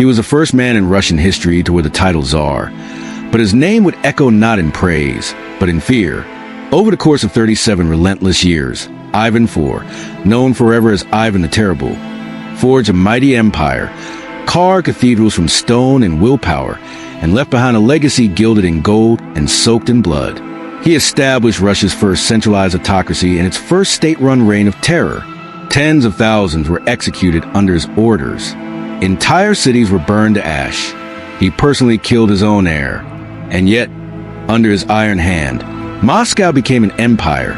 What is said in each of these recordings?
He was the first man in Russian history to wear the title Tsar, but his name would echo not in praise, but in fear. Over the course of 37 relentless years, Ivan IV, known forever as Ivan the Terrible, forged a mighty empire, carved cathedrals from stone and willpower, and left behind a legacy gilded in gold and soaked in blood. He established Russia's first centralized autocracy and its first state-run reign of terror. Tens of thousands were executed under his orders. Entire cities were burned to ash. He personally killed his own heir. And yet, under his iron hand, Moscow became an empire,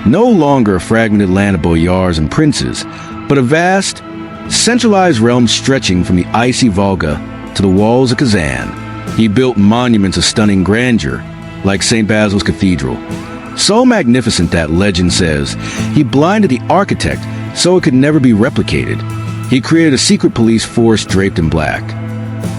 no longer a fragmented land of boyars and princes, but a vast, centralized realm stretching from the icy Volga to the walls of Kazan. He built monuments of stunning grandeur, like St. Basil's Cathedral, so magnificent that legend says he blinded the architect so it could never be replicated. He created a secret police force draped in black.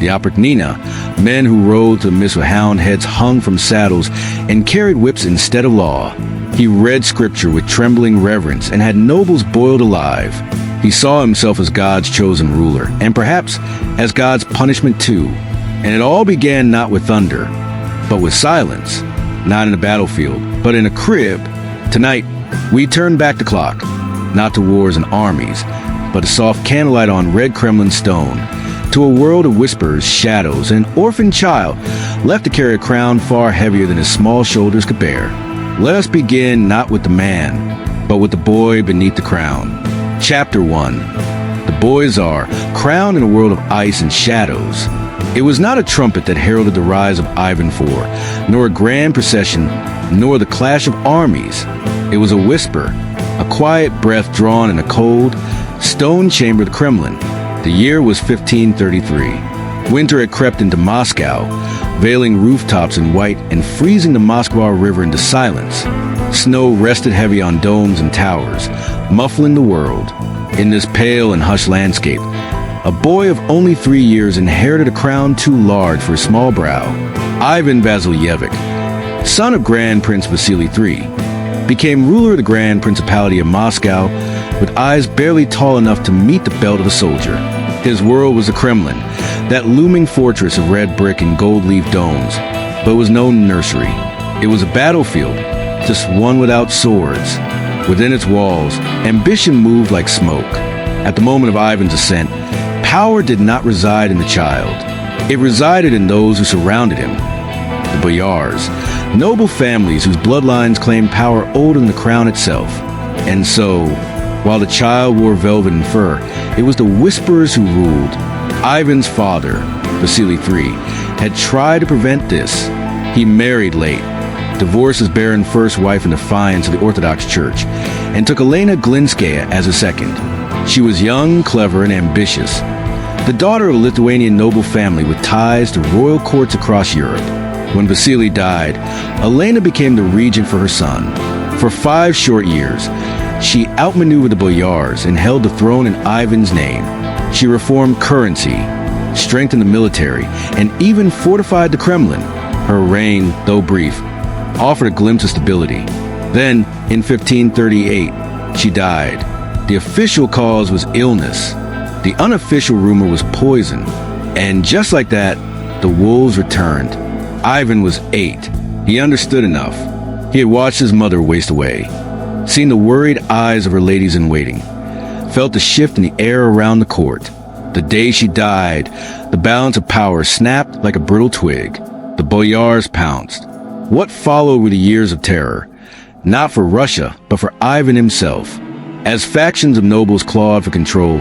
The Oprichnina, men who rode to the mist with hound heads hung from saddles and carried whips instead of law. He read scripture with trembling reverence and had nobles boiled alive. He saw himself as God's chosen ruler, and perhaps as God's punishment too. And it all began not with thunder, but with silence, not in a battlefield, but in a crib. Tonight, we turn back the clock, not to wars and armies, but a soft candlelight on red Kremlin stone, to a world of whispers, shadows, and an orphaned child left to carry a crown far heavier than his small shoulders could bear. Let us begin not with the man, but with the boy beneath the crown. Chapter 1. The boy Tsar, crowned in a world of ice and shadows. It was not a trumpet that heralded the rise of Ivan IV, nor a grand procession, nor the clash of armies. It was a whisper, a quiet breath drawn in a cold, stone chamber of the Kremlin. The year was 1533. Winter had crept into Moscow, veiling rooftops in white and freezing the Moskva River into silence. Snow rested heavy on domes and towers, muffling the world. In this pale and hushed landscape, a boy of only 3 years inherited a crown too large for his small brow. Ivan Vasilyevich, son of Grand Prince Vasily III, became ruler of the Grand Principality of Moscow with eyes barely tall enough to meet the belt of a soldier. His world was the Kremlin, that looming fortress of red brick and gold-leaf domes, but it was no nursery. It was a battlefield, just one without swords. Within its walls, ambition moved like smoke. At the moment of Ivan's ascent, power did not reside in the child. It resided in those who surrounded him. The boyars, noble families whose bloodlines claimed power older than the crown itself. And so, while the child wore velvet and fur, it was the whisperers who ruled. Ivan's father, Vasily III, had tried to prevent this. He married late, divorced his barren first wife in defiance of the Orthodox Church, and took Elena Glinskaya as a second. She was young, clever, and ambitious, the daughter of a Lithuanian noble family with ties to royal courts across Europe. When Vasily died, Elena became the regent for her son. For 5 short years, she outmaneuvered the boyars and held the throne in Ivan's name. She reformed currency, strengthened the military, and even fortified the Kremlin. Her reign, though brief, offered a glimpse of stability. Then, in 1538, she died. The official cause was illness. The unofficial rumor was poison. And just like that, the wolves returned. Ivan was 8. He understood enough. He had watched his mother waste away, seen the worried eyes of her ladies-in-waiting, felt the shift in the air around the court. The day she died, the balance of power snapped like a brittle twig. The boyars pounced. What followed were the years of terror, not for Russia, but for Ivan himself. As factions of nobles clawed for control,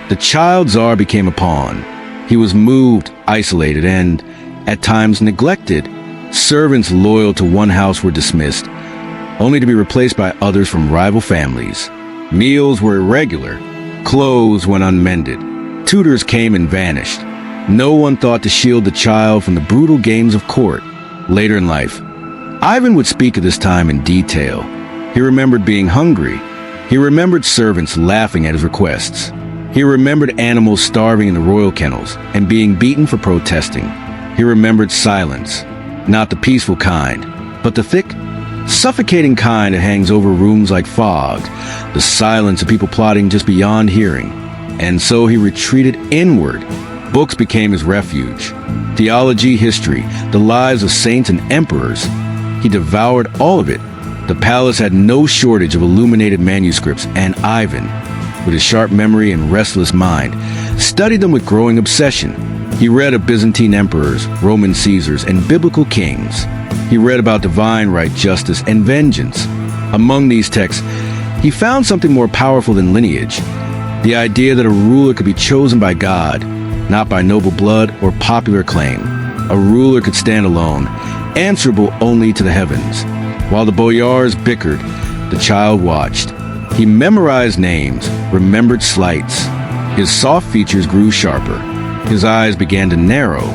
the child Tsar became a pawn. He was moved, isolated, and, at times, neglected. Servants loyal to one house were dismissed, only to be replaced by others from rival families. Meals were irregular. Clothes went unmended. Tutors came and vanished. No one thought to shield the child from the brutal games of court. Later in life, Ivan would speak of this time in detail. He remembered being hungry. He remembered servants laughing at his requests. He remembered animals starving in the royal kennels and being beaten for protesting. He remembered silence, not the peaceful kind, but the thick, suffocating kind that hangs over rooms like fog, the silence of people plotting just beyond hearing. And so he retreated inward, Books became his refuge. Theology, history, the lives of saints and emperors. He devoured all of it. The palace had no shortage of illuminated manuscripts, and Ivan, with his sharp memory and restless mind, studied them with growing obsession. He read of Byzantine emperors, Roman Caesars, and biblical kings. He read about divine right, justice, and vengeance. Among these texts, he found something more powerful than lineage, the idea that a ruler could be chosen by God, not by noble blood or popular acclaim. A ruler could stand alone, answerable only to the heavens. While the boyars bickered, the child watched. He memorized names, remembered slights. His soft features grew sharper. His eyes began to narrow.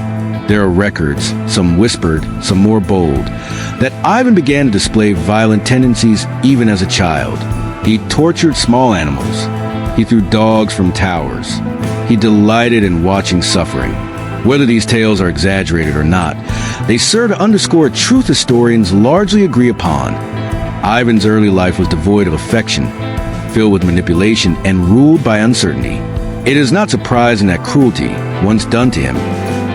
There are records, some whispered, some more bold, that Ivan began to display violent tendencies even as a child. He tortured small animals. He threw dogs from towers. He delighted in watching suffering. Whether these tales are exaggerated or not, they serve to underscore a truth historians largely agree upon. Ivan's early life was devoid of affection, filled with manipulation, and ruled by uncertainty. It is not surprising that cruelty, once done to him,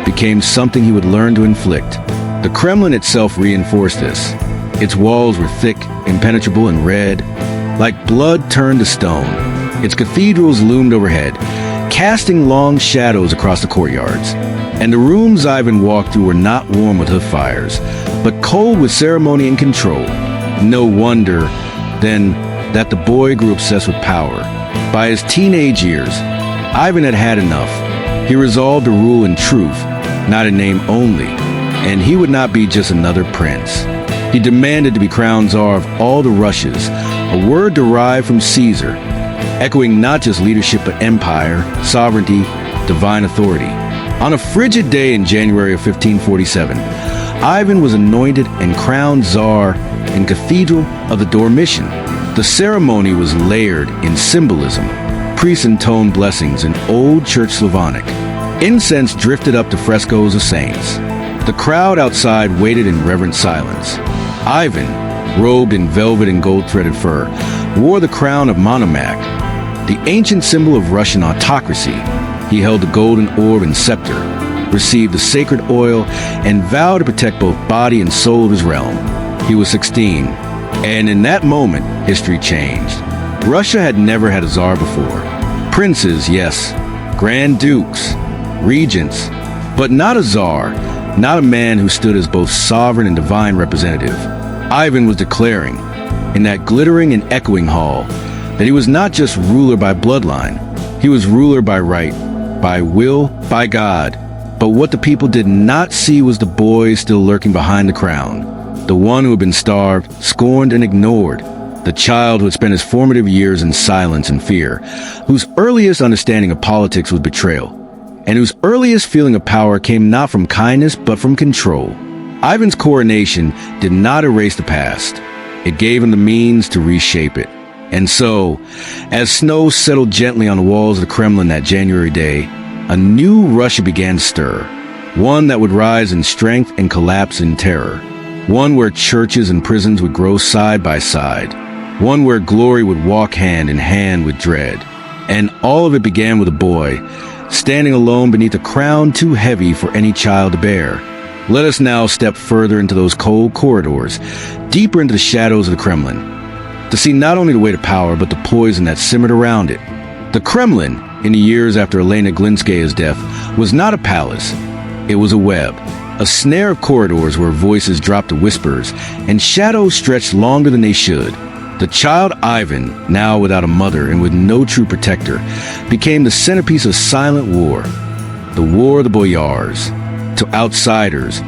became something he would learn to inflict. The Kremlin itself reinforced this. Its walls were thick, impenetrable, and red, like blood turned to stone. Its cathedrals loomed overhead, casting long shadows across the courtyards. And the rooms Ivan walked through were not warm with hoof fires, but cold with ceremony and control. No wonder, then, that the boy grew obsessed with power. By his teenage years, Ivan had had enough. He resolved to rule in truth, not in name only, and he would not be just another prince. He demanded to be crowned Tsar of all the Russias, a word derived from Caesar, echoing not just leadership but empire, sovereignty, divine authority. On a frigid day in January of 1547, Ivan was anointed and crowned Tsar in Cathedral of the Dormition. The ceremony was layered in symbolism. Priests intoned blessings in Old Church Slavonic. Incense drifted up to frescoes of saints. The crowd outside waited in reverent silence. Ivan, robed in velvet and gold-threaded fur, wore the crown of monomac, the ancient symbol of Russian autocracy. He held the golden orb and scepter, received the sacred oil, and vowed to protect both body and soul of his realm. He was 16, and in that moment, history changed. Russia had never had a czar before. Princes, yes, grand dukes, regents, but not a czar, not a man who stood as both sovereign and divine representative. Ivan was declaring, in that glittering and echoing hall, that he was not just ruler by bloodline, he was ruler by right, by will, by God. But what the people did not see was the boy still lurking behind the crown, the one who had been starved, scorned, and ignored, the child who had spent his formative years in silence and fear, whose earliest understanding of politics was betrayal, and whose earliest feeling of power came not from kindness but from control. Ivan's coronation did not erase the past. It gave him the means to reshape it. And so, as snow settled gently on the walls of the Kremlin that January day, a new Russia began to stir, one that would rise in strength and collapse in terror, one where churches and prisons would grow side by side, one where glory would walk hand in hand with dread. And all of it began with a boy, standing alone beneath a crown too heavy for any child to bear. Let us now step further into those cold corridors, deeper into the shadows of the Kremlin, to see not only the way to power, but the poison that simmered around it. The Kremlin, in the years after Elena Glinskaya's death, was not a palace. It was a web, a snare of corridors where voices dropped to whispers, and shadows stretched longer than they should. The child Ivan, now without a mother and with no true protector, became the centerpiece of silent war. The war of the boyars. To outsiders,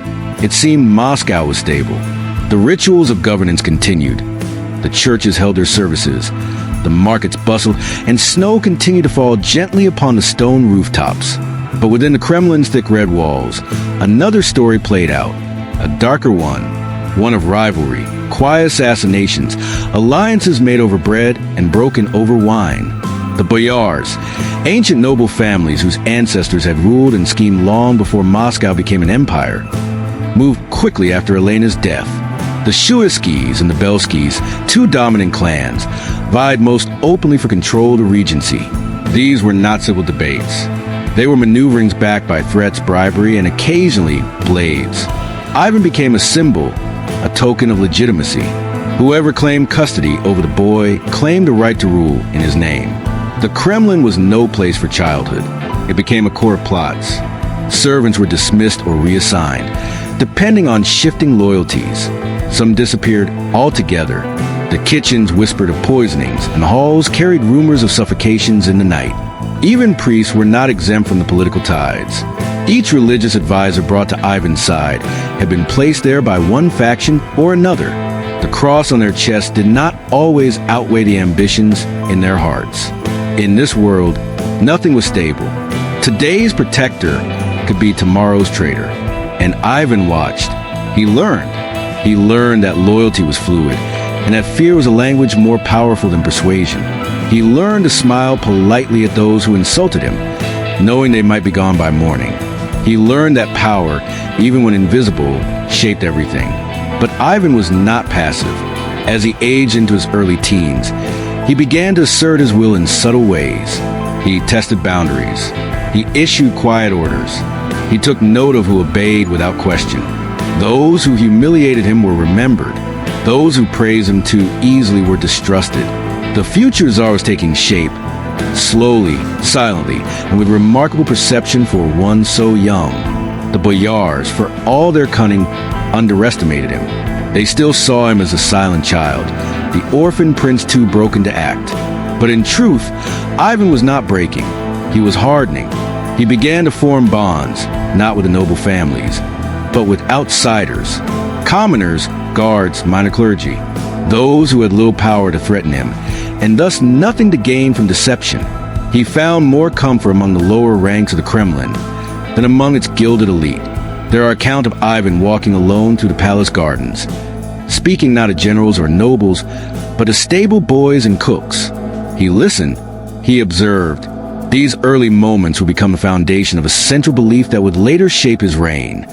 it seemed Moscow was stable. The rituals of governance continued. The churches held their services. The markets bustled, and snow continued to fall gently upon the stone rooftops. But within the Kremlin's thick red walls, another story played out. A darker one of rivalry, quiet assassinations, alliances made over bread and broken over wine. The boyars, ancient noble families whose ancestors had ruled and schemed long before Moscow became an empire, moved quickly after Elena's death. The Shuiskis and the Belskis, two dominant clans, vied most openly for control of the regency. These were not civil debates. They were maneuverings backed by threats, bribery, and occasionally blades. Ivan became a symbol, a token of legitimacy. Whoever claimed custody over the boy claimed a right to rule in his name. The Kremlin was no place for childhood. It became a core of plots. Servants were dismissed or reassigned, depending on shifting loyalties. Some disappeared altogether. The kitchens whispered of poisonings, and the halls carried rumors of suffocations in the night. Even priests were not exempt from the political tides. Each religious advisor brought to Ivan's side had been placed there by one faction or another. The cross on their chests did not always outweigh the ambitions in their hearts. In this world, nothing was stable. Today's protector could be tomorrow's traitor. And Ivan watched. He learned. He learned that loyalty was fluid, and that fear was a language more powerful than persuasion. He learned to smile politely at those who insulted him, knowing they might be gone by morning. He learned that power, even when invisible, shaped everything. But Ivan was not passive. As he aged into his early teens, he began to assert his will in subtle ways. He tested boundaries. He issued quiet orders. He took note of who obeyed without question. Those who humiliated him were remembered. Those who praised him too easily were distrusted. The future Tsar was taking shape, slowly, silently, and with remarkable perception for one so young. The boyars, for all their cunning, underestimated him. They still saw him as a silent child, the orphan prince too broken to act. But in truth, Ivan was not breaking. He was hardening. He began to form bonds, not with the noble families, but with outsiders, commoners, guards, minor clergy, those who had little power to threaten him, and thus nothing to gain from deception. He found more comfort among the lower ranks of the Kremlin than among its gilded elite. There are accounts of Ivan walking alone through the palace gardens, speaking not to generals or nobles, but to stable boys and cooks. He listened. He observed. These early moments would become the foundation of a central belief that would later shape his reign,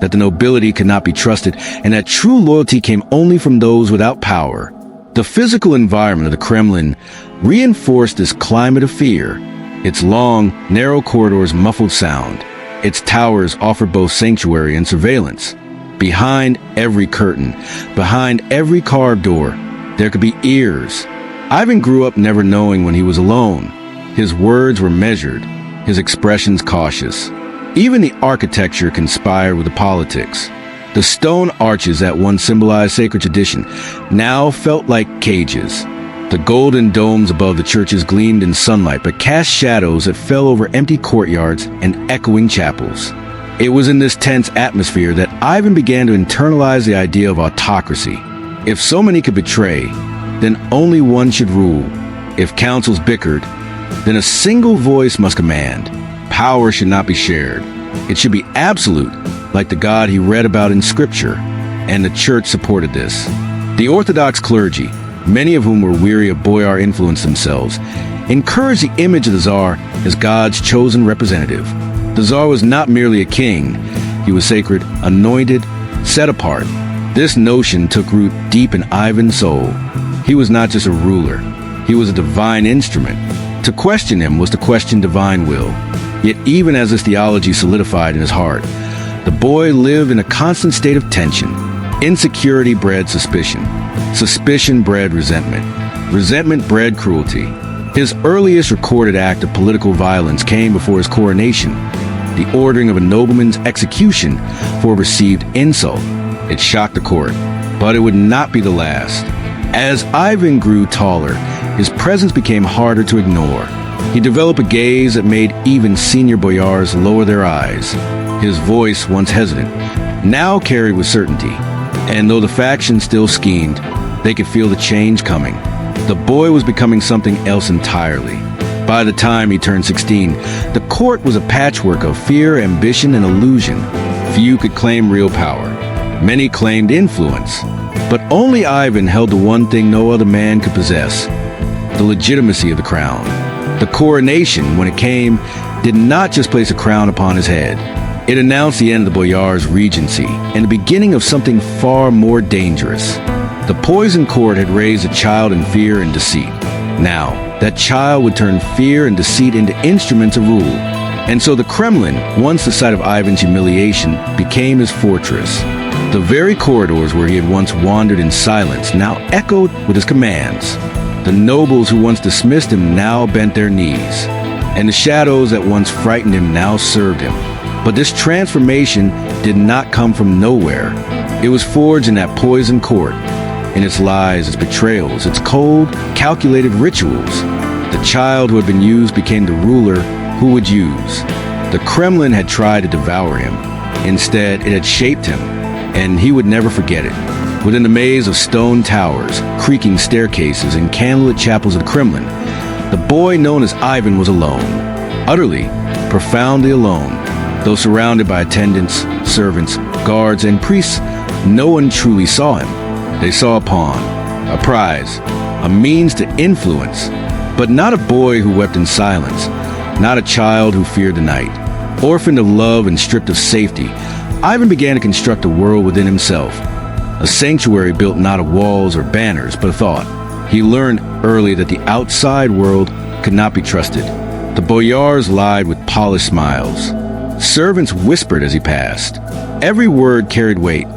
that the nobility could not be trusted, and that true loyalty came only from those without power. The physical environment of the Kremlin reinforced this climate of fear. Its long, narrow corridors muffled sound. Its towers offered both sanctuary and surveillance. Behind every curtain, behind every carved door, there could be ears. Ivan grew up never knowing when he was alone. His words were measured, his expressions cautious. Even the architecture conspired with the politics. The stone arches that once symbolized sacred tradition now felt like cages. The golden domes above the churches gleamed in sunlight but cast shadows that fell over empty courtyards and echoing chapels. It was in this tense atmosphere that Ivan began to internalize the idea of autocracy. If so many could betray, then only one should rule. If councils bickered, then a single voice must command. Power should not be shared. It should be absolute, like the God he read about in Scripture, and the church supported this. The Orthodox clergy, many of whom were weary of boyar influence themselves, encouraged the image of the Tsar as God's chosen representative. The Tsar was not merely a king. He was sacred, anointed, set apart. This notion took root deep in Ivan's soul. He was not just a ruler. He was a divine instrument. To question him was to question divine will. Yet even as this theology solidified in his heart, the boy lived in a constant state of tension. Insecurity bred suspicion. Suspicion bred resentment. Resentment bred cruelty. His earliest recorded act of political violence came before his coronation, the ordering of a nobleman's execution for a received insult. It shocked the court, but it would not be the last. As Ivan grew taller, his presence became harder to ignore. He developed a gaze that made even senior boyars lower their eyes. His voice, once hesitant, now carried with certainty. And though the factions still schemed, they could feel the change coming. The boy was becoming something else entirely. By the time he turned 16, the court was a patchwork of fear, ambition, and illusion. Few could claim real power. Many claimed influence. But only Ivan held the one thing no other man could possess: the legitimacy of the crown. The coronation, when it came, did not just place a crown upon his head. It announced the end of the boyar's regency and the beginning of something far more dangerous. The poison court had raised a child in fear and deceit. Now, that child would turn fear and deceit into instruments of rule. And so the Kremlin, once the site of Ivan's humiliation, became his fortress. The very corridors where he had once wandered in silence now echoed with his commands. The nobles who once dismissed him now bent their knees, and the shadows that once frightened him now served him. But this transformation did not come from nowhere. It was forged in that poisoned court, in its lies, its betrayals, its cold, calculated rituals. The child who had been used became the ruler who would use. The Kremlin had tried to devour him. Instead, it had shaped him, and he would never forget it. Within the maze of stone towers, creaking staircases, and candlelit chapels of the Kremlin, the boy known as Ivan was alone, utterly, profoundly alone. Though surrounded by attendants, servants, guards, and priests, no one truly saw him. They saw a pawn, a prize, a means to influence, but not a boy who wept in silence, not a child who feared the night. Orphaned of love and stripped of safety, Ivan began to construct a world within himself, a sanctuary built not of walls or banners, but of thought. He learned early that the outside world could not be trusted. The boyars lied with polished smiles. Servants whispered as he passed. Every word carried weight.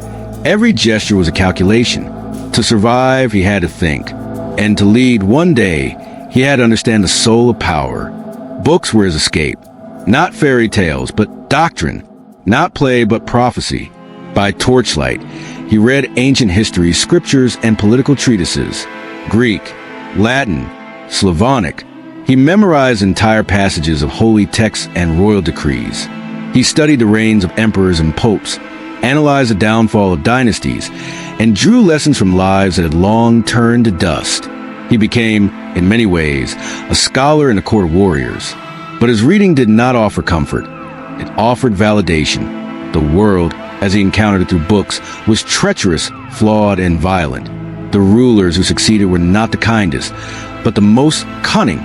Every gesture was a calculation. To survive, he had to think. And to lead one day, he had to understand the soul of power. Books were his escape. Not fairy tales, but doctrine. Not play, but prophecy. By torchlight, he read ancient history, scriptures, and political treatises. Greek, Latin, Slavonic. He memorized entire passages of holy texts and royal decrees. He studied the reigns of emperors and popes, analyzed the downfall of dynasties, and drew lessons from lives that had long turned to dust. He became, in many ways, a scholar in a court of warriors. But his reading did not offer comfort. It offered validation. The world, as he encountered it through books, was treacherous, flawed, and violent. The rulers who succeeded were not the kindest, but the most cunning.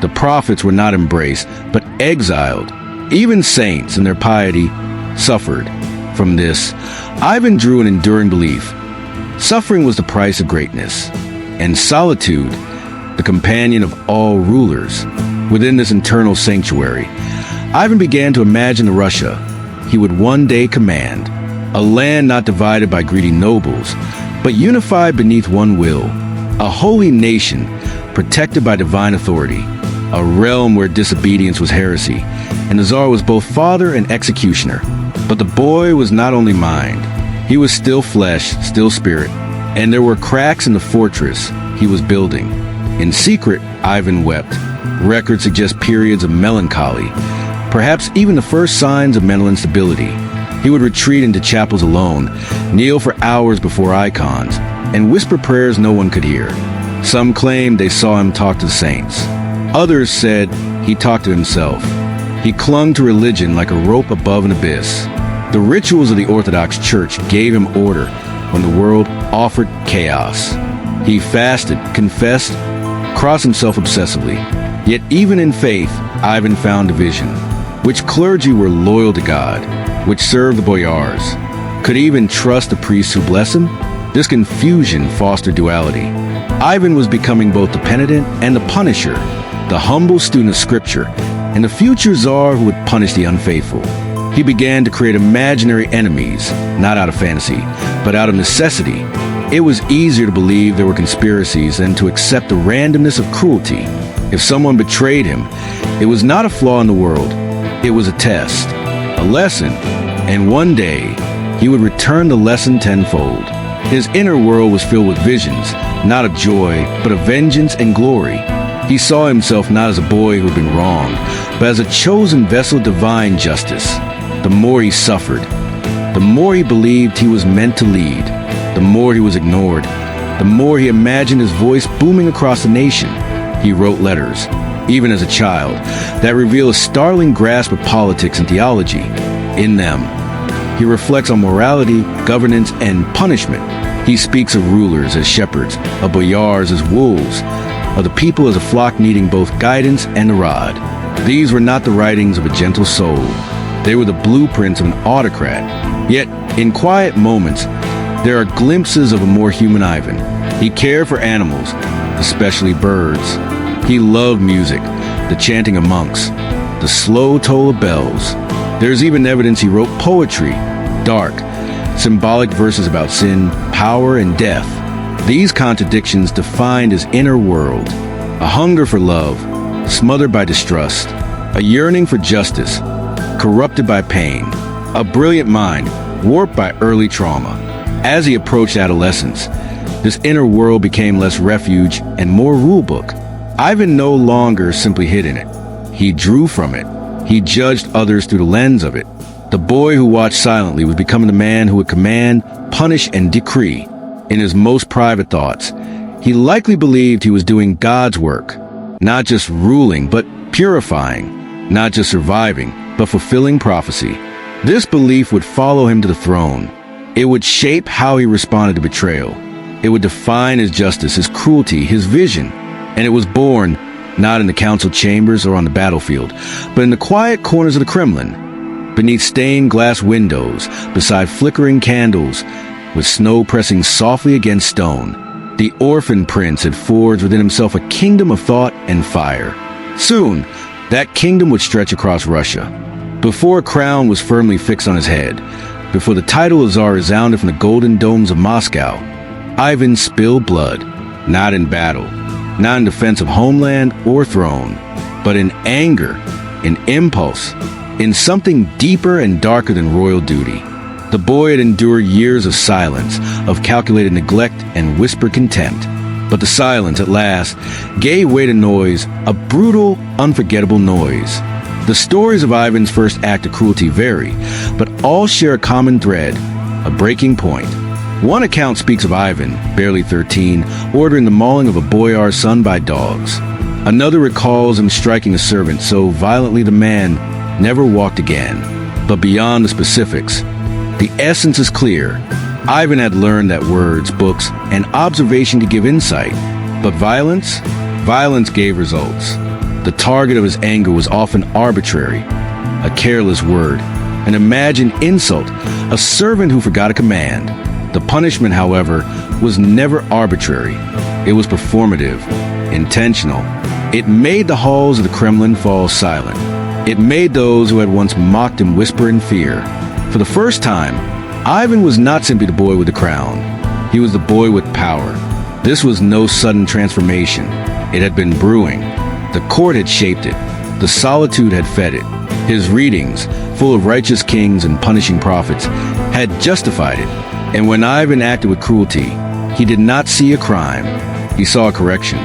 The prophets were not embraced, but exiled. Even saints in their piety suffered. From this, Ivan drew an enduring belief. Suffering was the price of greatness, and solitude, the companion of all rulers. Within this internal sanctuary, Ivan began to imagine the Russia he would one day command, a land not divided by greedy nobles, but unified beneath one will, a holy nation protected by divine authority, a realm where disobedience was heresy, and the Tsar was both father and executioner. But the boy was not only mind, he was still flesh, still spirit, and there were cracks in the fortress he was building. In secret, Ivan wept. Records suggest periods of melancholy, perhaps even the first signs of mental instability. He would retreat into chapels alone, kneel for hours before icons, and whisper prayers no one could hear. Some claimed they saw him talk to the saints. Others said he talked to himself. He clung to religion like a rope above an abyss. The rituals of the Orthodox Church gave him order when the world offered chaos. He fasted, confessed, crossed himself obsessively. Yet even in faith, Ivan found division. Which clergy were loyal to God? Which served the boyars? Could he even trust the priests who bless him? This confusion fostered duality. Ivan was becoming both the penitent and the punisher, the humble student of scripture, and the future Tsar who would punish the unfaithful. He began to create imaginary enemies, not out of fantasy, but out of necessity. It was easier to believe there were conspiracies than to accept the randomness of cruelty. If someone betrayed him, it was not a flaw in the world. It was a test, a lesson, and one day he would return the lesson tenfold. His inner world was filled with visions, not of joy, but of vengeance and glory. He saw himself not as a boy who had been wronged, but as a chosen vessel of divine justice. The more he suffered, the more he believed he was meant to lead. The more he was ignored, the more he imagined his voice booming across the nation. He wrote letters, even as a child, that reveal a startling grasp of politics and theology. In them, he reflects on morality, governance, and punishment. He speaks of rulers as shepherds, of boyars as wolves, of the people as a flock needing both guidance and the rod. These were not the writings of a gentle soul. They were the blueprints of an autocrat. Yet, in quiet moments, there are glimpses of a more human Ivan. He cared for animals, especially birds. He loved music, the chanting of monks, the slow toll of bells. There's even evidence he wrote poetry, dark, symbolic verses about sin, power, and death. These contradictions defined his inner world: a hunger for love, smothered by distrust; a yearning for justice, corrupted by pain; a brilliant mind, warped by early trauma. As he approached adolescence, this inner world became less refuge and more rulebook. Ivan no longer simply hid in it. He drew from it. He judged others through the lens of it. The boy who watched silently was becoming the man who would command, punish, and decree. In his most private thoughts, he likely believed he was doing God's work, not just ruling, but purifying, not just surviving, but fulfilling prophecy. This belief would follow him to the throne. It would shape how he responded to betrayal. It would define his justice, his cruelty, his vision. And it was born not in the council chambers or on the battlefield, but in the quiet corners of the Kremlin, beneath stained glass windows, beside flickering candles, with snow pressing softly against stone. The orphan prince had forged within himself a kingdom of thought and fire. Soon, that kingdom would stretch across Russia. Before a crown was firmly fixed on his head, before the title of Tsar resounded from the golden domes of Moscow, Ivan spilled blood, not in battle, not in defense of homeland or throne, but in anger, in impulse, in something deeper and darker than royal duty. The boy had endured years of silence, of calculated neglect and whispered contempt. But the silence, at last, gave way to noise, a brutal, unforgettable noise. The stories of Ivan's first act of cruelty vary, but all share a common thread, a breaking point. One account speaks of Ivan, barely 13, ordering the mauling of a boyar's son by dogs. Another recalls him striking a servant so violently the man never walked again. But beyond the specifics, the essence is clear. Ivan had learned that words, books, and observation could give insight. But violence gave results. The target of his anger was often arbitrary, a careless word, an imagined insult, a servant who forgot a command. The punishment, however, was never arbitrary. It was performative, intentional. It made the halls of the Kremlin fall silent. It made those who had once mocked him whisper in fear. For the first time, Ivan was not simply the boy with the crown. He was the boy with power. This was no sudden transformation. It had been brewing. The court had shaped it. The solitude had fed it. His readings, full of righteous kings and punishing prophets, had justified it. And when Ivan acted with cruelty, he did not see a crime. He saw a correction.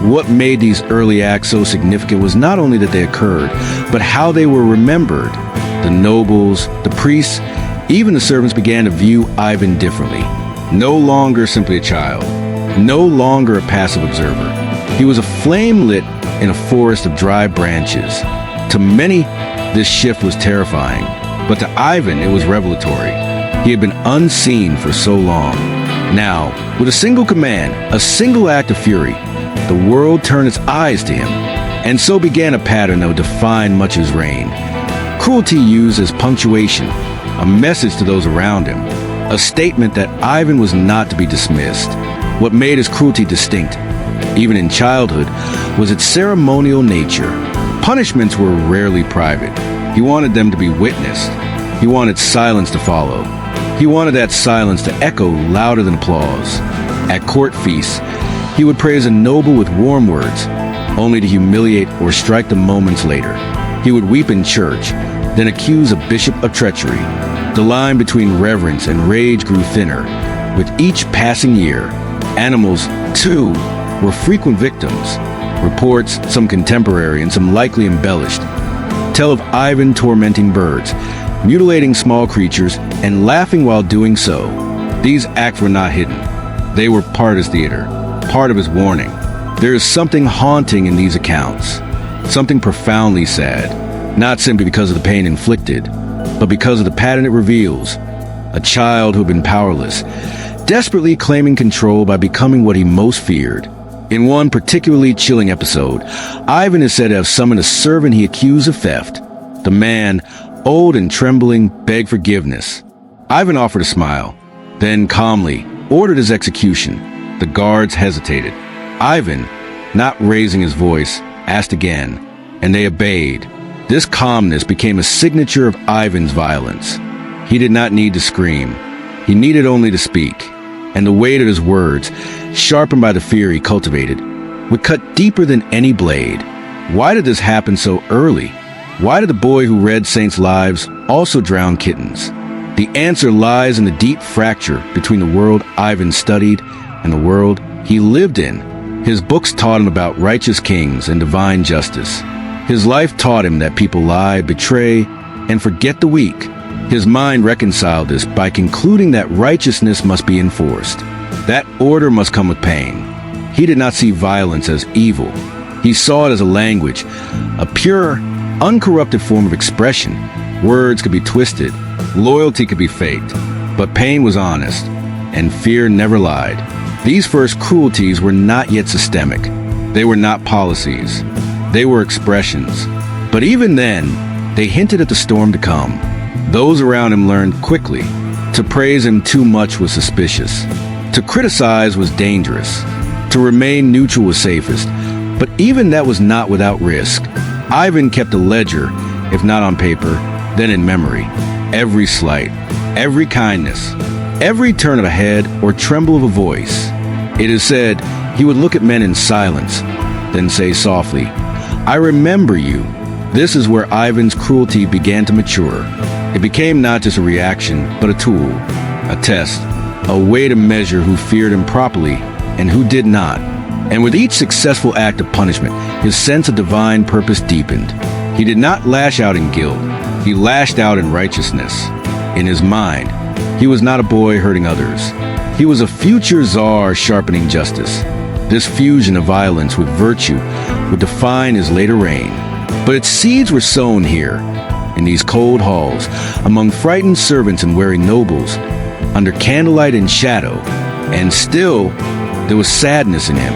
What made these early acts so significant was not only that they occurred, but how they were remembered. The nobles, the priests, even the servants began to view Ivan differently. No longer simply a child. No longer a passive observer. He was a flame lit in a forest of dry branches. To many, this shift was terrifying, but to Ivan, it was revelatory. He had been unseen for so long. Now, with a single command, a single act of fury, the world turned its eyes to him, and so began a pattern that would define much of his reign. Cruelty used as punctuation, a message to those around him, a statement that Ivan was not to be dismissed. What made his cruelty distinct, even in childhood, was its ceremonial nature. Punishments were rarely private. He wanted them to be witnessed. He wanted silence to follow. He wanted that silence to echo louder than applause. At court feasts, he would praise a noble with warm words, only to humiliate or strike them moments later. He would weep in church, then accuse a bishop of treachery. The line between reverence and rage grew thinner. With each passing year, animals, too, were frequent victims. Reports, some contemporary and some likely embellished, tell of Ivan tormenting birds, mutilating small creatures, and laughing while doing so. These acts were not hidden. They were part of his theater, part of his warning. There is something haunting in these accounts, something profoundly sad, not simply because of the pain inflicted, but because of the pattern it reveals. A child who had been powerless, desperately claiming control by becoming what he most feared. In one particularly chilling episode, Ivan is said to have summoned a servant he accused of theft. The man, old and trembling, begged forgiveness. Ivan offered a smile, then calmly ordered his execution. The guards hesitated. Ivan, not raising his voice, asked again, and they obeyed. This calmness became a signature of Ivan's violence. He did not need to scream. He needed only to speak. And the weight of his words, sharpened by the fear he cultivated, would cut deeper than any blade. Why did this happen so early? Why did the boy who read saints' lives also drown kittens? The answer lies in the deep fracture between the world Ivan studied and the world he lived in. His books taught him about righteous kings and divine justice. His life taught him that people lie, betray, and forget the weak. His mind reconciled this by concluding that righteousness must be enforced. That order must come with pain. He did not see violence as evil. He saw it as a language, a pure, uncorrupted form of expression. Words could be twisted, loyalty could be faked, but pain was honest, and fear never lied. These first cruelties were not yet systemic. They were not policies. They were expressions. But even then, they hinted at the storm to come. Those around him learned quickly. To praise him too much was suspicious. To criticize was dangerous. To remain neutral was safest. But even that was not without risk. Ivan kept a ledger, if not on paper, then in memory. Every slight, every kindness, every turn of a head or tremble of a voice. It is said he would look at men in silence, then say softly, "I remember you." This is where Ivan's cruelty began to mature. It became not just a reaction, but a tool, a test, a way to measure who feared him properly and who did not. And with each successful act of punishment, his sense of divine purpose deepened. He did not lash out in guilt. He lashed out in righteousness. In his mind, he was not a boy hurting others. He was a future Tsar sharpening justice. This fusion of violence with virtue would define his later reign. But its seeds were sown here, in these cold halls, among frightened servants and weary nobles, under candlelight and shadow. And still, there was sadness in him.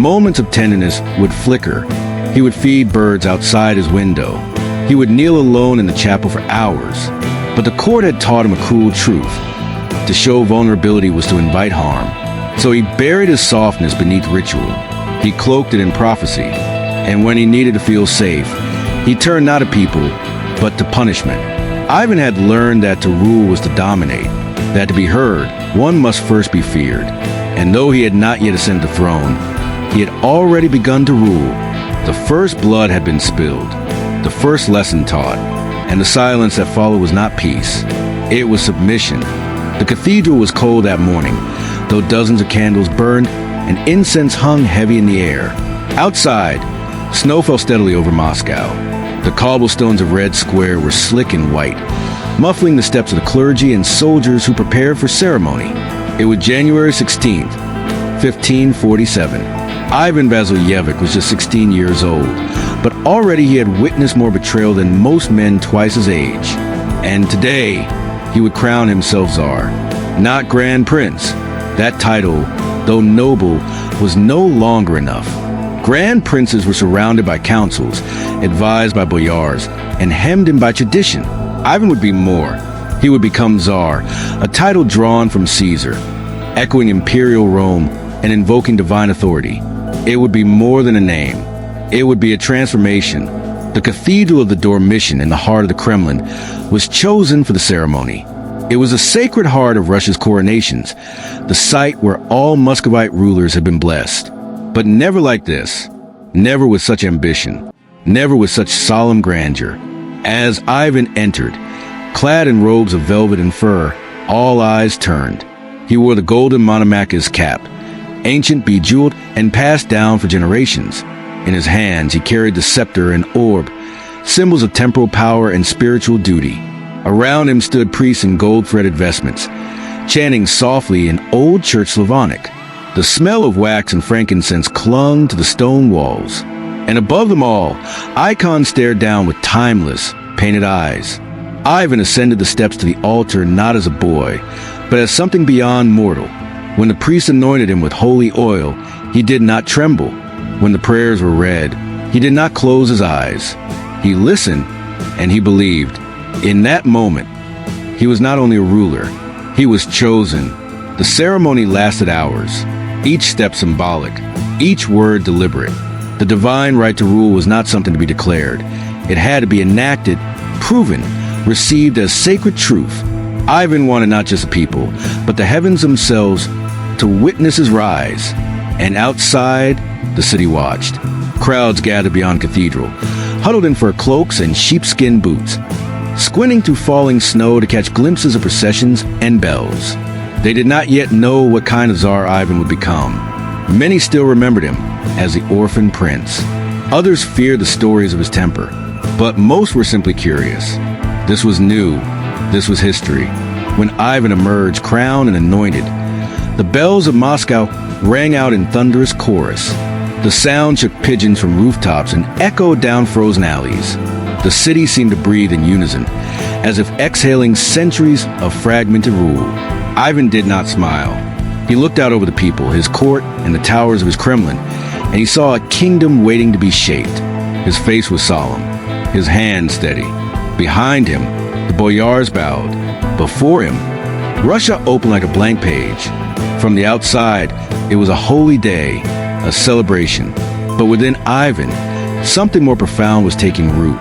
Moments of tenderness would flicker. He would feed birds outside his window. He would kneel alone in the chapel for hours. But the court had taught him a cruel truth. To show vulnerability was to invite harm. So he buried his softness beneath ritual. He cloaked it in prophecy. And when he needed to feel safe, he turned not to people, but to punishment. Ivan had learned that to rule was to dominate, that to be heard, one must first be feared. And though he had not yet ascended the throne, he had already begun to rule. The first blood had been spilled, the first lesson taught, and the silence that followed was not peace. It was submission. The cathedral was cold that morning, though dozens of candles burned and incense hung heavy in the air. Outside, snow fell steadily over Moscow. The cobblestones of Red Square were slick and white, muffling the steps of the clergy and soldiers who prepared for ceremony. It was January 16th, 1547. Ivan Vasilyevic was just 16 years old, but already he had witnessed more betrayal than most men twice his age. And today, he would crown himself Tsar, not Grand Prince. That title, though noble, was no longer enough. Grand princes were surrounded by councils, advised by boyars, and hemmed in by tradition. Ivan would be more. He would become Tsar, a title drawn from Caesar, echoing imperial Rome and invoking divine authority. It would be more than a name. It would be a transformation. The Cathedral of the Dormition in the heart of the Kremlin was chosen for the ceremony. It was the sacred heart of Russia's coronations, the site where all Muscovite rulers had been blessed. But never like this, never with such ambition, never with such solemn grandeur. As Ivan entered, clad in robes of velvet and fur, all eyes turned. He wore the golden Monomach's cap, ancient, bejeweled, and passed down for generations. In his hands he carried the scepter and orb, symbols of temporal power and spiritual duty. Around him stood priests in gold-threaded vestments, chanting softly in Old Church Slavonic. The smell of wax and frankincense clung to the stone walls. And above them all, icons stared down with timeless, painted eyes. Ivan ascended the steps to the altar not as a boy, but as something beyond mortal. When the priest anointed him with holy oil, he did not tremble. When the prayers were read, he did not close his eyes. He listened, and he believed. In that moment, he was not only a ruler, he was chosen. The ceremony lasted hours, each step symbolic, each word deliberate. The divine right to rule was not something to be declared. It had to be enacted, proven, received as sacred truth. Ivan wanted not just the people, but the heavens themselves to witness his rise. And outside, the city watched. Crowds gathered beyond cathedral, huddled in fur cloaks and sheepskin boots, squinting through falling snow to catch glimpses of processions and bells. They did not yet know what kind of Tsar Ivan would become. Many still remembered him as the orphan prince. Others feared the stories of his temper, but most were simply curious. This was new. This was history. When Ivan emerged, crowned and anointed, the bells of Moscow rang out in thunderous chorus. The sound shook pigeons from rooftops and echoed down frozen alleys. The city seemed to breathe in unison, as if exhaling centuries of fragmented rule. Ivan did not smile. He looked out over the people, his court, and the towers of his Kremlin, and he saw a kingdom waiting to be shaped. His face was solemn, his hand steady. Behind him, the boyars bowed. Before him, Russia opened like a blank page. From the outside, it was a holy day, a celebration. But within Ivan, something more profound was taking root.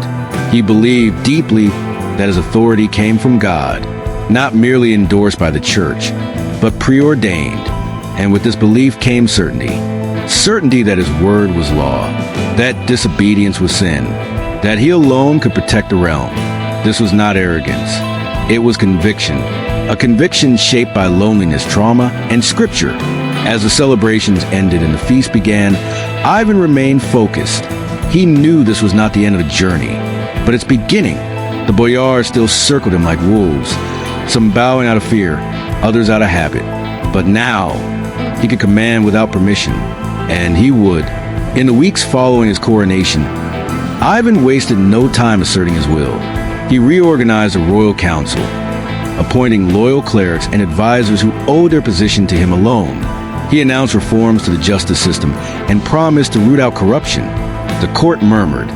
He believed deeply that his authority came from God, not merely endorsed by the church, but preordained. And with this belief came certainty. Certainty that his word was law, that disobedience was sin, that he alone could protect the realm. This was not arrogance. It was conviction, a conviction shaped by loneliness, trauma, and scripture. As the celebrations ended and the feast began, Ivan remained focused. He knew this was not the end of the journey, but its beginning. The boyars still circled him like wolves, some bowing out of fear, others out of habit. But now, he could command without permission, and he would. In the weeks following his coronation, Ivan wasted no time asserting his will. He reorganized the royal council, appointing loyal clerics and advisors who owed their position to him alone. He announced reforms to the justice system and promised to root out corruption. The court murmured.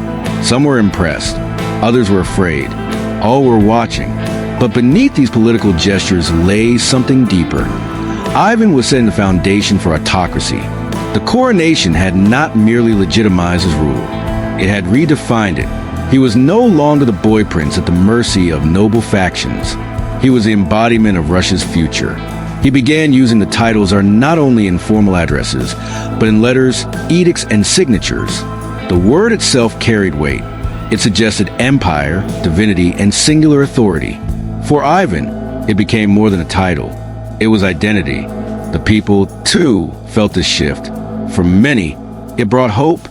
Some were impressed, others were afraid. All were watching. But beneath these political gestures lay something deeper. Ivan was setting the foundation for autocracy. The coronation had not merely legitimized his rule, it had redefined it. He was no longer the boy prince at the mercy of noble factions. He was the embodiment of Russia's future. He began using the titles are not only in formal addresses, but in letters, edicts, and signatures. The word itself carried weight. It suggested empire, divinity, and singular authority. For Ivan, it became more than a title. It was identity. The people, too, felt this shift. For many, it brought hope.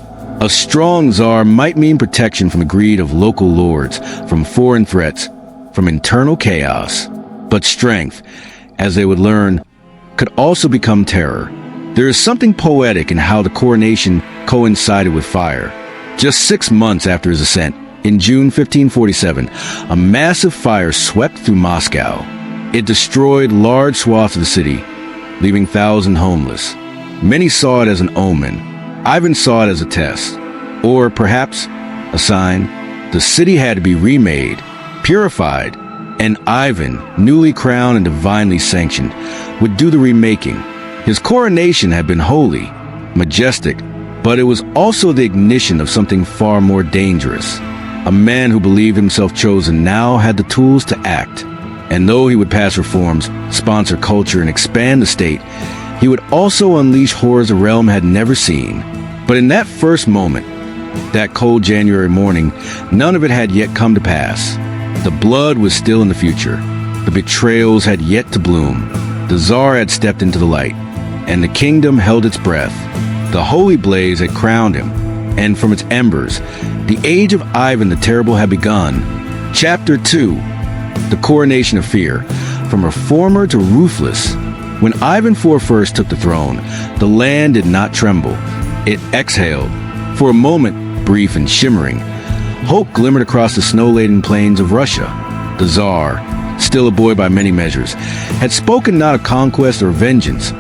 A strong Tsar might mean protection from the greed of local lords, from foreign threats, from internal chaos. But strength, as they would learn, could also become terror. There is something poetic in how the coronation coincided with fire. Just 6 months after his ascent, in June 1547, a massive fire swept through Moscow. It destroyed large swaths of the city, leaving thousands homeless. Many saw it as an omen. Ivan saw it as a test, or perhaps a sign. The city had to be remade, purified, and Ivan, newly crowned and divinely sanctioned, would do the remaking. His coronation had been holy, majestic, but it was also the ignition of something far more dangerous. A man who believed himself chosen now had the tools to act. And though he would pass reforms, sponsor culture, and expand the state, he would also unleash horrors the realm had never seen. But in that first moment, that cold January morning, none of it had yet come to pass. The blood was still in the future. The betrayals had yet to bloom. The Tsar had stepped into the light, and the kingdom held its breath. The holy blaze had crowned him, and from its embers, the age of Ivan the Terrible had begun. Chapter 2, The Coronation of Fear, from reformer to ruthless. When Ivan IV first took the throne, the land did not tremble. It exhaled. For a moment, brief and shimmering, hope glimmered across the snow-laden plains of Russia. The Tsar, still a boy by many measures, had spoken not of conquest or vengeance,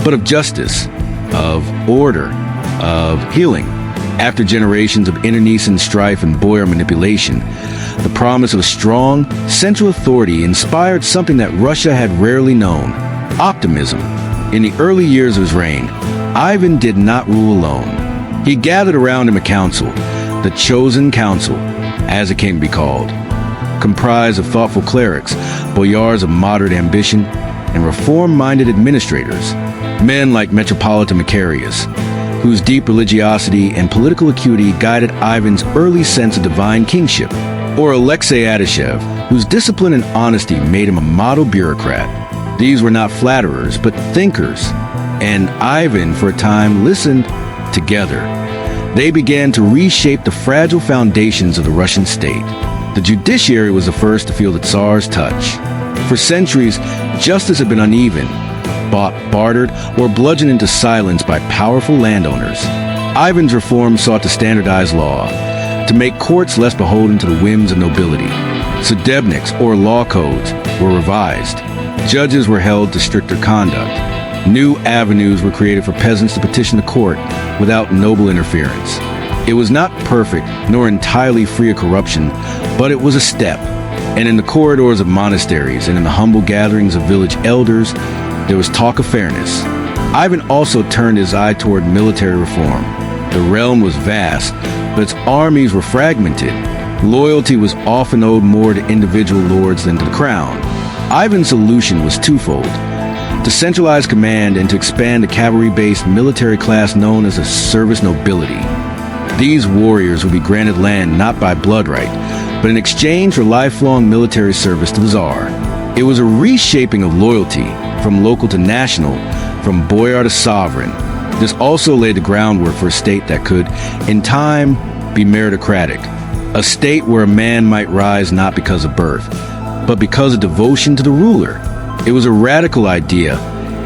but of justice, of order, of healing. After generations of internecine strife and boyar manipulation, the promise of a strong, central authority inspired something that Russia had rarely known: optimism. In the early years of his reign, Ivan did not rule alone. He gathered around him a council, the chosen council, as it came to be called, comprised of thoughtful clerics, boyars of moderate ambition, and reform-minded administrators, men like Metropolitan Macarius, whose deep religiosity and political acuity guided Ivan's early sense of divine kingship, or Alexei Adashev, whose discipline and honesty made him a model bureaucrat. These were not flatterers, but thinkers, and Ivan, for a time, listened together. They began to reshape the fragile foundations of the Russian state. The judiciary was the first to feel the Tsar's touch. For centuries, justice had been uneven, bought, bartered, or bludgeoned into silence by powerful landowners. Ivan's reforms sought to standardize law, to make courts less beholden to the whims of nobility. Sudebniks, or law codes, were revised. Judges were held to stricter conduct. New avenues were created for peasants to petition the court without noble interference. It was not perfect, nor entirely free of corruption, but it was a step. And in the corridors of monasteries and in the humble gatherings of village elders, there was talk of fairness. Ivan also turned his eye toward military reform. The realm was vast, but its armies were fragmented. Loyalty was often owed more to individual lords than to the crown. Ivan's solution was twofold: to centralize command and to expand a cavalry-based military class known as a service nobility. These warriors would be granted land not by blood right, but in exchange for lifelong military service to the Tsar. It was a reshaping of loyalty, from local to national, from boyar to sovereign. This also laid the groundwork for a state that could, in time, be meritocratic. A state where a man might rise not because of birth, but because of devotion to the ruler. It was a radical idea,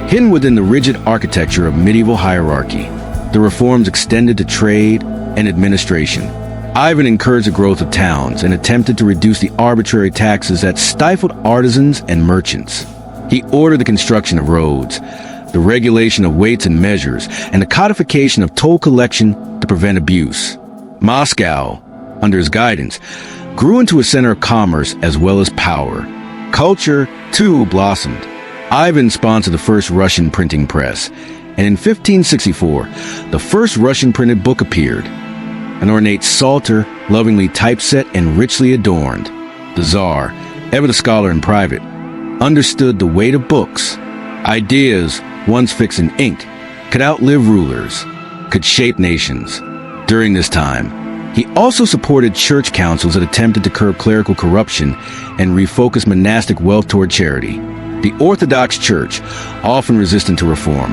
hidden within the rigid architecture of medieval hierarchy. The reforms extended to trade and administration. Ivan encouraged the growth of towns and attempted to reduce the arbitrary taxes that stifled artisans and merchants. He ordered the construction of roads, the regulation of weights and measures, and the codification of toll collection to prevent abuse. Moscow, under his guidance, grew into a center of commerce as well as power. Culture, too, blossomed. Ivan sponsored the first Russian printing press, and in 1564, the first Russian printed book appeared, an ornate psalter, lovingly typeset and richly adorned. The Tsar, ever the scholar in private, understood the weight of books. Ideas, once fixed in ink, could outlive rulers, could shape nations. During this time, he also supported church councils that attempted to curb clerical corruption and refocus monastic wealth toward charity. The Orthodox Church, often resistant to reform,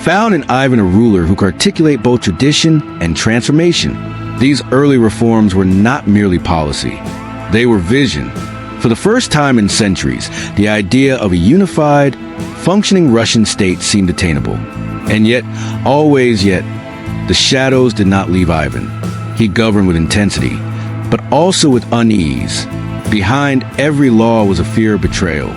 found in Ivan a ruler who could articulate both tradition and transformation. These early reforms were not merely policy. They were vision. For the first time in centuries, the idea of a unified, functioning Russian state seemed attainable. And yet, the shadows did not leave Ivan. He governed with intensity, but also with unease. Behind every law was a fear of betrayal.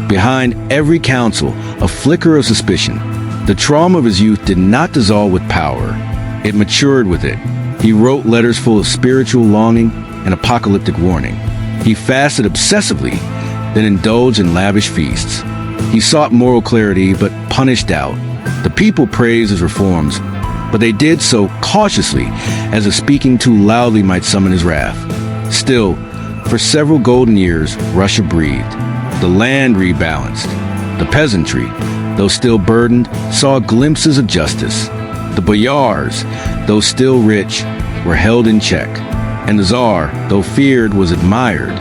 Behind every counsel, a flicker of suspicion. The trauma of his youth did not dissolve with power. It matured with it. He wrote letters full of spiritual longing and apocalyptic warning. He fasted obsessively, then indulged in lavish feasts. He sought moral clarity, but punished doubt. The people praised his reforms, but they did so cautiously, as if speaking too loudly might summon his wrath. Still, for several golden years, Russia breathed. The land rebalanced. The peasantry, though still burdened, saw glimpses of justice. The boyars, though still rich, were held in check. And the Tsar, though feared, was admired.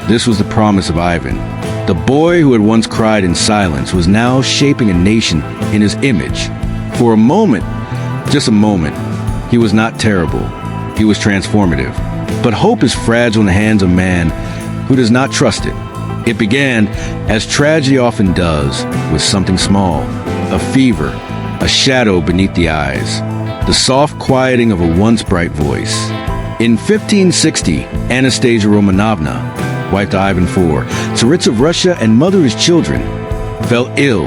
This was the promise of Ivan. The boy who had once cried in silence was now shaping a nation in his image. For a moment, just a moment, he was not terrible. He was transformative. But hope is fragile in the hands of man who does not trust it. It began, as tragedy often does, with something small, a fever, a shadow beneath the eyes, the soft quieting of a once bright voice. In 1560, Anastasia Romanovna, wife to Ivan IV, Tsaritsa of Russia and mother of his children, fell ill.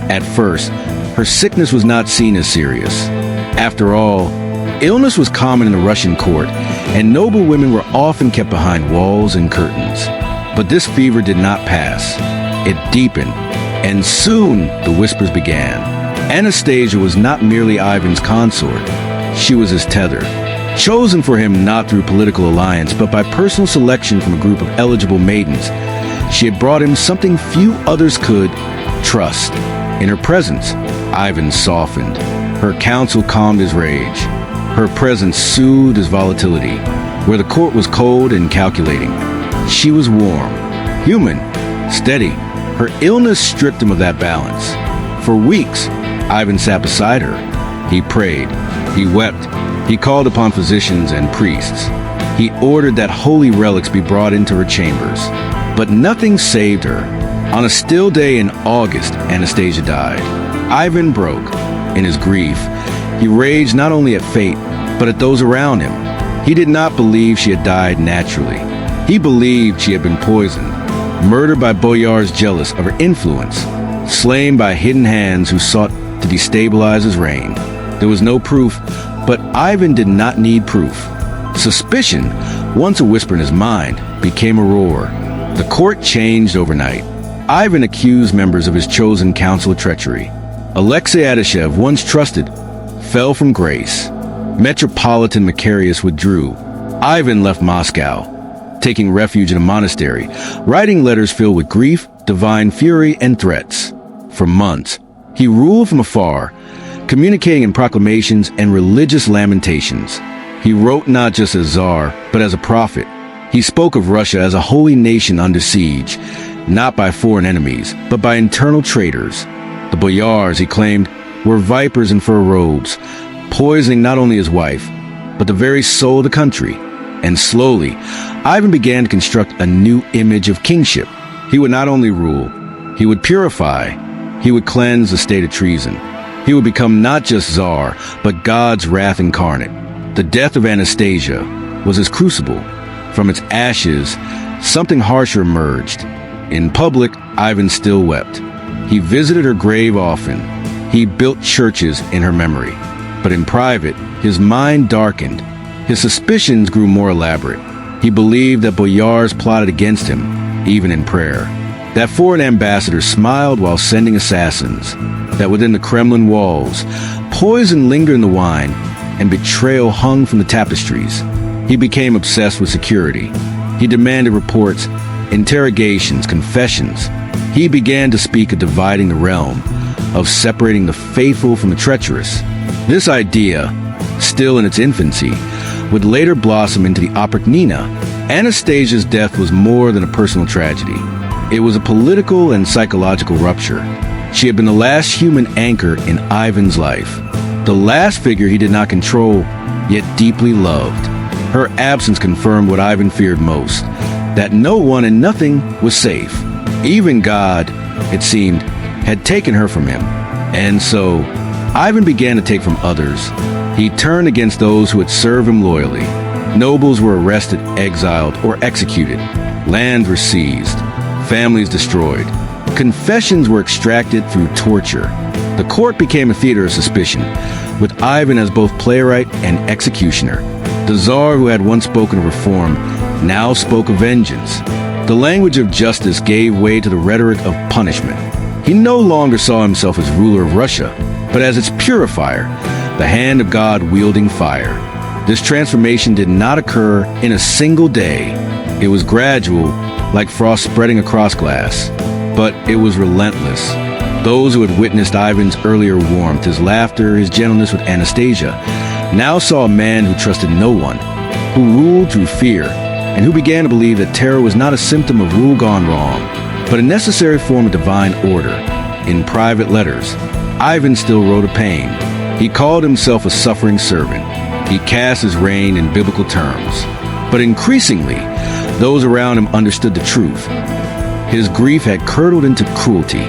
At first, her sickness was not seen as serious. After all, illness was common in the Russian court, and noble women were often kept behind walls and curtains. But this fever did not pass. It deepened, and soon the whispers began. Anastasia was not merely Ivan's consort. She was his tether, chosen for him not through political alliance, but by personal selection from a group of eligible maidens. She had brought him something few others could: trust. In her presence, Ivan softened. Her counsel calmed his rage. Her presence soothed his volatility. Where the court was cold and calculating, she was warm, human, steady. Her illness stripped him of that balance. For weeks, Ivan sat beside her. He prayed. He wept. He called upon physicians and priests. He ordered that holy relics be brought into her chambers. But nothing saved her. On a still day in August, Anastasia died. Ivan broke. In his grief, he raged not only at fate, but at those around him. He did not believe she had died naturally. He believed she had been poisoned, murdered by boyars jealous of her influence, slain by hidden hands who sought to destabilize his reign. There was no proof, but Ivan did not need proof. Suspicion, once a whisper in his mind, became a roar. The court changed overnight. Ivan accused members of his chosen council of treachery. Alexei Adashev, once trusted, fell from grace. Metropolitan Macarius withdrew. Ivan left Moscow, taking refuge in a monastery, writing letters filled with grief, divine fury, and threats. For months, he ruled from afar, communicating in proclamations and religious lamentations. He wrote not just as Tsar, but as a prophet. He spoke of Russia as a holy nation under siege, not by foreign enemies, but by internal traitors. The boyars, he claimed, were vipers in fur robes, poisoning not only his wife, but the very soul of the country. And slowly, Ivan began to construct a new image of kingship. He would not only rule, he would purify, he would cleanse the state of treason. He would become not just Tsar, but God's wrath incarnate. The death of Anastasia was his crucible. From its ashes, something harsher emerged. In public, Ivan still wept. He visited her grave often. He built churches in her memory. But in private, his mind darkened. His suspicions grew more elaborate. He believed that boyars plotted against him, even in prayer. That foreign ambassadors smiled while sending assassins. That within the Kremlin walls, poison lingered in the wine, and betrayal hung from the tapestries. He became obsessed with security. He demanded reports, interrogations, confessions. He began to speak of dividing the realm, of separating the faithful from the treacherous. This idea, still in its infancy, would later blossom into the Oprichnina. Anastasia's death was more than a personal tragedy. It was a political and psychological rupture. She had been the last human anchor in Ivan's life, the last figure he did not control, yet deeply loved. Her absence confirmed what Ivan feared most, that no one and nothing was safe. Even God, it seemed, had taken her from him. And so, Ivan began to take from others. He turned against those who had served him loyally. Nobles were arrested, exiled, or executed. Lands were seized. Families destroyed. Confessions were extracted through torture. The court became a theater of suspicion, with Ivan as both playwright and executioner. The Tsar, who had once spoken of reform, now spoke of vengeance. The language of justice gave way to the rhetoric of punishment. He no longer saw himself as ruler of Russia, but as its purifier, the hand of God wielding fire. This transformation did not occur in a single day. It was gradual, like frost spreading across glass, but it was relentless. Those who had witnessed Ivan's earlier warmth, his laughter, his gentleness with Anastasia, now saw a man who trusted no one, who ruled through fear, and who began to believe that terror was not a symptom of rule gone wrong, but a necessary form of divine order. In private letters, Ivan still wrote of pain. He called himself a suffering servant. He cast his reign in biblical terms. But increasingly, those around him understood the truth. His grief had curdled into cruelty.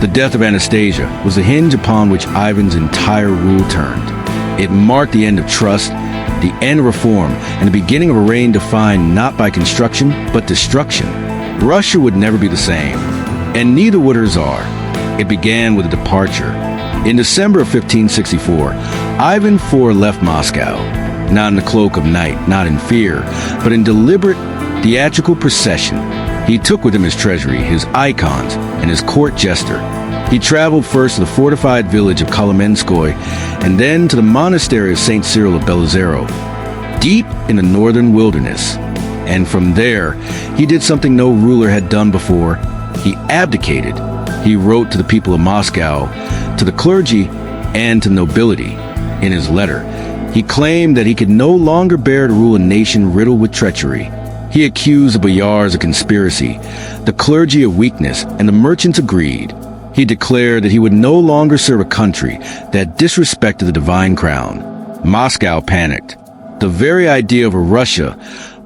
The death of Anastasia was the hinge upon which Ivan's entire rule turned. It marked the end of trust, the end of reform, and the beginning of a reign defined not by construction, but destruction. Russia would never be the same, and neither would her Tsar. It began with a departure. In December of 1564, Ivan IV left Moscow, not in the cloak of night, not in fear, but in deliberate, theatrical procession. He took with him his treasury, his icons, and his court jester. He traveled first to the fortified village of Kolomenskoye, and then to the monastery of St. Cyril of Belozero. deep in the northern wilderness. And from there, he did something no ruler had done before. He abdicated. He wrote to the people of Moscow, to the clergy, and to nobility. In his letter, he claimed that he could no longer bear to rule a nation riddled with treachery. He accused the boyars of conspiracy, the clergy of weakness, and the merchants of greed. He declared that he would no longer serve a country that disrespected the divine crown. Moscow panicked. The very idea of a Russia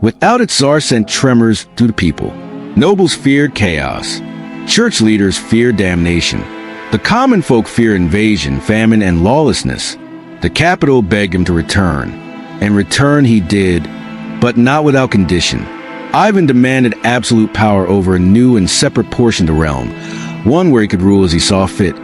without its Tsar sent tremors through the people. Nobles feared chaos. Church leaders feared damnation. The common folk feared invasion, famine, and lawlessness. The capital begged him to return, and return he did, but not without condition. Ivan demanded absolute power over a new and separate portion of the realm, one where he could rule as he saw fit,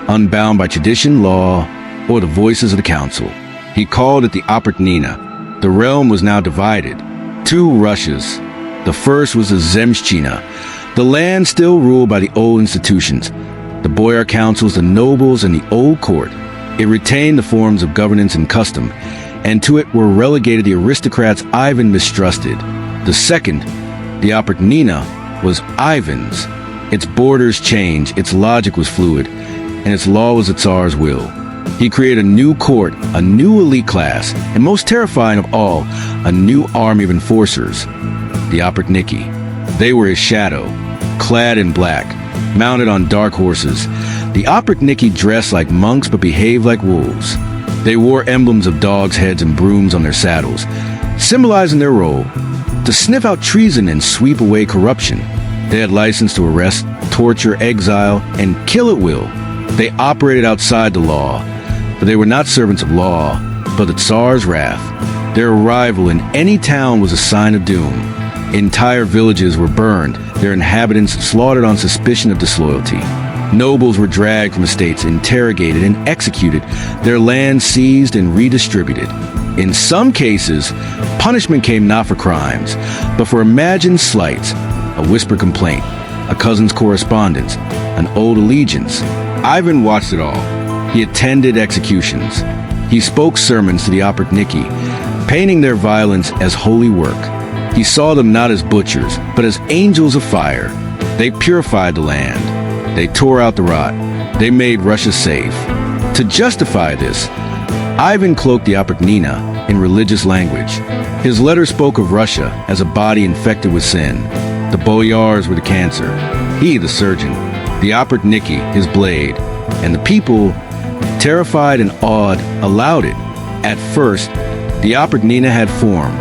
unbound by tradition, law, or the voices of the council. He called it the Oprichnina. The realm was now divided. Two Russias. The first was the Zemshchina, the land still ruled by the old institutions, the boyar councils, the nobles, and the old court. It retained the forms of governance and custom, and to it were relegated the aristocrats Ivan mistrusted. The second, the Oprichnina, was Ivan's. Its borders changed, its logic was fluid, and its law was the Tsar's will. He created a new court, a new elite class, and most terrifying of all, a new army of enforcers, the Oprichniki. They were his shadow, clad in black, mounted on dark horses. The Oprichniki dressed like monks but behaved like wolves. They wore emblems of dogs' heads and brooms on their saddles, symbolizing their role to sniff out treason and sweep away corruption. They had license to arrest, torture, exile, and kill at will. They operated outside the law, but they were not servants of law, but the Tsar's wrath. Their arrival in any town was a sign of doom. Entire villages were burned, their inhabitants slaughtered on suspicion of disloyalty. Nobles were dragged from estates, interrogated, and executed, their land seized and redistributed. In some cases, punishment came not for crimes, but for imagined slights, a whispered complaint, a cousin's correspondence, an old allegiance. Ivan watched it all. He attended executions. He spoke sermons to the Oprichniki, painting their violence as holy work. He saw them not as butchers, but as angels of fire. They purified the land. They tore out the rot. They made Russia safe. To justify this, Ivan cloaked the Oprichnina in religious language. His letter spoke of Russia as a body infected with sin. The boyars were the cancer, he the surgeon, the Oprichniki his blade, and the people, terrified and awed, allowed it. At first, the Oprichnina had form,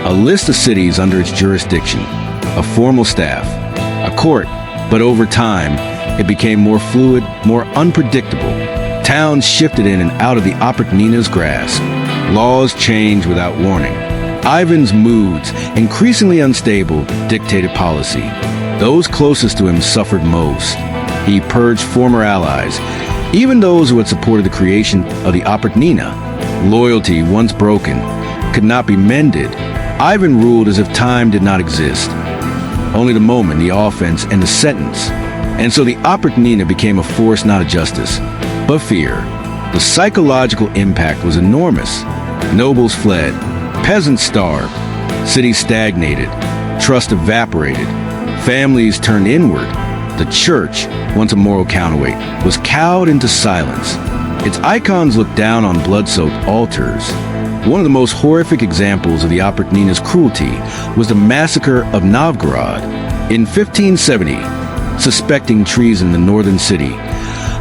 a list of cities under its jurisdiction, a formal staff, a court, but over time, it became more fluid, more unpredictable. Towns shifted in and out of the Oprichnina's grasp. Laws changed without warning. Ivan's moods, increasingly unstable, dictated policy. Those closest to him suffered most. He purged former allies, even those who had supported the creation of the Oprichnina. Loyalty, once broken, could not be mended. Ivan ruled as if time did not exist. Only the moment, the offense, and the sentence. And so the Oprichnina became a force, not a justice, but fear. The psychological impact was enormous. Nobles fled. Peasants starved. Cities stagnated. Trust evaporated. Families turned inward. The church, once a moral counterweight, was cowed into silence. Its icons looked down on blood-soaked altars. One of the most horrific examples of the Oprichnina's cruelty was the massacre of Novgorod. In 1570, suspecting treason in the northern city,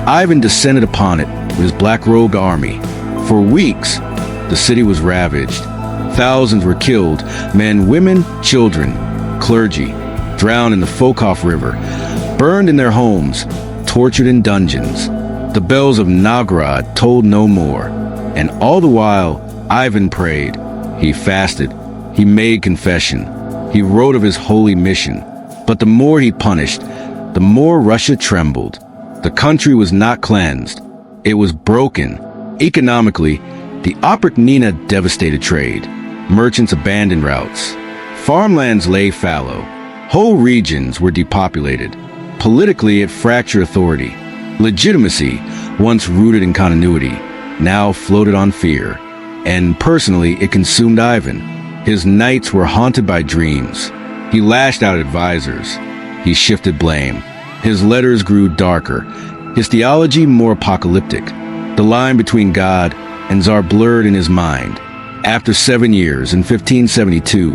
Ivan descended upon it with his black-robed army. For weeks, the city was ravaged. Thousands were killed, men, women, children, clergy, drowned in the Fokov River, burned in their homes, tortured in dungeons. The bells of Novgorod told no more, and all the while, Ivan prayed. He fasted. He made confession. He wrote of his holy mission. But the more he punished, the more Russia trembled. The country was not cleansed. It was broken. Economically, the Oprichnina devastated trade. Merchants abandoned routes. Farmlands lay fallow. Whole regions were depopulated. Politically, it fractured authority. Legitimacy, once rooted in continuity, now floated on fear. And personally, it consumed Ivan. His nights were haunted by dreams. He lashed out at advisors. He shifted blame. His letters grew darker, his theology more apocalyptic. The line between God and Tsar blurred in his mind. After 7 years, in 1572,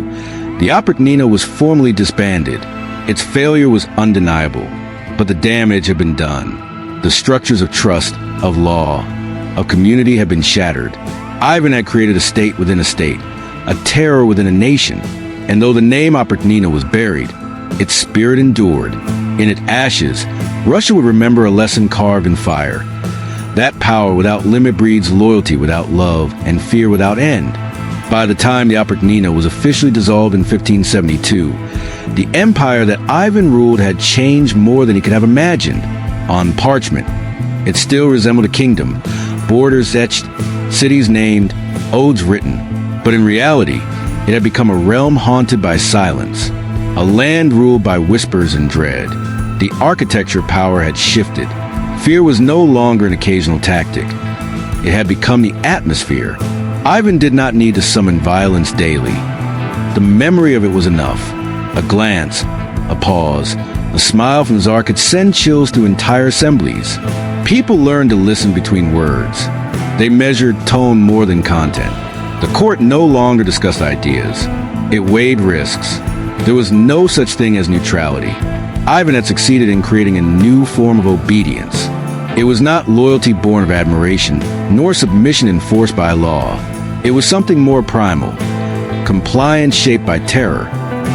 the Oprichnina was formally disbanded. Its failure was undeniable, but the damage had been done. The structures of trust, of law, of community had been shattered. Ivan had created a state within a state, a terror within a nation, and though the name Oprichnina was buried, its spirit endured. In its ashes, Russia would remember a lesson carved in fire. That power without limit breeds loyalty without love and fear without end. By the time the Oprichnina was officially dissolved in 1572, the empire that Ivan ruled had changed more than he could have imagined. On parchment, it still resembled a kingdom, borders etched, cities named, odes written. But in reality, it had become a realm haunted by silence, a land ruled by whispers and dread. The architecture power had shifted. Fear was no longer an occasional tactic. It had become the atmosphere. Ivan did not need to summon violence daily. The memory of it was enough. A glance, a pause, a smile from Tsar could send chills through entire assemblies. People learned to listen between words. They measured tone more than content. The court no longer discussed ideas. It weighed risks. There was no such thing as neutrality. Ivan had succeeded in creating a new form of obedience. It was not loyalty born of admiration, nor submission enforced by law. It was something more primal, compliance shaped by terror.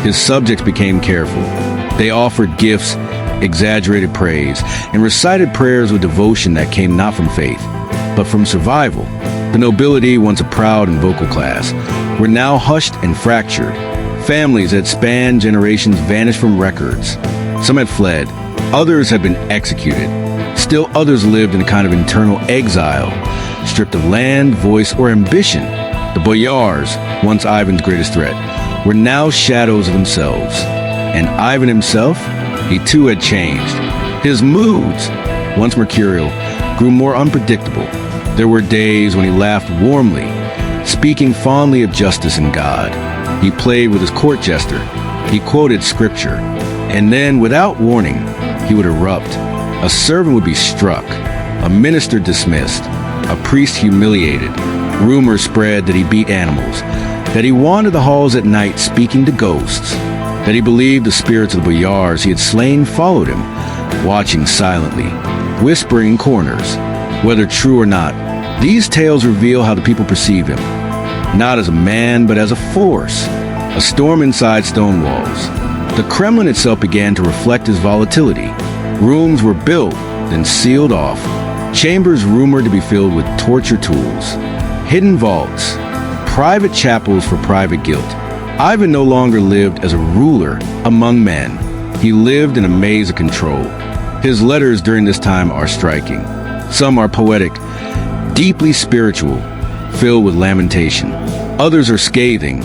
His subjects became careful. They offered gifts, exaggerated praise, and recited prayers with devotion that came not from faith, but from survival. The nobility, once a proud and vocal class, were now hushed and fractured. Families that spanned generations vanished from records. Some had fled, others had been executed. Still others lived in a kind of internal exile, stripped of land, voice, or ambition. The boyars, once Ivan's greatest threat, were now shadows of themselves. And Ivan himself, he too had changed. His moods, once mercurial, grew more unpredictable. There were days when he laughed warmly, speaking fondly of justice and God. He played with his court jester. He quoted scripture. And then, without warning, he would erupt. A servant would be struck, a minister dismissed, a priest humiliated. Rumors spread that he beat animals, that he wandered the halls at night speaking to ghosts, that he believed the spirits of the boyars he had slain followed him, watching silently, whispering in corners. Whether true or not, these tales reveal how the people perceive him, not as a man, but as a force, a storm inside stone walls. The Kremlin itself began to reflect his volatility. Rooms were built, then sealed off. Chambers rumored to be filled with torture tools. Hidden vaults. Private chapels for private guilt. Ivan no longer lived as a ruler among men. He lived in a maze of control. His letters during this time are striking. Some are poetic, deeply spiritual, filled with lamentation. Others are scathing,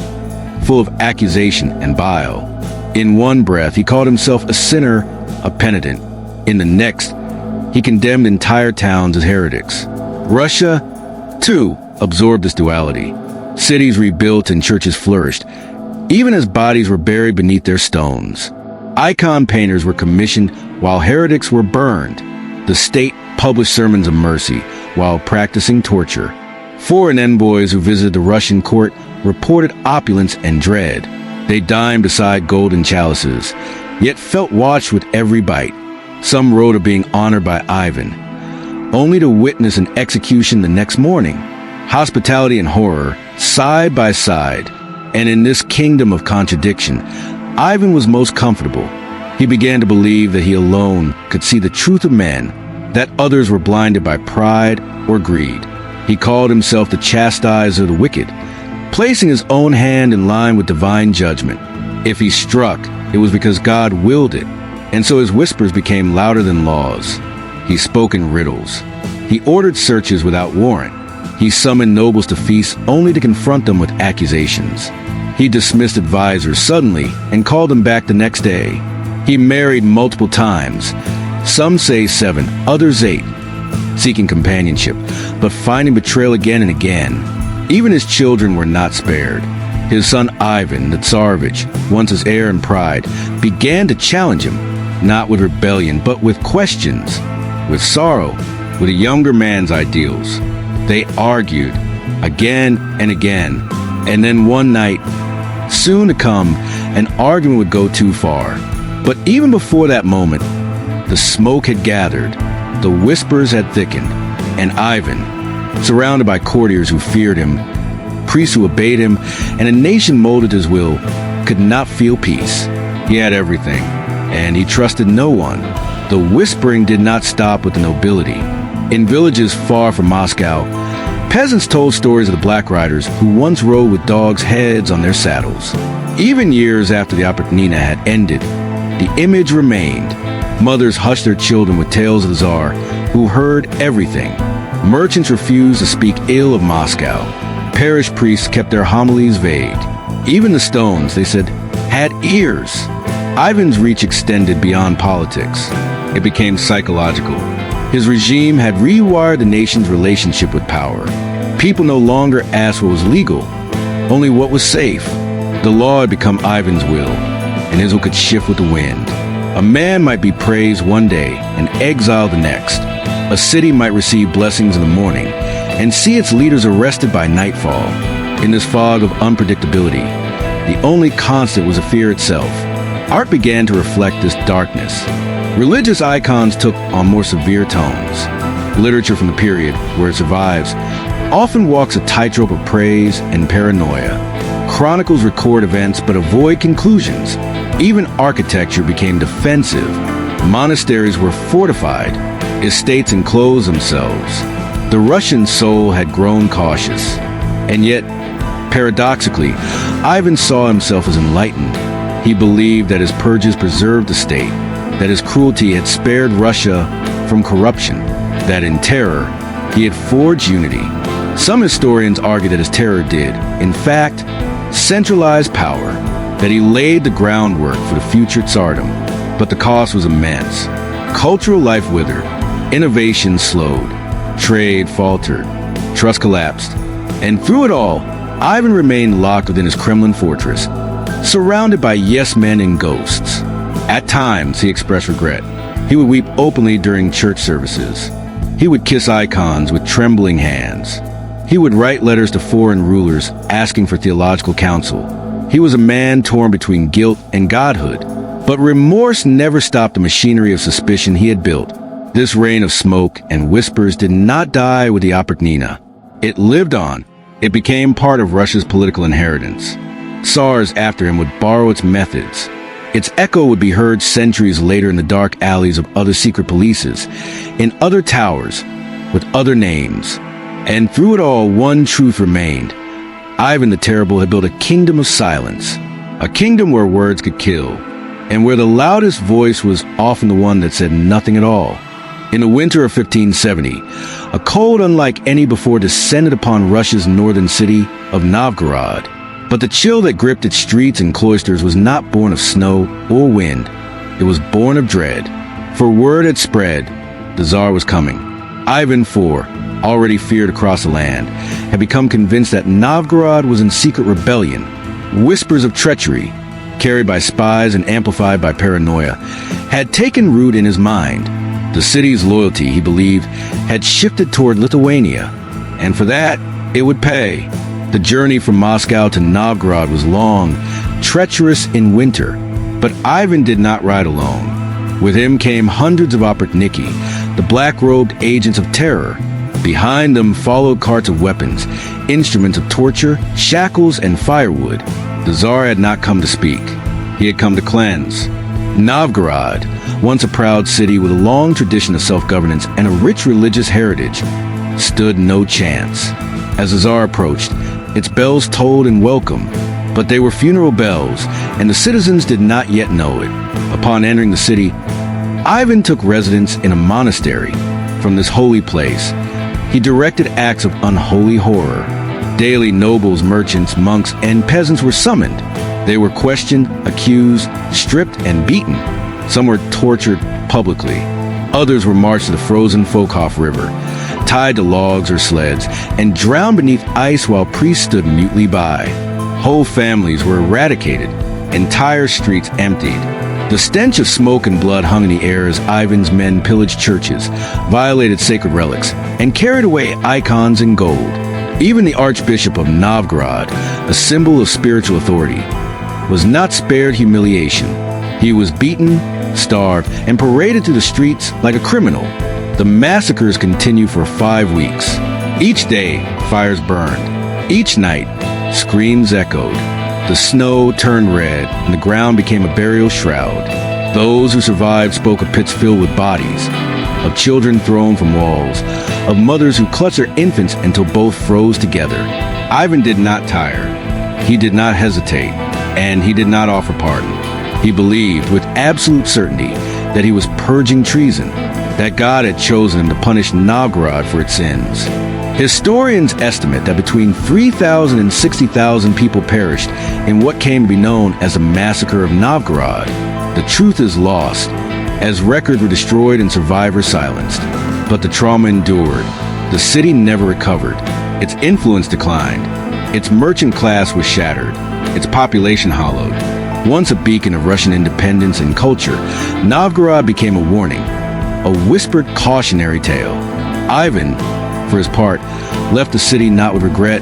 full of accusation and bile. In one breath, he called himself a sinner, a penitent. In the next, he condemned entire towns as heretics. Russia, too, absorbed this duality. Cities rebuilt and churches flourished, even as bodies were buried beneath their stones. Icon painters were commissioned while heretics were burned. The state published sermons of mercy while practicing torture. Foreign envoys who visited the Russian court reported opulence and dread. They dined beside golden chalices, yet felt watched with every bite. Some wrote of being honored by Ivan, only to witness an execution the next morning. Hospitality and horror, side by side. And in this kingdom of contradiction, Ivan was most comfortable. He began to believe that he alone could see the truth of men, that others were blinded by pride or greed. He called himself the chastiser of the wicked, placing his own hand in line with divine judgment. If he struck, it was because God willed it, and so his whispers became louder than laws. He spoke in riddles. He ordered searches without warrant. He summoned nobles to feasts only to confront them with accusations. He dismissed advisors suddenly and called them back the next day. He married multiple times. Some say 7, others 8, seeking companionship, but finding betrayal again and again. Even his children were not spared. His son Ivan, the Tsarevich, once his heir and pride, began to challenge him, not with rebellion, but with questions, with sorrow, with a younger man's ideals. They argued again and again, and then one night, soon to come, an argument would go too far. But even before that moment, the smoke had gathered, the whispers had thickened, and Ivan, surrounded by courtiers who feared him, priests who obeyed him, and a nation molded his will, could not feel peace. He had everything, and he trusted no one. The whispering did not stop with the nobility. In villages far from Moscow, peasants told stories of the Black Riders who once rode with dogs' heads on their saddles. Even years after the Oprichnina had ended, the image remained. Mothers hushed their children with tales of the Tsar, who heard everything. Merchants refused to speak ill of Moscow. Parish priests kept their homilies vague. Even the stones, they said, had ears. Ivan's reach extended beyond politics. It became psychological. His regime had rewired the nation's relationship with power. People no longer asked what was legal, only what was safe. The law had become Ivan's will, and his will could shift with the wind. A man might be praised one day and exiled the next. A city might receive blessings in the morning and see its leaders arrested by nightfall. In this fog of unpredictability, the only constant was the fear itself. Art began to reflect this darkness. Religious icons took on more severe tones. Literature from the period, where it survives, often walks a tightrope of praise and paranoia. Chronicles record events but avoid conclusions. Even architecture became defensive. Monasteries were fortified. Estates enclosed themselves. The Russian soul had grown cautious. And yet, paradoxically, Ivan saw himself as enlightened. He believed that his purges preserved the state, that his cruelty had spared Russia from corruption, that in terror, he had forged unity. Some historians argue that his terror did, in fact, centralize power, that he laid the groundwork for the future Tsardom, but the cost was immense. Cultural life withered, innovation slowed, trade faltered, trust collapsed, and through it all, Ivan remained locked within his Kremlin fortress, surrounded by yes-men and ghosts. At times, he expressed regret. He would weep openly during church services. He would kiss icons with trembling hands. He would write letters to foreign rulers asking for theological counsel. He was a man torn between guilt and godhood. But remorse never stopped the machinery of suspicion he had built. This reign of smoke and whispers did not die with the Oprichnina. It lived on. It became part of Russia's political inheritance. Tsars after him would borrow its methods. Its echo would be heard centuries later in the dark alleys of other secret polices, in other towers, with other names. And through it all, one truth remained. Ivan the Terrible had built a kingdom of silence, a kingdom where words could kill, and where the loudest voice was often the one that said nothing at all. In the winter of 1570, a cold unlike any before descended upon Russia's northern city of Novgorod. But the chill that gripped its streets and cloisters was not born of snow or wind. It was born of dread. For word had spread, the Tsar was coming. Ivan IV, already feared across the land, had become convinced that Novgorod was in secret rebellion. Whispers of treachery, carried by spies and amplified by paranoia, had taken root in his mind. The city's loyalty, he believed, had shifted toward Lithuania, and for that, it would pay. The journey from Moscow to Novgorod was long, treacherous in winter, but Ivan did not ride alone. With him came hundreds of Oprichniki, the black-robed agents of terror. Behind them followed carts of weapons, instruments of torture, shackles, and firewood. The Tsar had not come to speak. He had come to cleanse. Novgorod, once a proud city with a long tradition of self-governance and a rich religious heritage, stood no chance. As the Tsar approached, its bells tolled in welcome, but they were funeral bells, and the citizens did not yet know it. Upon entering the city, Ivan took residence in a monastery. From this holy place, he directed acts of unholy horror. Daily nobles, merchants, monks, and peasants were summoned. They were questioned, accused, stripped, and beaten. Some were tortured publicly. Others were marched to the frozen Fokhof River, tied to logs or sleds, and drowned beneath ice while priests stood mutely by. Whole families were eradicated, entire streets emptied. The stench of smoke and blood hung in the air as Ivan's men pillaged churches, violated sacred relics, and carried away icons and gold. Even the Archbishop of Novgorod, a symbol of spiritual authority, was not spared humiliation. He was beaten, starved, and paraded through the streets like a criminal. The massacres continued for 5 weeks. Each day, fires burned. Each night, screams echoed. The snow turned red, and the ground became a burial shroud. Those who survived spoke of pits filled with bodies, of children thrown from walls, of mothers who clutched their infants until both froze together. Ivan did not tire. He did not hesitate, and he did not offer pardon. He believed with absolute certainty that he was purging treason, that God had chosen him to punish Novgorod for its sins. Historians estimate that between 3,000 and 60,000 people perished in what came to be known as the Massacre of Novgorod. The truth is lost, as records were destroyed and survivors silenced. But the trauma endured. The city never recovered. Its influence declined. Its merchant class was shattered. Its population hollowed. Once a beacon of Russian independence and culture, Novgorod became a warning, a whispered cautionary tale. Ivan, for his part, left the city not with regret,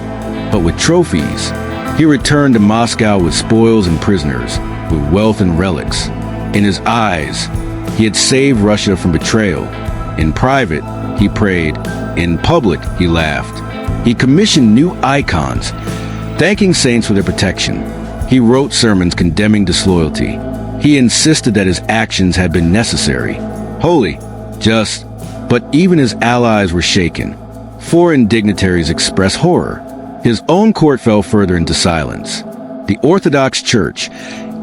but with trophies. He returned to Moscow with spoils and prisoners, with wealth and relics. In his eyes, he had saved Russia from betrayal. In private, he prayed. In public, he laughed. He commissioned new icons, thanking saints for their protection. He wrote sermons condemning disloyalty. He insisted that his actions had been necessary, holy, just, but even his allies were shaken. Foreign dignitaries expressed horror. His own court fell further into silence. The Orthodox Church,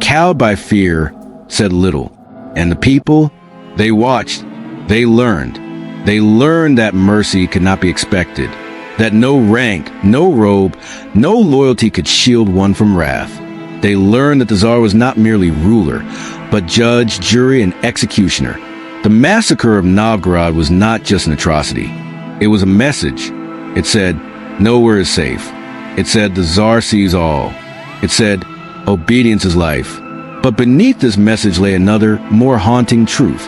cowed by fear, said little. And the people, they watched, they learned. They learned that mercy could not be expected, that no rank, no robe, no loyalty could shield one from wrath. They learned that the Tsar was not merely ruler, but judge, jury, and executioner. The massacre of Novgorod was not just an atrocity. It was a message. It said, nowhere is safe. It said, the Tsar sees all. It said, obedience is life. But beneath this message lay another, more haunting truth,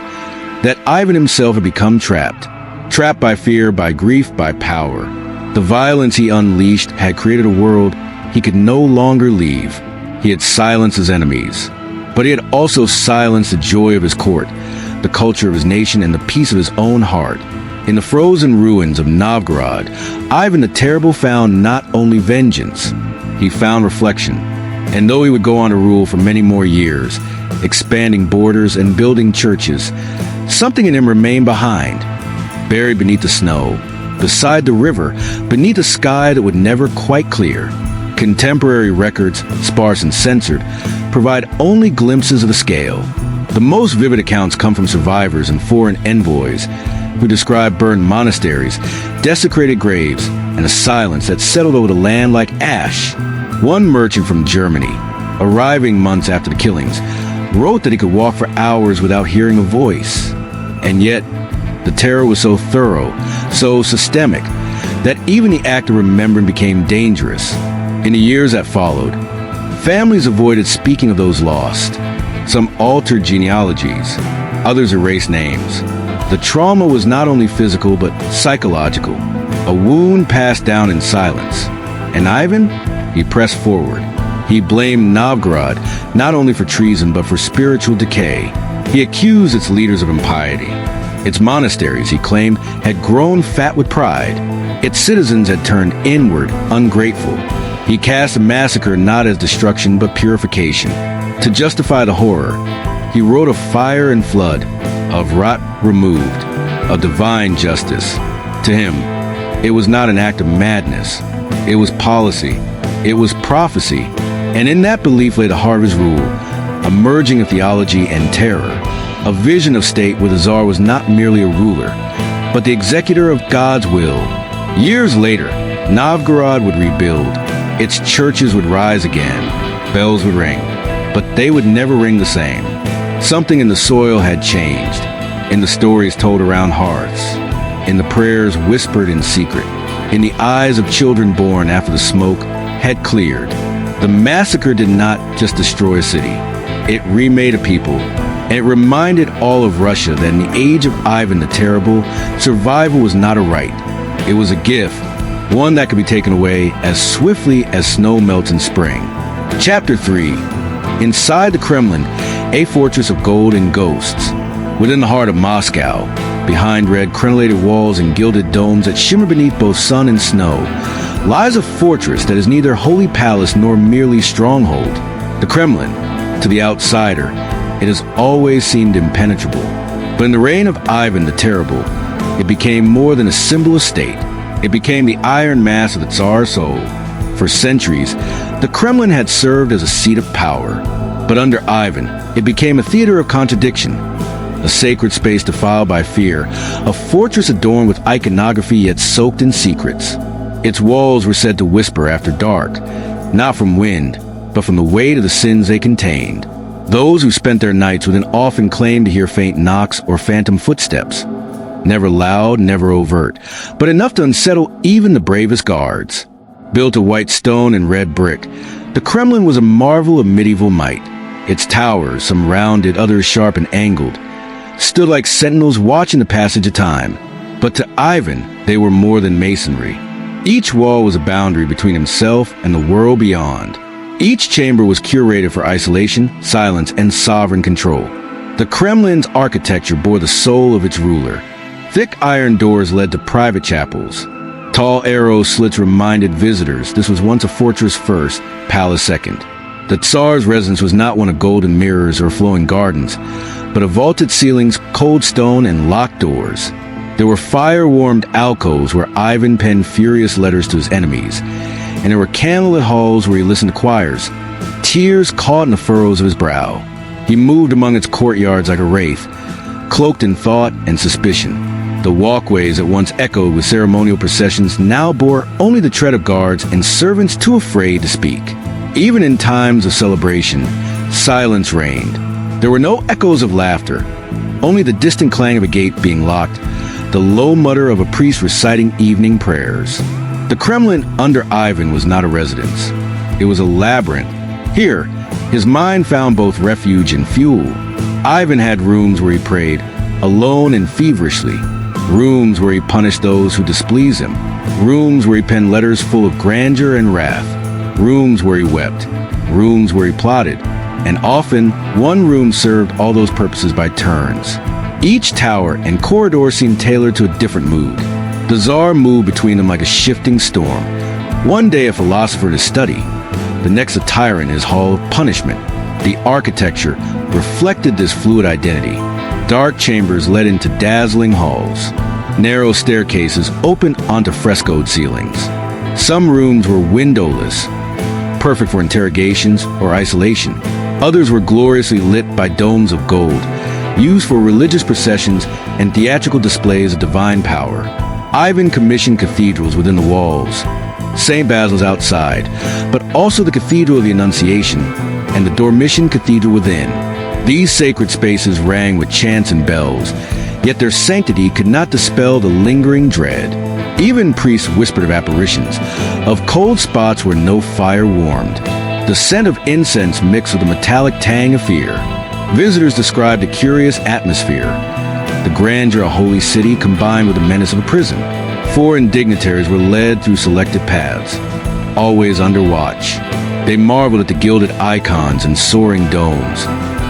that Ivan himself had become trapped by fear, by grief, by power. The violence he unleashed had created a world he could no longer leave. He had silenced his enemies, but he had also silenced the joy of his court, the culture of his nation, and the peace of his own heart. In the frozen ruins of Novgorod, Ivan the Terrible found not only vengeance, he found reflection. And though he would go on to rule for many more years, expanding borders and building churches, something in him remained behind, buried beneath the snow, beside the river, beneath a sky that would never quite clear. Contemporary records, sparse and censored, provide only glimpses of the scale. The most vivid accounts come from survivors and foreign envoys who describe burned monasteries, desecrated graves, and a silence that settled over the land like ash. One merchant from Germany, arriving months after the killings, wrote that he could walk for hours without hearing a voice. And yet, the terror was so thorough, so systemic, that even the act of remembering became dangerous. In the years that followed, families avoided speaking of those lost. Some altered genealogies, others erased names. The trauma was not only physical but psychological, a wound passed down in silence. And Ivan? He pressed forward. He blamed Novgorod not only for treason but for spiritual decay. He accused its leaders of impiety. Its monasteries, he claimed, had grown fat with pride. Its citizens had turned inward, ungrateful. He cast the massacre not as destruction but purification. To justify the horror, he wrote of fire and flood, of rot removed, of divine justice. To him, it was not an act of madness. It was policy. It was prophecy. And in that belief lay the harvest rule, a merging of theology and terror, a vision of state where the Tsar was not merely a ruler, but the executor of God's will. Years later, Novgorod would rebuild. Its churches would rise again. Bells would ring. But they would never ring the same. Something in the soil had changed, in the stories told around hearths, in the prayers whispered in secret, in the eyes of children born after the smoke had cleared. The massacre did not just destroy a city. It remade a people, and it reminded all of Russia that in the age of Ivan the Terrible, survival was not a right. It was a gift, one that could be taken away as swiftly as snow melts in spring. Chapter 3. Inside the Kremlin, a fortress of gold and ghosts. Within the heart of Moscow, behind red crenellated walls and gilded domes that shimmer beneath both sun and snow, lies a fortress that is neither holy palace nor merely stronghold. The Kremlin, to the outsider, it has always seemed impenetrable. But in the reign of Ivan the Terrible, it became more than a symbol of state. It became the iron mass of the Tsar's soul. For centuries, the Kremlin had served as a seat of power. But under Ivan, it became a theater of contradiction. A sacred space defiled by fear, a fortress adorned with iconography yet soaked in secrets. Its walls were said to whisper after dark, not from wind, but from the weight of the sins they contained. Those who spent their nights within often claimed to hear faint knocks or phantom footsteps. Never loud, never overt, but enough to unsettle even the bravest guards. Built of white stone and red brick, the Kremlin was a marvel of medieval might. Its towers, some rounded, others sharp and angled, stood like sentinels watching the passage of time. But to Ivan, they were more than masonry. Each wall was a boundary between himself and the world beyond. Each chamber was curated for isolation, silence, and sovereign control. The Kremlin's architecture bore the soul of its ruler. Thick iron doors led to private chapels. Tall arrow slits reminded visitors this was once a fortress first, palace second. The Tsar's residence was not one of golden mirrors or flowing gardens, but of vaulted ceilings, cold stone, and locked doors. There were fire-warmed alcoves where Ivan penned furious letters to his enemies, and there were candlelit halls where he listened to choirs, tears caught in the furrows of his brow. He moved among its courtyards like a wraith, cloaked in thought and suspicion. The walkways that once echoed with ceremonial processions now bore only the tread of guards and servants too afraid to speak. Even in times of celebration, silence reigned. There were no echoes of laughter, only the distant clang of a gate being locked, the low mutter of a priest reciting evening prayers. The Kremlin under Ivan was not a residence. It was a labyrinth. Here, his mind found both refuge and fuel. Ivan had rooms where he prayed, alone and feverishly. Rooms where he punished those who displeased him. Rooms where he penned letters full of grandeur and wrath. Rooms where he wept. Rooms where he plotted. And often, one room served all those purposes by turns. Each tower and corridor seemed tailored to a different mood. The Tsar moved between them like a shifting storm. One day a philosopher to study, the next a tyrant in his hall of punishment. The architecture reflected this fluid identity. Dark chambers led into dazzling halls. Narrow staircases opened onto frescoed ceilings. Some rooms were windowless, perfect for interrogations or isolation. Others were gloriously lit by domes of gold, used for religious processions and theatrical displays of divine power. Ivan commissioned cathedrals within the walls, St. Basil's outside, but also the Cathedral of the Annunciation and the Dormition Cathedral within. These sacred spaces rang with chants and bells, yet their sanctity could not dispel the lingering dread. Even priests whispered of apparitions, of cold spots where no fire warmed. The scent of incense mixed with the metallic tang of fear. Visitors described a curious atmosphere. The grandeur of a holy city combined with the menace of a prison. Foreign dignitaries were led through selected paths, always under watch. They marveled at the gilded icons and soaring domes.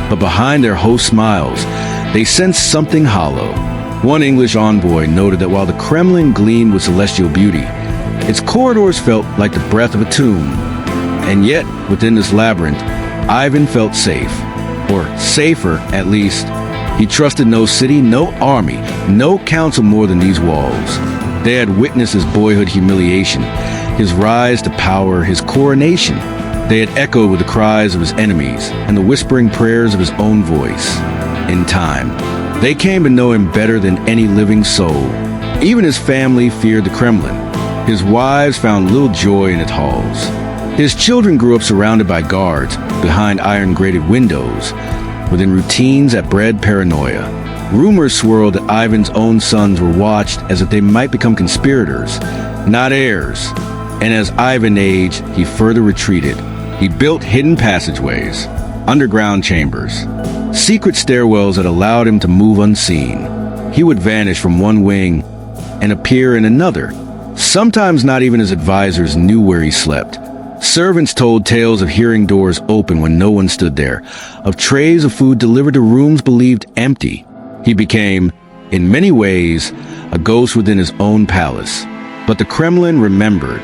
But behind their host smiles, they sensed something hollow. One English envoy noted that while the Kremlin gleamed with celestial beauty, its corridors felt like the breath of a tomb. And yet, within this labyrinth, Ivan felt safe. Or safer, at least. He trusted no city, no army, no council more than these walls. They had witnessed his boyhood humiliation, his rise to power, his coronation. They had echoed with the cries of his enemies and the whispering prayers of his own voice. In time, they came to know him better than any living soul. Even his family feared the Kremlin. His wives found little joy in its halls. His children grew up surrounded by guards, behind iron-grated windows, within routines that bred paranoia. Rumors swirled that Ivan's own sons were watched as if they might become conspirators, not heirs. And as Ivan aged, he further retreated, He built hidden passageways, underground chambers, secret stairwells that allowed him to move unseen. He would vanish from one wing and appear in another. Sometimes not even his advisors knew where he slept. Servants told tales of hearing doors open when no one stood there, of trays of food delivered to rooms believed empty. He became, in many ways, a ghost within his own palace. But the Kremlin remembered.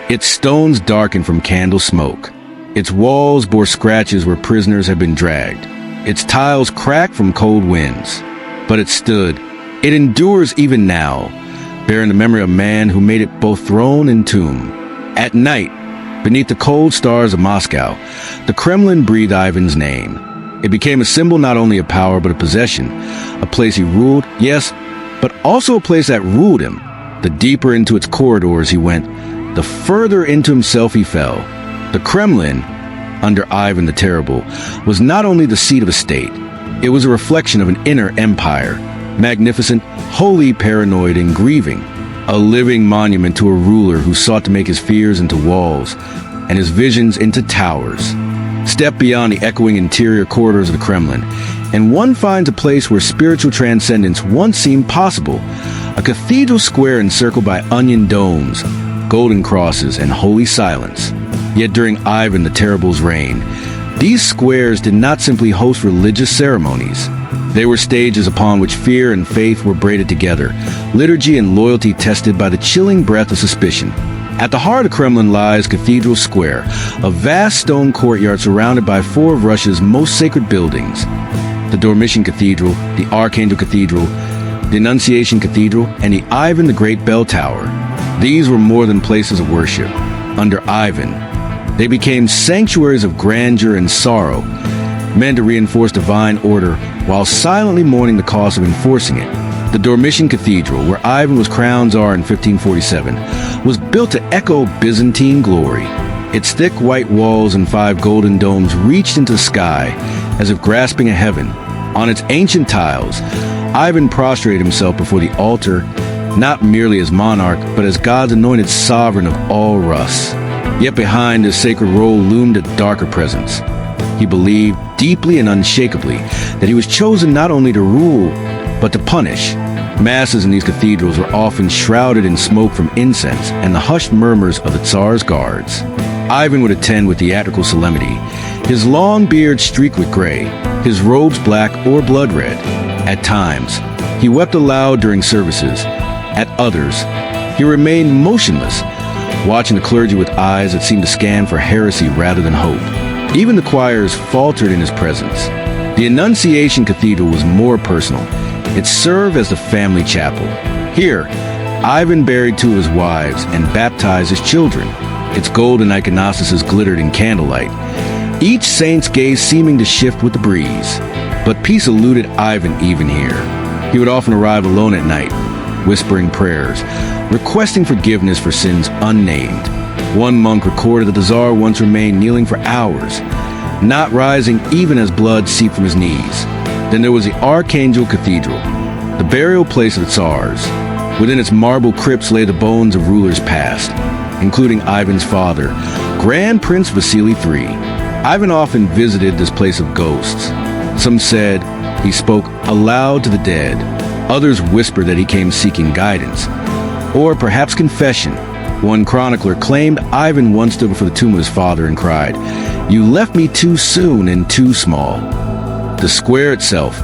Its stones darkened from candle smoke. Its walls bore scratches where prisoners had been dragged. Its tiles cracked from cold winds. But it stood. It endures even now, bearing the memory of a man who made it both throne and tomb. At night, beneath the cold stars of Moscow, the Kremlin breathed Ivan's name. It became a symbol not only of power but of possession, a place he ruled, yes, but also a place that ruled him. The deeper into its corridors he went, the further into himself he fell. The Kremlin, under Ivan the Terrible, was not only the seat of a state, it was a reflection of an inner empire, magnificent, wholly paranoid and grieving, a living monument to a ruler who sought to make his fears into walls and his visions into towers. Step beyond the echoing interior corridors of the Kremlin, and one finds a place where spiritual transcendence once seemed possible, a cathedral square encircled by onion domes, golden crosses, and holy silence. Yet during Ivan the Terrible's reign, these squares did not simply host religious ceremonies. They were stages upon which fear and faith were braided together, liturgy and loyalty tested by the chilling breath of suspicion. At the heart of the Kremlin lies Cathedral Square, a vast stone courtyard surrounded by four of Russia's most sacred buildings: the Dormition Cathedral, the Archangel Cathedral, the Annunciation Cathedral, and the Ivan the Great Bell Tower. These were more than places of worship. Under Ivan, they became sanctuaries of grandeur and sorrow, meant to reinforce divine order while silently mourning the cost of enforcing it. The Dormition Cathedral, where Ivan was crowned Tsar in 1547, was built to echo Byzantine glory. Its thick white walls and 5 golden domes reached into the sky as if grasping a heaven. On its ancient tiles, Ivan prostrated himself before the altar, not merely as monarch, but as God's anointed sovereign of all Rus. Yet behind his sacred role loomed a darker presence. He believed deeply and unshakably that he was chosen not only to rule, but to punish. Masses in these cathedrals were often shrouded in smoke from incense and the hushed murmurs of the Tsar's guards. Ivan would attend with theatrical solemnity, his long beard streaked with gray, his robes black or blood red. At times, he wept aloud during services. At others, he remained motionless, watching the clergy with eyes that seemed to scan for heresy rather than hope. Even the choirs faltered in his presence. The Annunciation Cathedral was more personal. It served as the family chapel. Here, Ivan buried 2 of his wives and baptized his children. Its golden iconostasis glittered in candlelight, each saint's gaze seeming to shift with the breeze. But peace eluded Ivan even here. He would often arrive alone at night, whispering prayers, requesting forgiveness for sins unnamed. One monk recorded that the Tsar once remained kneeling for hours, not rising even as blood seeped from his knees. Then there was the Archangel Cathedral, the burial place of the Tsars. Within its marble crypts lay the bones of rulers past, including Ivan's father, Grand Prince Vasily III. Ivan often visited this place of ghosts. Some said he spoke aloud to the dead. Others whispered that he came seeking guidance, or perhaps confession. One chronicler claimed Ivan once stood before the tomb of his father and cried, "You left me too soon and too small." The square itself,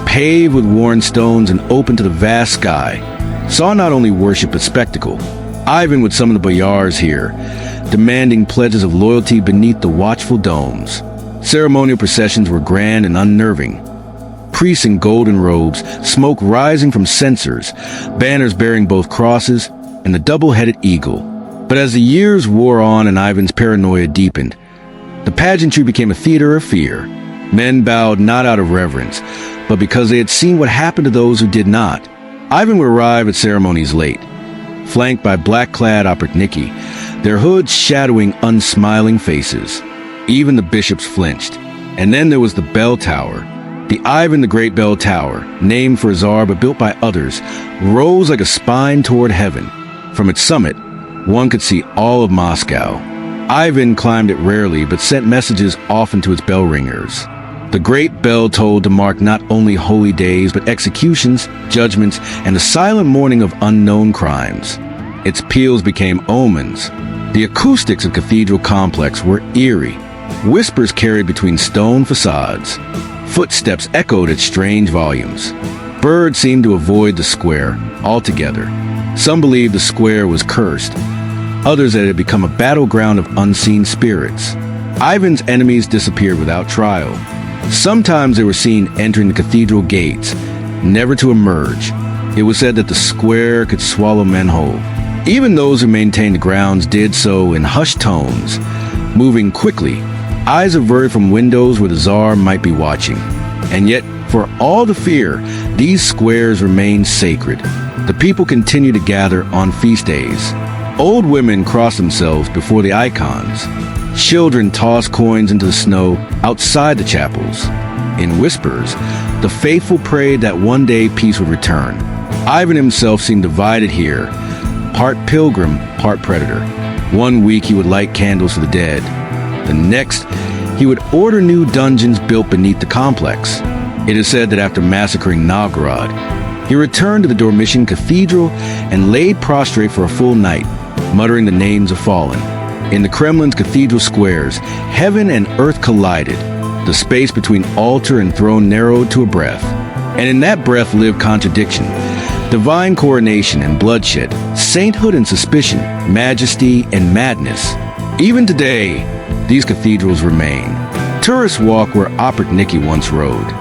paved with worn stones and open to the vast sky, saw not only worship but spectacle. Ivan would summon the boyars here, demanding pledges of loyalty beneath the watchful domes. Ceremonial processions were grand and unnerving. Priests in golden robes, smoke rising from censers, banners bearing both crosses and the double-headed eagle. But as the years wore on and Ivan's paranoia deepened, the pageantry became a theater of fear. Men bowed not out of reverence, but because they had seen what happened to those who did not. Ivan would arrive at ceremonies late, flanked by black-clad Oprichnina, their hoods shadowing unsmiling faces. Even the bishops flinched. And then there was the bell tower. The Ivan the Great Bell Tower, named for a Tsar but built by others, rose like a spine toward heaven. From its summit, one could see all of Moscow. Ivan climbed it rarely, but sent messages often to its bell ringers. The great bell tolled to mark not only holy days, but executions, judgments, and the silent mourning of unknown crimes. Its peals became omens. The acoustics of Cathedral Complex were eerie. Whispers carried between stone facades. Footsteps echoed at strange volumes. Birds seemed to avoid the square altogether. Some believed the square was cursed. Others that it had become a battleground of unseen spirits. Ivan's enemies disappeared without trial. Sometimes they were seen entering the cathedral gates, never to emerge. It was said that the square could swallow men whole. Even those who maintained the grounds did so in hushed tones, moving quickly, eyes averted from windows where the Tsar might be watching. And yet, for all the fear, these squares remained sacred. The people continued to gather on feast days. Old women crossed themselves before the icons. Children tossed coins into the snow outside the chapels. In whispers, the faithful prayed that one day peace would return. Ivan himself seemed divided here, part pilgrim, part predator. One week he would light candles for the dead. The next, he would order new dungeons built beneath the complex. It is said that after massacring Novgorod, he returned to the Dormition Cathedral and laid prostrate for a full night, muttering the names of fallen. In the Kremlin's cathedral squares, heaven and earth collided. The space between altar and throne narrowed to a breath. And in that breath lived contradiction. Divine coronation and bloodshed, sainthood and suspicion, majesty and madness. Even today, these cathedrals remain. Tourists walk where Oprichnina once rode.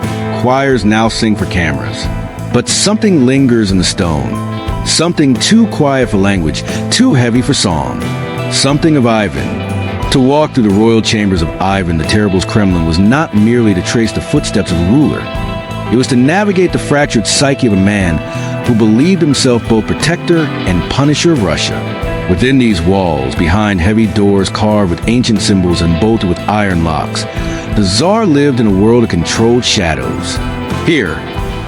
Choirs now sing for cameras. But something lingers in the stone. Something too quiet for language, too heavy for song. Something of Ivan. To walk through the royal chambers of Ivan the Terrible's Kremlin was not merely to trace the footsteps of a ruler. It was to navigate the fractured psyche of a man who believed himself both protector and punisher of Russia. Within these walls, behind heavy doors carved with ancient symbols and bolted with iron locks, the Tsar lived in a world of controlled shadows. Here,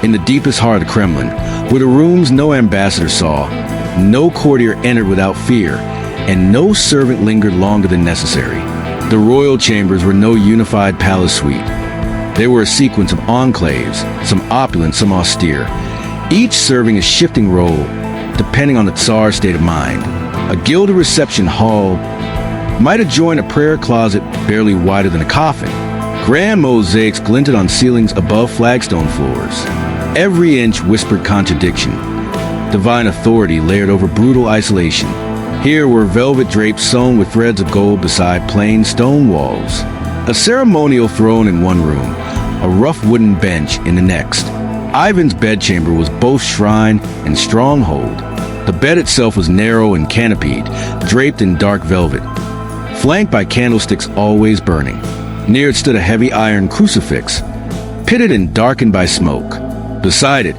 in the deepest heart of the Kremlin, were the rooms no ambassador saw, no courtier entered without fear, and no servant lingered longer than necessary. The royal chambers were no unified palace suite. They were a sequence of enclaves, some opulent, some austere, each serving a shifting role, depending on the Tsar's state of mind. A gilded reception hall might adjoin a prayer closet barely wider than a coffin. Grand mosaics glinted on ceilings above flagstone floors. Every inch whispered contradiction. Divine authority layered over brutal isolation. Here were velvet drapes sewn with threads of gold beside plain stone walls. A ceremonial throne in one room, a rough wooden bench in the next. Ivan's bedchamber was both shrine and stronghold. The bed itself was narrow and canopied, draped in dark velvet, flanked by candlesticks always burning. Near it stood a heavy iron crucifix, pitted and darkened by smoke. Beside it,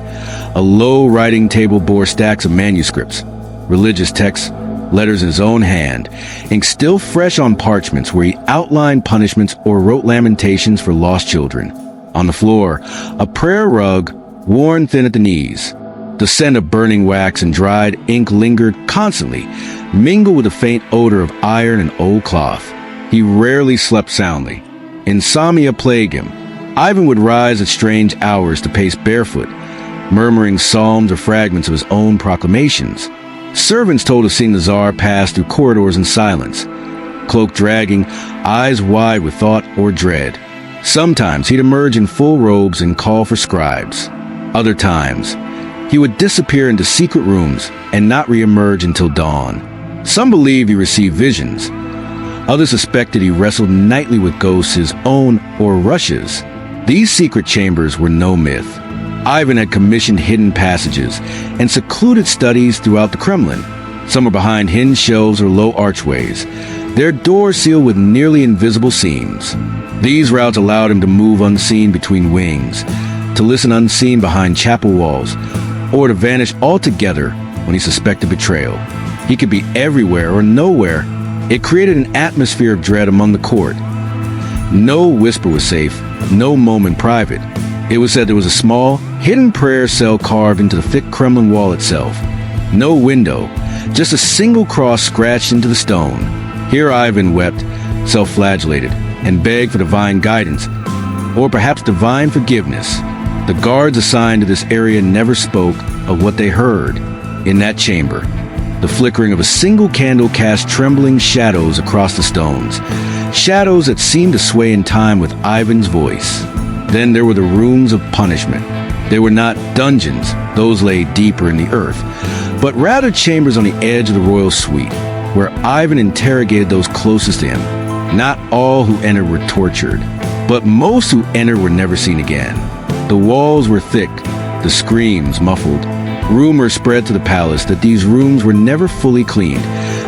a low writing table bore stacks of manuscripts, religious texts, letters in his own hand, ink still fresh on parchments where he outlined punishments or wrote lamentations for lost children. On the floor, a prayer rug, worn thin at the knees. The scent of burning wax and dried ink lingered constantly, mingled with the faint odor of iron and old cloth. He rarely slept soundly. Insomnia plagued him. Ivan would rise at strange hours to pace barefoot, murmuring psalms or fragments of his own proclamations. Servants told of seeing the Tsar pass through corridors in silence, cloak dragging, eyes wide with thought or dread. Sometimes he'd emerge in full robes and call for scribes. Other times, he would disappear into secret rooms and not reemerge until dawn. Some believed he received visions. Others suspected he wrestled nightly with ghosts, his own or Russia's. These secret chambers were no myth. Ivan had commissioned hidden passages and secluded studies throughout the Kremlin. Some were behind hidden shelves or low archways, their doors sealed with nearly invisible seams. These routes allowed him to move unseen between wings, to listen unseen behind chapel walls, or to vanish altogether when he suspected betrayal. He could be everywhere or nowhere. It created an atmosphere of dread among the court. No whisper was safe, no moment private. It was said there was a small, hidden prayer cell carved into the thick Kremlin wall itself. No window, just a single cross scratched into the stone. Here Ivan wept, self-flagellated, and begged for divine guidance, or perhaps divine forgiveness. The guards assigned to this area never spoke of what they heard in that chamber. The flickering of a single candle cast trembling shadows across the stones, shadows that seemed to sway in time with Ivan's voice. Then there were the rooms of punishment. They were not dungeons, those lay deeper in the earth, but rather chambers on the edge of the royal suite, where Ivan interrogated those closest to him. Not all who entered were tortured, but most who entered were never seen again. The walls were thick, the screams muffled. Rumor spread to the palace that these rooms were never fully cleaned,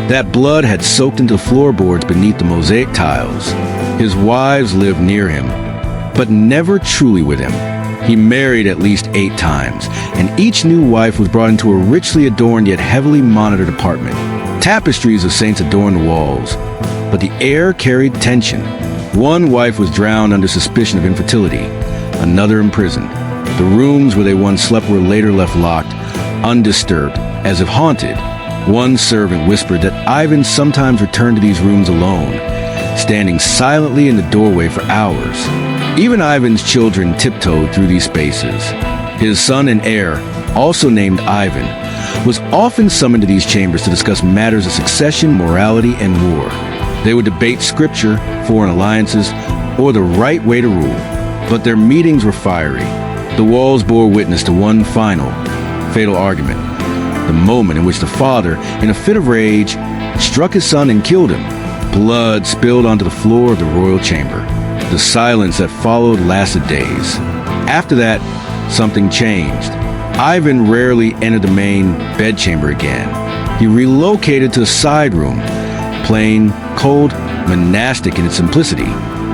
that blood had soaked into the floorboards beneath the mosaic tiles. His wives lived near him, but never truly with him. He married at least 8 times, and each new wife was brought into a richly adorned yet heavily monitored apartment. Tapestries of saints adorned the walls, but the air carried tension. One wife was drowned under suspicion of infertility, another imprisoned. The rooms where they once slept were later left locked, undisturbed, as if haunted. One servant whispered that Ivan sometimes returned to these rooms alone, standing silently in the doorway for hours. Even Ivan's children tiptoed through these spaces. His son and heir, also named Ivan, was often summoned to these chambers to discuss matters of succession, morality, and war. They would debate scripture, foreign alliances, or the right way to rule. But their meetings were fiery. The walls bore witness to one final, fatal argument. The moment in which the father, in a fit of rage, struck his son and killed him. Blood spilled onto the floor of the royal chamber. The silence that followed lasted days. After that, something changed. Ivan rarely entered the main bedchamber again. He relocated to a side room, plain, cold, monastic in its simplicity.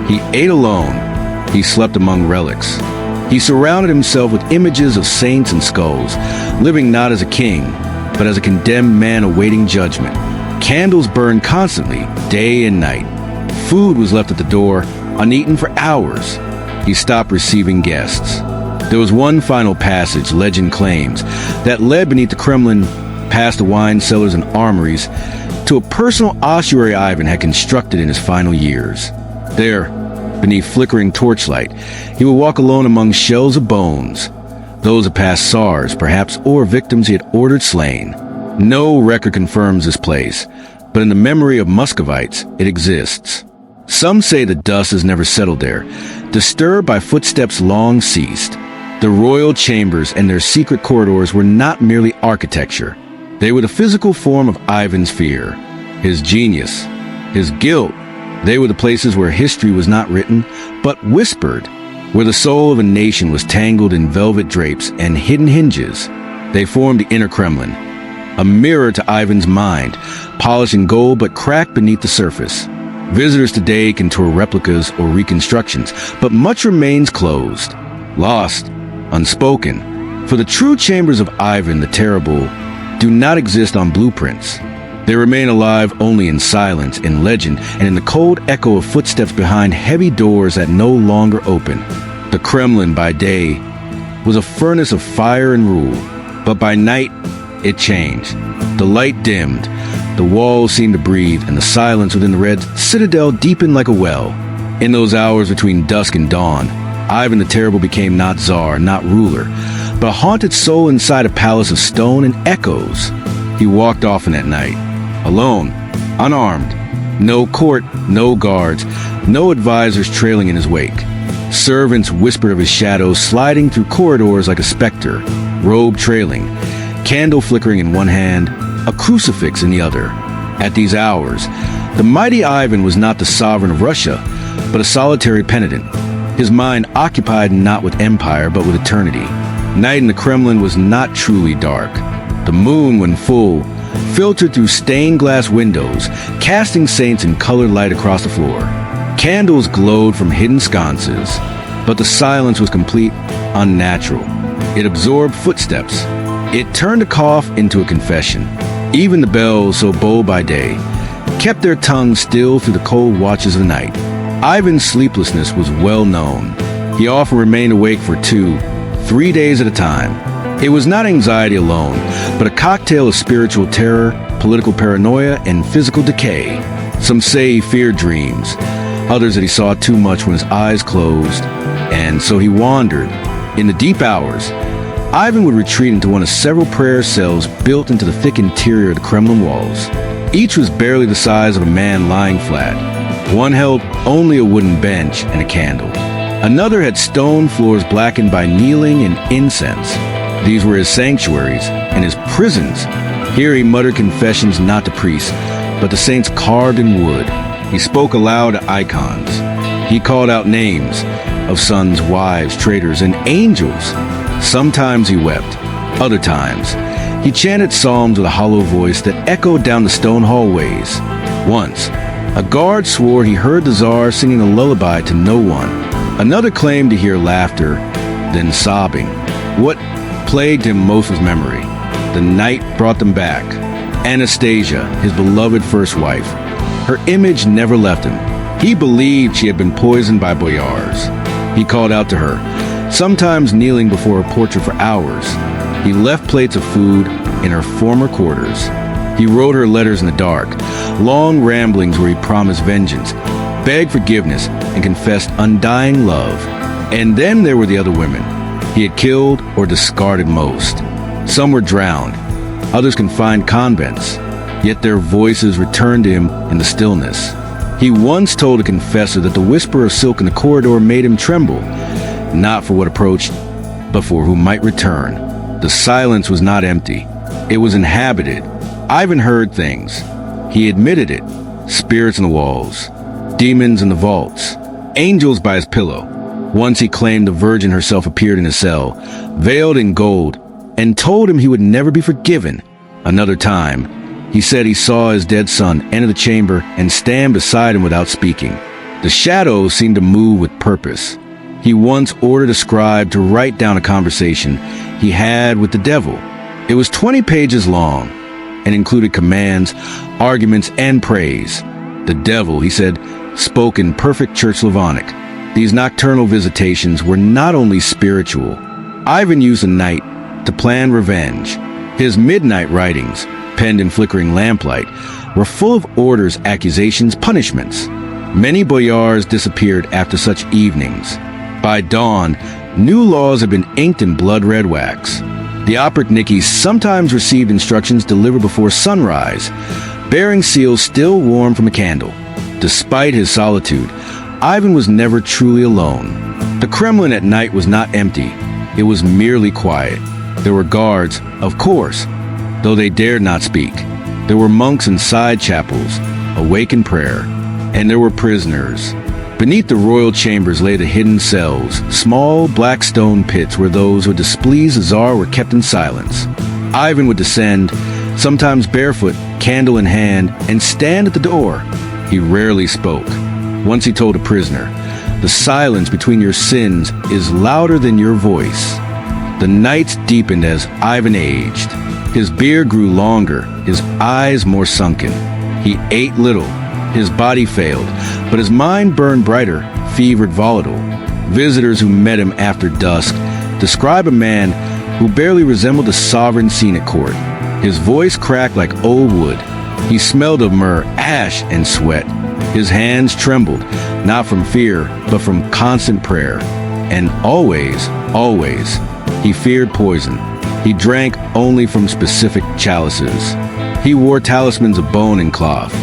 He ate alone. He slept among relics. He surrounded himself with images of saints and skulls, living not as a king, but as a condemned man awaiting judgment. Candles burned constantly, day and night. Food was left at the door, uneaten for hours. He stopped receiving guests. There was one final passage, legend claims, that led beneath the Kremlin, past the wine cellars and armories, to a personal ossuary Ivan had constructed in his final years. There, beneath flickering torchlight, he would walk alone among shells of bones, those of past Tsars, perhaps, or victims he had ordered slain. No record confirms this place, but in the memory of Muscovites, it exists. Some say the dust has never settled there, disturbed by footsteps long ceased. The royal chambers and their secret corridors were not merely architecture. They were the physical form of Ivan's fear, his genius, his guilt. They were the places where history was not written, but whispered, where the soul of a nation was tangled in velvet drapes and hidden hinges. They formed the inner Kremlin, a mirror to Ivan's mind, polished in gold but cracked beneath the surface. Visitors today can tour replicas or reconstructions, but much remains closed, lost, unspoken. For the true chambers of Ivan the Terrible do not exist on blueprints. They remain alive only in silence, in legend, and in the cold echo of footsteps behind heavy doors that no longer open. The Kremlin by day was a furnace of fire and rule, but by night it changed. The light dimmed, the walls seemed to breathe, and the silence within the red citadel deepened like a well. In those hours between dusk and dawn, Ivan the Terrible became not Tsar, not ruler, but a haunted soul inside a palace of stone and echoes. He walked often at night, alone, unarmed. No court, no guards, no advisors trailing in his wake. Servants whispered of his shadow sliding through corridors like a specter, robe trailing, candle flickering in one hand, a crucifix in the other. At these hours, the mighty Ivan was not the sovereign of Russia, but a solitary penitent, his mind occupied not with empire but with eternity. Night in the Kremlin was not truly dark. The moon, when full, filtered through stained glass windows, casting saints in colored light across the floor. Candles glowed from hidden sconces, but the silence was complete, unnatural. It absorbed footsteps. It turned a cough into a confession. Even the bells, so bold by day, kept their tongues still through the cold watches of the night. Ivan's sleeplessness was well known. He often remained awake for 2, 3 days at a time. It was not anxiety alone, but a cocktail of spiritual terror, political paranoia, and physical decay. Some say he feared dreams, others that he saw too much when his eyes closed, and so he wandered. In the deep hours, Ivan would retreat into one of several prayer cells built into the thick interior of the Kremlin walls. Each was barely the size of a man lying flat. One held only a wooden bench and a candle. Another had stone floors blackened by kneeling and incense. These were his sanctuaries and his prisons. Here he muttered confessions not to priests, but to saints carved in wood. He spoke aloud to icons. He called out names of sons, wives, traitors, and angels. Sometimes he wept. Other times, he chanted psalms with a hollow voice that echoed down the stone hallways. Once, a guard swore he heard the Tsar singing a lullaby to no one. Another claimed to hear laughter, then sobbing. What plagued him most was memory. The night brought them back. Anastasia, his beloved first wife. Her image never left him. He believed she had been poisoned by boyars. He called out to her, sometimes kneeling before her portrait for hours. He left plates of food in her former quarters. He wrote her letters in the dark, long ramblings where he promised vengeance, begged forgiveness, and confessed undying love. And then there were the other women he had killed or discarded most. Some were drowned, others confined convents, yet their voices returned to him in the stillness. He once told a confessor that the whisper of silk in the corridor made him tremble, not for what approached, but for who might return. The silence was not empty. It was inhabited. Ivan heard things. He admitted it. Spirits in the walls, demons in the vaults, angels by his pillow. Once he claimed the Virgin herself appeared in his cell, veiled in gold, and told him he would never be forgiven. Another time, he said he saw his dead son enter the chamber and stand beside him without speaking. The shadows seemed to move with purpose. He once ordered a scribe to write down a conversation he had with the devil. It was 20 pages long and included commands, arguments, and praise. The devil, he said, spoke in perfect Church Slavonic. These nocturnal visitations were not only spiritual. Ivan used the night to plan revenge. His midnight writings, penned in flickering lamplight, were full of orders, accusations, punishments. Many boyars disappeared after such evenings. By dawn, new laws had been inked in blood-red wax. The Oprichnina sometimes received instructions delivered before sunrise, bearing seals still warm from a candle. Despite his solitude, Ivan was never truly alone. The Kremlin at night was not empty. It was merely quiet. There were guards, of course, though they dared not speak. There were monks in side chapels, awake in prayer, and there were prisoners. Beneath the royal chambers lay the hidden cells, small black stone pits where those who had displeased the Tsar were kept in silence. Ivan would descend, sometimes barefoot, candle in hand, and stand at the door. He rarely spoke. Once he told a prisoner, "The silence between your sins is louder than your voice." The nights deepened as Ivan aged. His beard grew longer, his eyes more sunken. He ate little. His body failed, but his mind burned brighter, fevered, volatile. Visitors who met him after dusk describe a man who barely resembled a sovereign seen at court. His voice cracked like old wood. He smelled of myrrh, ash, and sweat. His hands trembled, not from fear, but from constant prayer. And always, always, he feared poison. He drank only from specific chalices. He wore talismans of bone and cloth.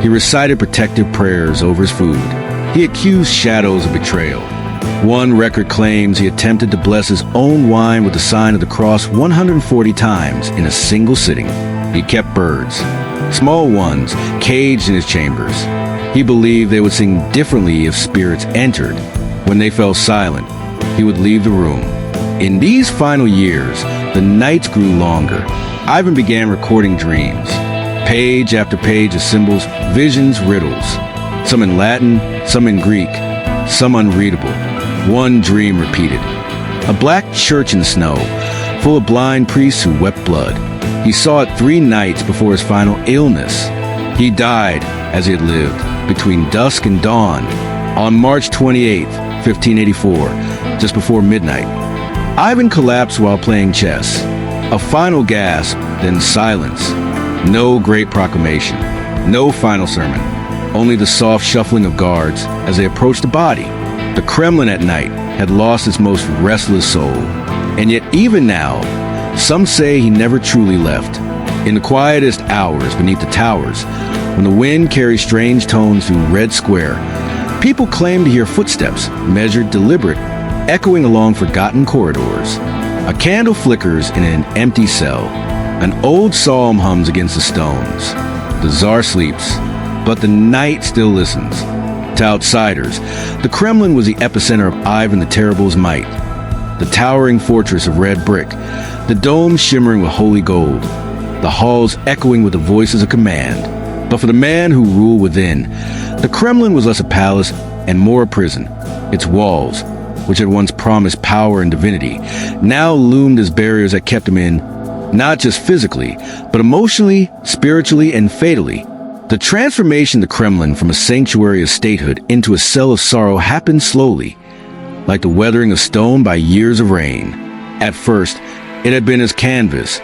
He recited protective prayers over his food. He accused shadows of betrayal. One record claims he attempted to bless his own wine with the sign of the cross 140 times in a single sitting. He kept birds, small ones, caged in his chambers. He believed they would sing differently if spirits entered. When they fell silent, he would leave the room. In these final years, the nights grew longer. Ivan began recording dreams. Page after page of symbols, visions, riddles. Some in Latin, some in Greek, some unreadable. One dream repeated. A black church in the snow, full of blind priests who wept blood. He saw it 3 nights before his final illness. He died, as he had lived, between dusk and dawn, on March 28th, 1584, just before midnight. Ivan collapsed while playing chess. A final gasp, then silence. No great proclamation. No final sermon. only the soft shuffling of guards as they approached the body. The Kremlin at night had lost its most restless soul, and yet even now, some say he never truly left. In the quietest hours beneath the towers, when the wind carries strange tones through Red Square, people claim to hear footsteps, measured, deliberate, echoing along forgotten corridors. A candle flickers in an empty cell. An old psalm hums against the stones. The Tsar sleeps, but the night still listens. To outsiders, the Kremlin was the epicenter of Ivan the Terrible's might. The towering fortress of red brick, the dome shimmering with holy gold, the halls echoing with the voices of command. But for the man who ruled within, the Kremlin was less a palace and more a prison. Its walls, which had once promised power and divinity, now loomed as barriers that kept him in, not just physically, but emotionally, spiritually, and fatally. The transformation of the Kremlin from a sanctuary of statehood into a cell of sorrow happened slowly, like the weathering of stone by years of rain. At first, it had been his canvas,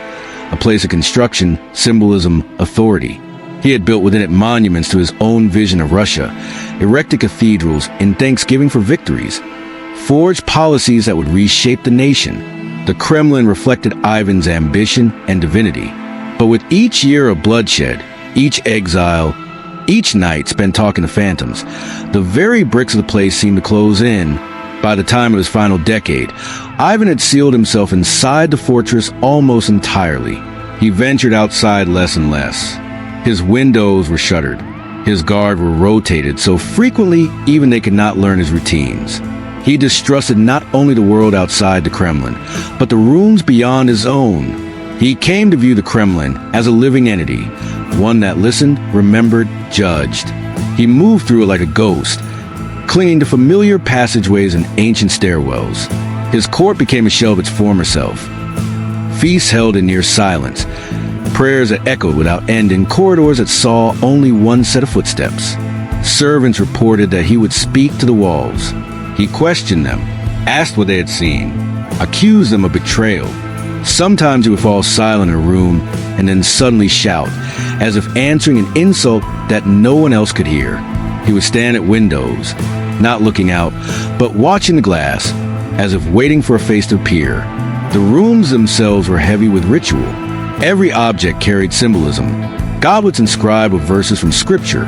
a place of construction, symbolism, authority. He had built within it monuments to his own vision of Russia, erected cathedrals in thanksgiving for victories, forged policies that would reshape the nation. The Kremlin reflected Ivan's ambition and divinity. But with each year of bloodshed, each exile, each night spent talking to phantoms, the very bricks of the place seemed to close in. By the time of his final decade, Ivan had sealed himself inside the fortress almost entirely. He ventured outside less and less. His windows were shuttered. His guard were rotated so frequently even they could not learn his routines. He distrusted not only the world outside the Kremlin, but the rooms beyond his own. He came to view the Kremlin as a living entity, one that listened, remembered, judged. He moved through it like a ghost, clinging to familiar passageways and ancient stairwells. His court became a shell of its former self. Feasts held in near silence, prayers that echoed without end in corridors that saw only one set of footsteps. Servants reported that he would speak to the walls. He questioned them, asked what they had seen, accused them of betrayal. Sometimes he would fall silent in a room and then suddenly shout, as if answering an insult that no one else could hear. He would stand at windows, not looking out, but watching the glass, as if waiting for a face to appear. The rooms themselves were heavy with ritual. Every object carried symbolism. Goblets inscribed with verses from scripture.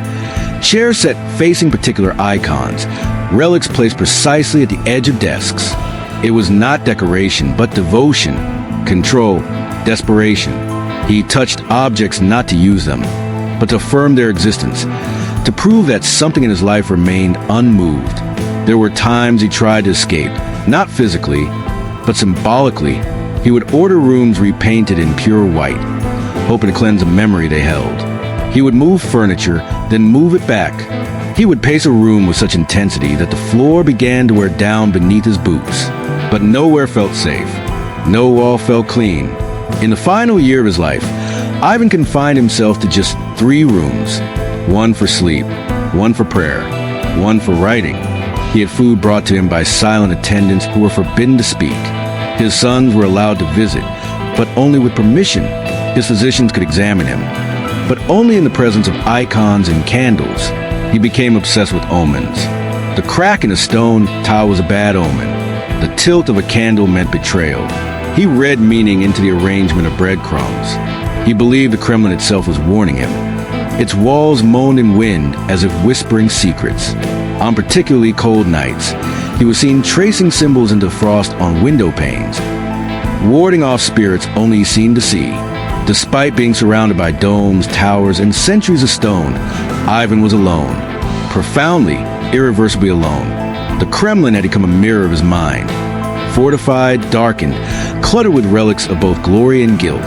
Chairs set facing particular icons. Relics placed precisely at the edge of desks. It was not decoration, but devotion, control, desperation. He touched objects not to use them, but to affirm their existence, to prove that something in his life remained unmoved. There were times he tried to escape, not physically, but symbolically. He would order rooms repainted in pure white, hoping to cleanse a memory they held. He would move furniture, then move it back. He would pace a room with such intensity that the floor began to wear down beneath his boots. But nowhere felt safe. No wall felt clean. In the final year of his life, Ivan confined himself to just 3 rooms. One for sleep, one for prayer, one for writing. He had food brought to him by silent attendants who were forbidden to speak. His sons were allowed to visit, but only with permission. His physicians could examine him, but only in the presence of icons and candles. He became obsessed with omens. The crack in a stone tile was a bad omen. The tilt of a candle meant betrayal. He read meaning into the arrangement of breadcrumbs. He believed the Kremlin itself was warning him. Its walls moaned in wind as if whispering secrets. On particularly cold nights, he was seen tracing symbols into frost on window panes, warding off spirits only seen to see. Despite being surrounded by domes, towers, and centuries of stone, Ivan was alone, profoundly, irreversibly alone. The Kremlin had become a mirror of his mind, fortified, darkened, cluttered with relics of both glory and guilt.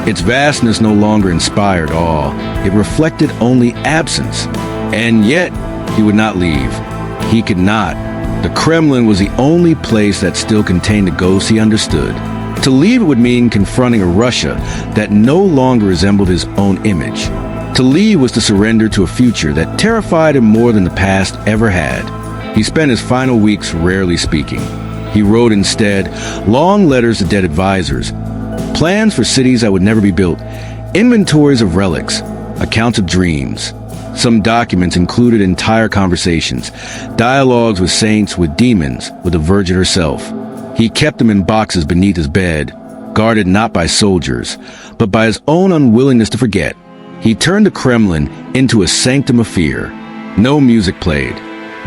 Its vastness no longer inspired awe. It reflected only absence. And yet, he would not leave. He could not. The Kremlin was the only place that still contained the ghosts he understood. To leave it would mean confronting a Russia that no longer resembled his own image. To leave was to surrender to a future that terrified him more than the past ever had. He spent his final weeks rarely speaking. He wrote instead long letters to dead advisors, plans for cities that would never be built, inventories of relics, accounts of dreams. Some documents included entire conversations, dialogues with saints, with demons, with the Virgin herself. He kept them in boxes beneath his bed, guarded not by soldiers, but by his own unwillingness to forget. He turned the Kremlin into a sanctum of fear. No music played.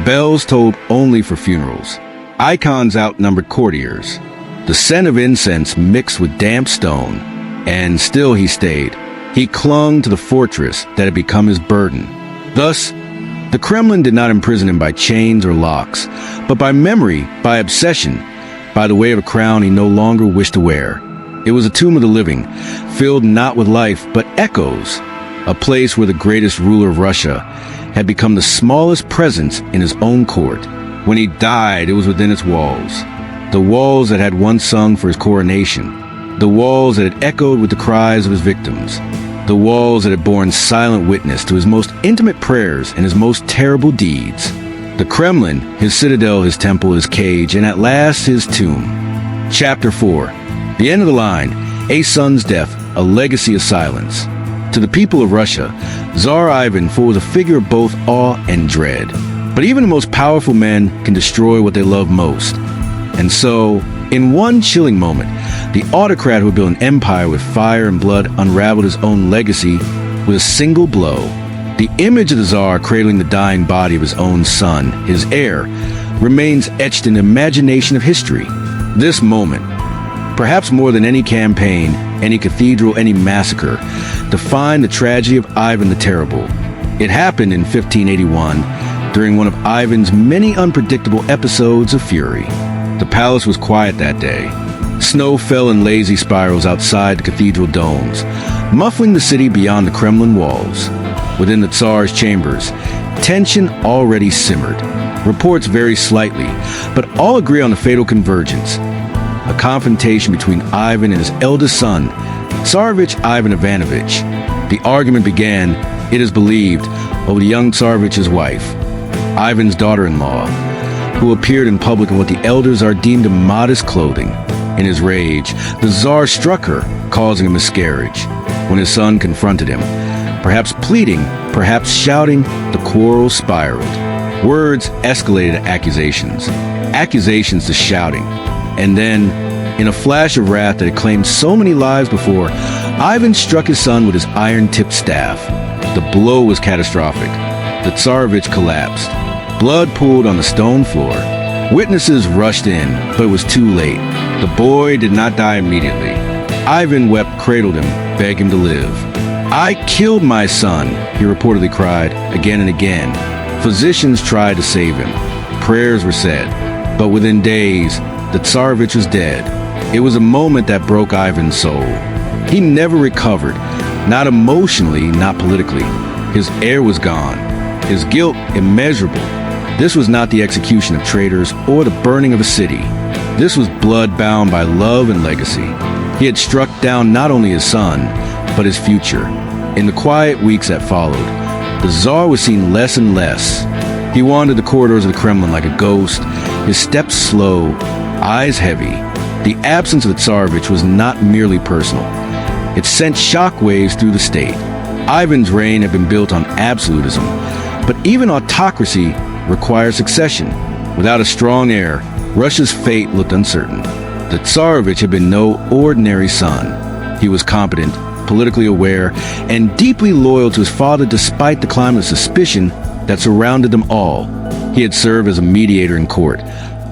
Bells tolled only for funerals. Icons outnumbered courtiers. The scent of incense mixed with damp stone. And still he stayed. He clung to the fortress that had become his burden. Thus, the Kremlin did not imprison him by chains or locks, but by memory, by obsession, by the way of a crown he no longer wished to wear. It was a tomb of the living, filled not with life, but echoes, a place where the greatest ruler of Russia had become the smallest presence in his own court. When he died, it was within its walls, the walls that had once sung for his coronation, the walls that had echoed with the cries of his victims, the walls that had borne silent witness to his most intimate prayers and his most terrible deeds. The Kremlin, his citadel, his temple, his cage, and at last his tomb. Chapter 4. The end of the line. A son's death, a legacy of silence. To the people of Russia, Tsar Ivan was a figure of both awe and dread. But even the most powerful men can destroy what they love most. And so, in one chilling moment, the autocrat who built an empire with fire and blood unraveled his own legacy with a single blow. The image of the Tsar cradling the dying body of his own son, his heir, remains etched in the imagination of history. This moment, perhaps more than any campaign, any cathedral, any massacre, defined the tragedy of Ivan the Terrible. It happened in 1581, during one of Ivan's many unpredictable episodes of fury. The palace was quiet that day. Snow fell in lazy spirals outside the cathedral domes, muffling the city beyond the Kremlin walls. Within the Tsar's chambers, tension already simmered. Reports vary slightly, but all agree on the fatal convergence. A confrontation between Ivan and his eldest son, Tsarevich Ivan Ivanovich. The argument began, it is believed, over the young Tsarevich's wife, Ivan's daughter-in-law, who appeared in public in what the elders are deemed immodest clothing. In his rage, the Tsar struck her, causing a miscarriage. When his son confronted him, perhaps pleading, perhaps shouting, the quarrel spiraled. Words escalated to accusations. Accusations to shouting. And then, in a flash of wrath that had claimed so many lives before, Ivan struck his son with his iron-tipped staff. The blow was catastrophic. The Tsarevich collapsed. Blood pooled on the stone floor. Witnesses rushed in, but it was too late. The boy did not die immediately. Ivan wept, cradled him, begged him to live. "I killed my son," he reportedly cried again and again. Physicians tried to save him. Prayers were said. But within days, the Tsarevich was dead. It was a moment that broke Ivan's soul. He never recovered, not emotionally, not politically. His heir was gone. His guilt immeasurable. This was not the execution of traitors or the burning of a city. This was blood bound by love and legacy. He had struck down not only his son, but his future. In the quiet weeks that followed, the Tsar was seen less and less. He wandered the corridors of the Kremlin like a ghost, his steps slow, eyes heavy. The absence of the Tsarevich was not merely personal. It sent shockwaves through the state. Ivan's reign had been built on absolutism, but even autocracy requires succession. Without a strong heir, Russia's fate looked uncertain. The Tsarevich had been no ordinary son. He was competent, politically aware, and deeply loyal to his father despite the climate of suspicion that surrounded them all. He had served as a mediator in court,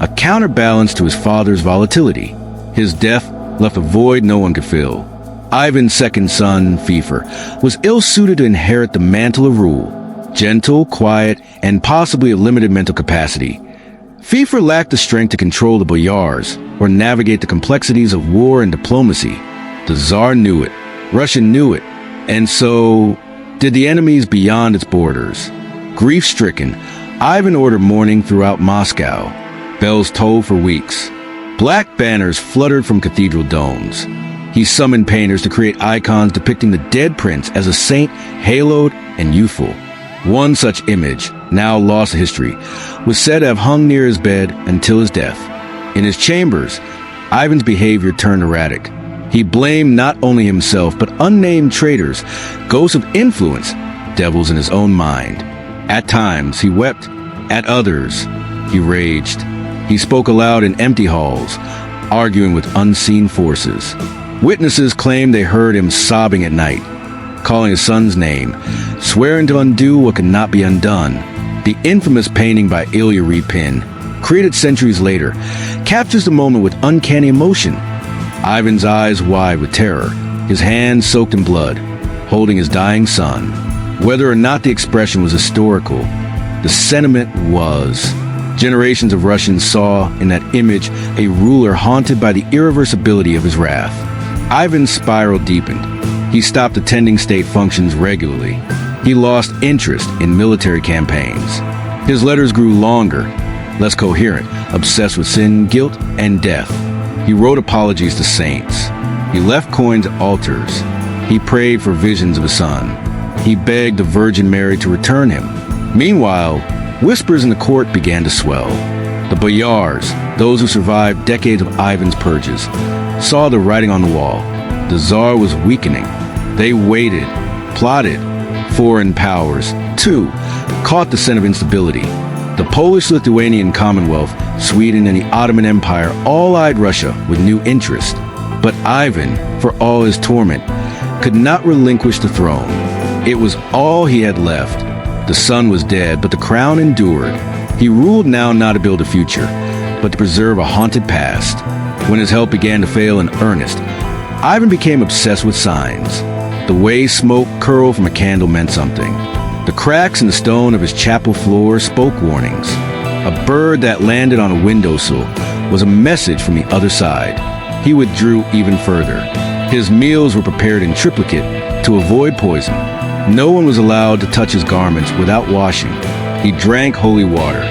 a counterbalance to his father's volatility. His death left a void no one could fill. Ivan's second son, Fifer, was ill-suited to inherit the mantle of rule. Gentle, quiet, and possibly of limited mental capacity. Fifer lacked the strength to control the boyars or navigate the complexities of war and diplomacy. The Tsar knew it. Russia knew it. And so did the enemies beyond its borders. Grief-stricken, Ivan ordered mourning throughout Moscow. Bells tolled for weeks. Black banners fluttered from cathedral domes. He summoned painters to create icons depicting the dead prince as a saint, haloed and youthful. One such image, now lost to history, was said to have hung near his bed until his death. In his chambers, Ivan's behavior turned erratic. He blamed not only himself, but unnamed traitors, ghosts of influence devils in his own mind. At times, he wept. At others, he raged. He spoke aloud in empty halls, arguing with unseen forces. Witnesses claimed they heard him sobbing at night, calling his son's name, swearing to undo what could not be undone. The infamous painting by Ilya Repin, created centuries later, captures the moment with uncanny emotion. Ivan's eyes wide with terror, his hands soaked in blood, holding his dying son. Whether or not the expression was historical, the sentiment was. Generations of Russians saw in that image a ruler haunted by the irreversibility of his wrath. Ivan's spiral deepened. He stopped attending state functions regularly. He lost interest in military campaigns. His letters grew longer, less coherent, obsessed with sin, guilt, and death. He wrote apologies to saints. He left coins at altars. He prayed for visions of a son. He begged the Virgin Mary to return him. Meanwhile, whispers in the court began to swell. The boyars, those who survived decades of Ivan's purges, saw the writing on the wall. The Tsar was weakening. They waited, plotted. Foreign powers, too, caught the scent of instability. The Polish-Lithuanian Commonwealth, Sweden, and the Ottoman Empire all eyed Russia with new interest. But Ivan, for all his torment, could not relinquish the throne. It was all he had left. The son was dead, but the crown endured. He ruled now not to build a future, but to preserve a haunted past. When his health began to fail in earnest, Ivan became obsessed with signs. The way smoke curled from a candle meant something. The cracks in the stone of his chapel floor spoke warnings. A bird that landed on a windowsill was a message from the other side. He withdrew even further. His meals were prepared in triplicate to avoid poison. No one was allowed to touch his garments without washing. He drank holy water.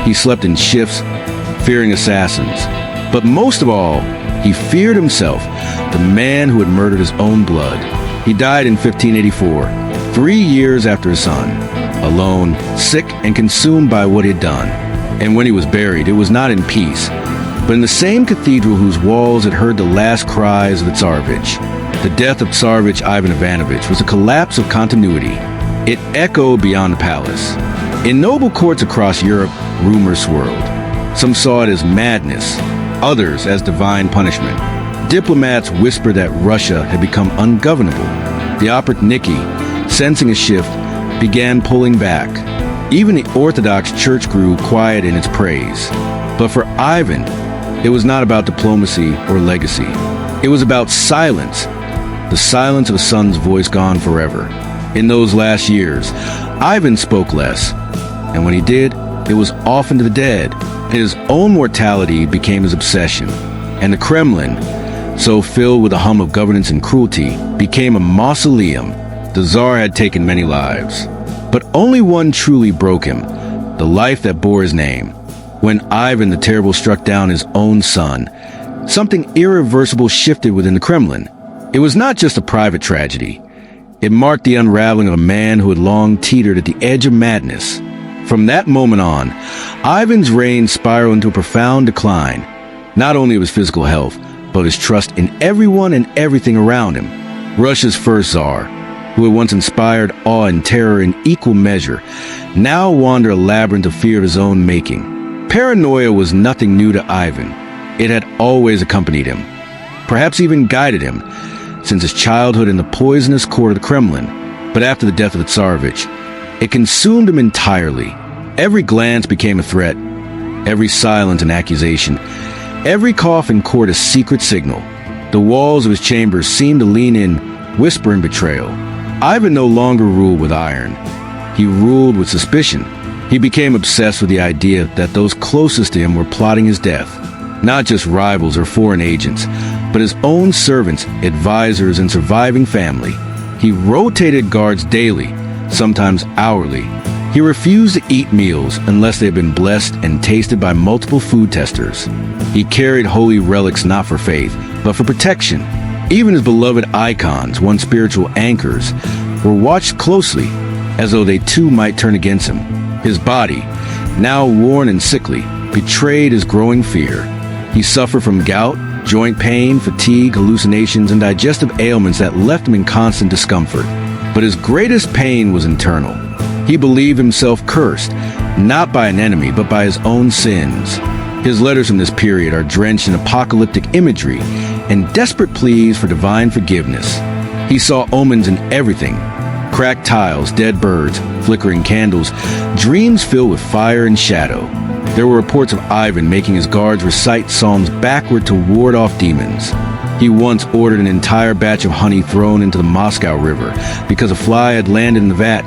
He slept in shifts, fearing assassins. But most of all, he feared himself, the man who had murdered his own blood. He died in 1584, 3 years after his son, alone, sick, and consumed by what he had done. And when he was buried, it was not in peace, but in the same cathedral whose walls had heard the last cries of the Tsarevich. The death of Tsarevich Ivan Ivanovich was a collapse of continuity. It echoed beyond the palace. In noble courts across Europe, rumors swirled. Some saw it as madness, others as divine punishment. Diplomats whispered that Russia had become ungovernable. The Oprichnina, sensing a shift, began pulling back. Even the Orthodox Church grew quiet in its praise. But for Ivan, it was not about diplomacy or legacy. It was about silence, the silence of a son's voice gone forever. In those last years, Ivan spoke less, and when he did, it was often to the dead. His own mortality became his obsession, and the Kremlin, so filled with a hum of governance and cruelty, became a mausoleum. The Tsar had taken many lives, but only one truly broke him, the life that bore his name. When Ivan the Terrible struck down his own son, something irreversible shifted within the Kremlin. It was not just a private tragedy. It marked the unraveling of a man who had long teetered at the edge of madness. From that moment on, Ivan's reign spiraled into a profound decline, not only of his physical health, but his trust in everyone and everything around him. Russia's first Tsar, who had once inspired awe and terror in equal measure, now wandered a labyrinth of fear of his own making. Paranoia was nothing new to Ivan. It had always accompanied him, perhaps even guided him, since his childhood in the poisonous court of the Kremlin. But after the death of the Tsarevich, it consumed him entirely. Every glance became a threat, every silence an accusation, every cough in court a secret signal. The walls of his chambers seemed to lean in, whispering betrayal. Ivan no longer ruled with iron. He ruled with suspicion. He became obsessed with the idea that those closest to him were plotting his death. Not just rivals or foreign agents, but his own servants, advisors, and surviving family. He rotated guards daily, sometimes hourly. He refused to eat meals unless they had been blessed and tasted by multiple food testers. He carried holy relics not for faith, but for protection. Even his beloved icons, once spiritual anchors, were watched closely, as though they too might turn against him. His body, now worn and sickly, betrayed his growing fear. He suffered from gout, joint pain, fatigue, hallucinations, and digestive ailments that left him in constant discomfort. But his greatest pain was internal. He believed himself cursed, not by an enemy, but by his own sins. His letters from this period are drenched in apocalyptic imagery and desperate pleas for divine forgiveness. He saw omens in everything: cracked tiles, dead birds, flickering candles, dreams filled with fire and shadow. There were reports of Ivan making his guards recite psalms backward to ward off demons. He once ordered an entire batch of honey thrown into the Moscow River because a fly had landed in the vat,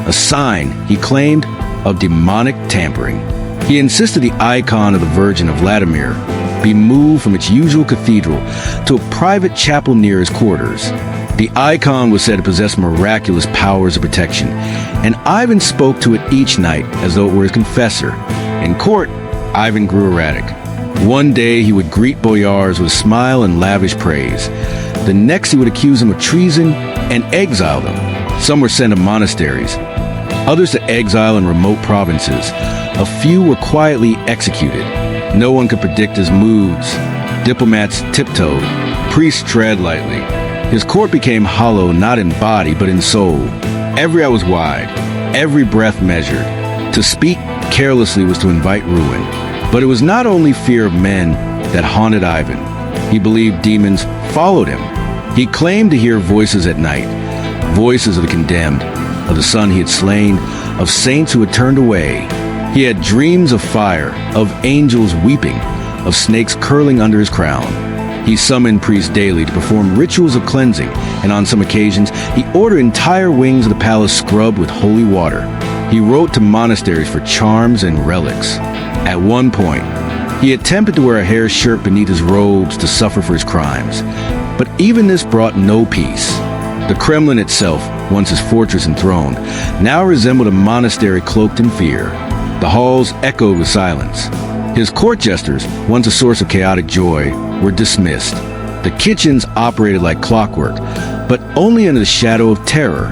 a sign, he claimed, of demonic tampering. He insisted the icon of the Virgin of Vladimir be moved from its usual cathedral to a private chapel near his quarters. The icon was said to possess miraculous powers of protection, and Ivan spoke to it each night as though it were his confessor. In court, Ivan grew erratic. One day he would greet boyars with a smile and lavish praise. The next he would accuse them of treason and exile them. Some were sent to monasteries, others to exile in remote provinces. A few were quietly executed. No one could predict his moods. Diplomats tiptoed, priests tread lightly. His court became hollow not in body but in soul. Every eye was wide, every breath measured. To speak carelessly was to invite ruin. But it was not only fear of men that haunted Ivan. He believed demons followed him. He claimed to hear voices at night, voices of the condemned, of the son he had slain, of saints who had turned away. He had dreams of fire, of angels weeping, of snakes curling under his crown. He summoned priests daily to perform rituals of cleansing, and on some occasions, he ordered entire wings of the palace scrubbed with holy water. He wrote to monasteries for charms and relics. At one point, he attempted to wear a hair shirt beneath his robes to suffer for his crimes. But even this brought no peace. The Kremlin itself, once his fortress and throne, now resembled a monastery cloaked in fear. The halls echoed with silence. His court jesters, once a source of chaotic joy, were dismissed. The kitchens operated like clockwork, but only under the shadow of terror.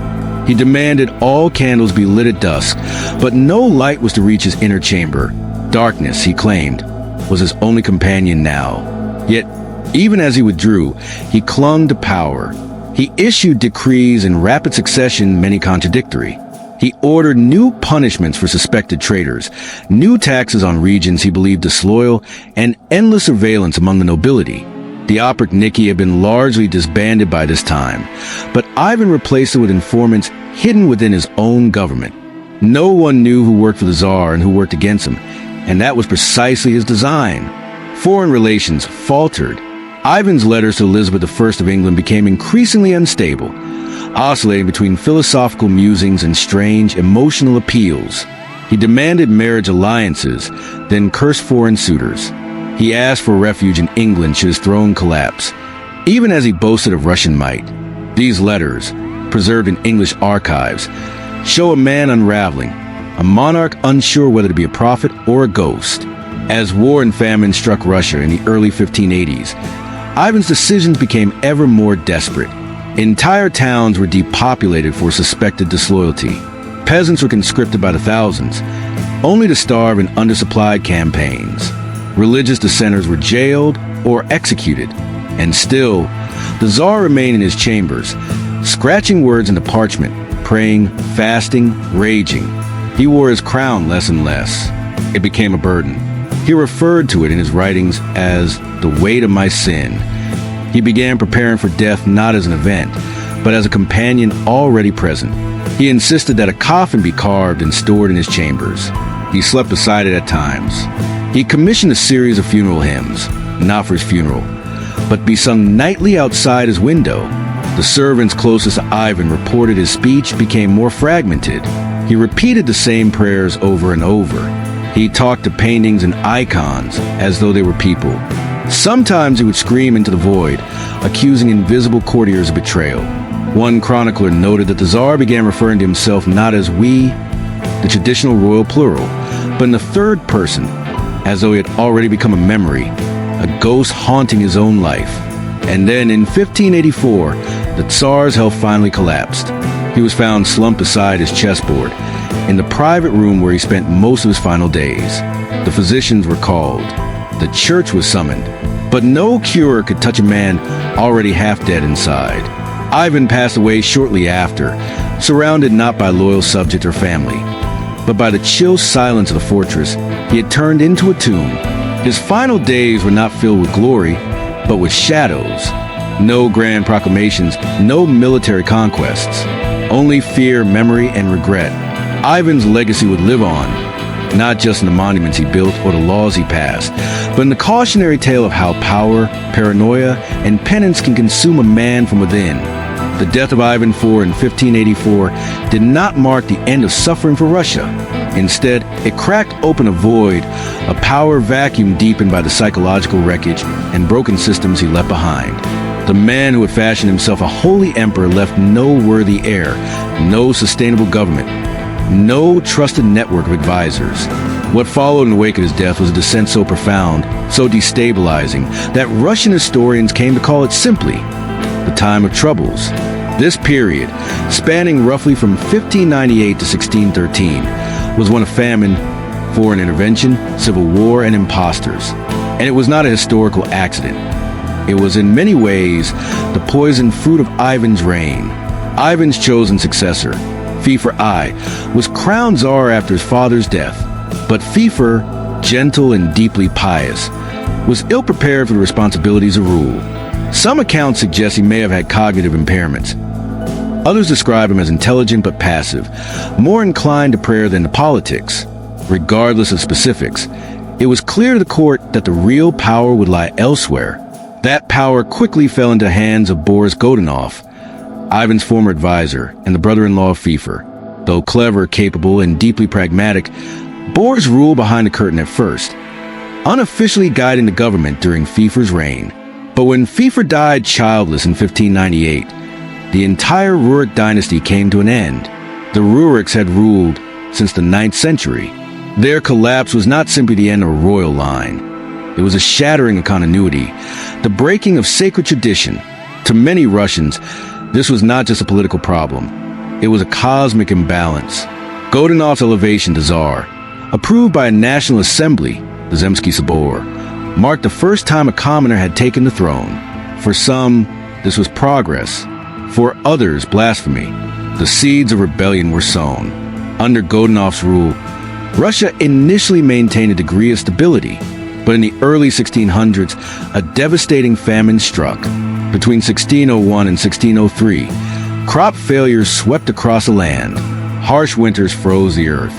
He demanded all candles be lit at dusk, but no light was to reach his inner chamber. Darkness, he claimed, was his only companion now. Yet, even as he withdrew, he clung to power. He issued decrees in rapid succession, many contradictory. He ordered new punishments for suspected traitors, new taxes on regions he believed disloyal, and endless surveillance among the nobility. The Oprichnina had been largely disbanded by this time, but Ivan replaced it with informants hidden within his own government. No one knew who worked for the Tsar and who worked against him, and that was precisely his design. Foreign relations faltered. Ivan's letters to Elizabeth I of England became increasingly unstable, oscillating between philosophical musings and strange emotional appeals. He demanded marriage alliances, then cursed foreign suitors. He asked for refuge in England should his throne collapse, even as he boasted of Russian might. These letters, preserved in English archives, show a man unraveling, a monarch unsure whether to be a prophet or a ghost. As war and famine struck Russia in the early 1580s, Ivan's decisions became ever more desperate. Entire towns were depopulated for suspected disloyalty. Peasants were conscripted by the thousands, only to starve in undersupplied campaigns. Religious dissenters were jailed or executed. And still, the Tsar remained in his chambers, scratching words into parchment, praying, fasting, raging. He wore his crown less and less. It became a burden. He referred to it in his writings as the weight of my sin. He began preparing for death not as an event, but as a companion already present. He insisted that a coffin be carved and stored in his chambers. He slept beside it at times. He commissioned a series of funeral hymns, not for his funeral, but be sung nightly outside his window. The servants closest to Ivan reported his speech became more fragmented. He repeated the same prayers over and over. He talked to paintings and icons as though they were people. Sometimes he would scream into the void, accusing invisible courtiers of betrayal. One chronicler noted that the Tsar began referring to himself not as we, the traditional royal plural, but in the third person, as though he had already become a memory, a ghost haunting his own life. And then in 1584, the Tsar's health finally collapsed. He was found slumped beside his chessboard, in the private room where he spent most of his final days. The physicians were called. The church was summoned. But no cure could touch a man already half dead inside. Ivan passed away shortly after, surrounded not by loyal subject or family, but by the chill silence of the fortress he had turned into a tomb. His final days were not filled with glory, but with shadows. No grand proclamations, no military conquests, only fear, memory, and regret. Ivan's legacy would live on, not just in the monuments he built or the laws he passed, but in the cautionary tale of how power, paranoia, and penance can consume a man from within. The death of Ivan IV in 1584 did not mark the end of suffering for Russia. Instead, it cracked open a void, a power vacuum deepened by the psychological wreckage and broken systems he left behind. The man who had fashioned himself a holy emperor left no worthy heir, no sustainable government, no trusted network of advisors. What followed in the wake of his death was a dissent so profound, so destabilizing, that Russian historians came to call it simply the time of troubles. This period, spanning roughly from 1598 to 1613, was one of famine, foreign intervention, civil war, and impostors. And it was not a historical accident. It was in many ways the poisoned fruit of Ivan's reign. Ivan's chosen successor, Fifer I, was crowned Tsar after his father's death. But Fifer, gentle and deeply pious, was ill-prepared for the responsibilities of rule. Some accounts suggest he may have had cognitive impairments. Others describe him as intelligent but passive, more inclined to prayer than to politics. Regardless of specifics, it was clear to the court that the real power would lie elsewhere. That power quickly fell into the hands of Boris Godunov, Ivan's former advisor and the brother-in-law of Fifer. Though clever, capable, and deeply pragmatic, Boris ruled behind the curtain at first, unofficially guiding the government during Fifer's reign. But when Fifer died childless in 1598, the entire Rurik dynasty came to an end. The Ruriks had ruled since the 9th century. Their collapse was not simply the end of a royal line. It was a shattering of continuity, the breaking of sacred tradition. To many Russians, this was not just a political problem. It was a cosmic imbalance. Godunov's elevation to Tsar, approved by a national assembly, the Zemsky Sobor, marked the first time a commoner had taken the throne. For some, this was progress. For others, blasphemy. The seeds of rebellion were sown. Under Godunov's rule, Russia initially maintained a degree of stability, but in the early 1600s, a devastating famine struck. Between 1601 and 1603, crop failures swept across the land. Harsh winters froze the earth.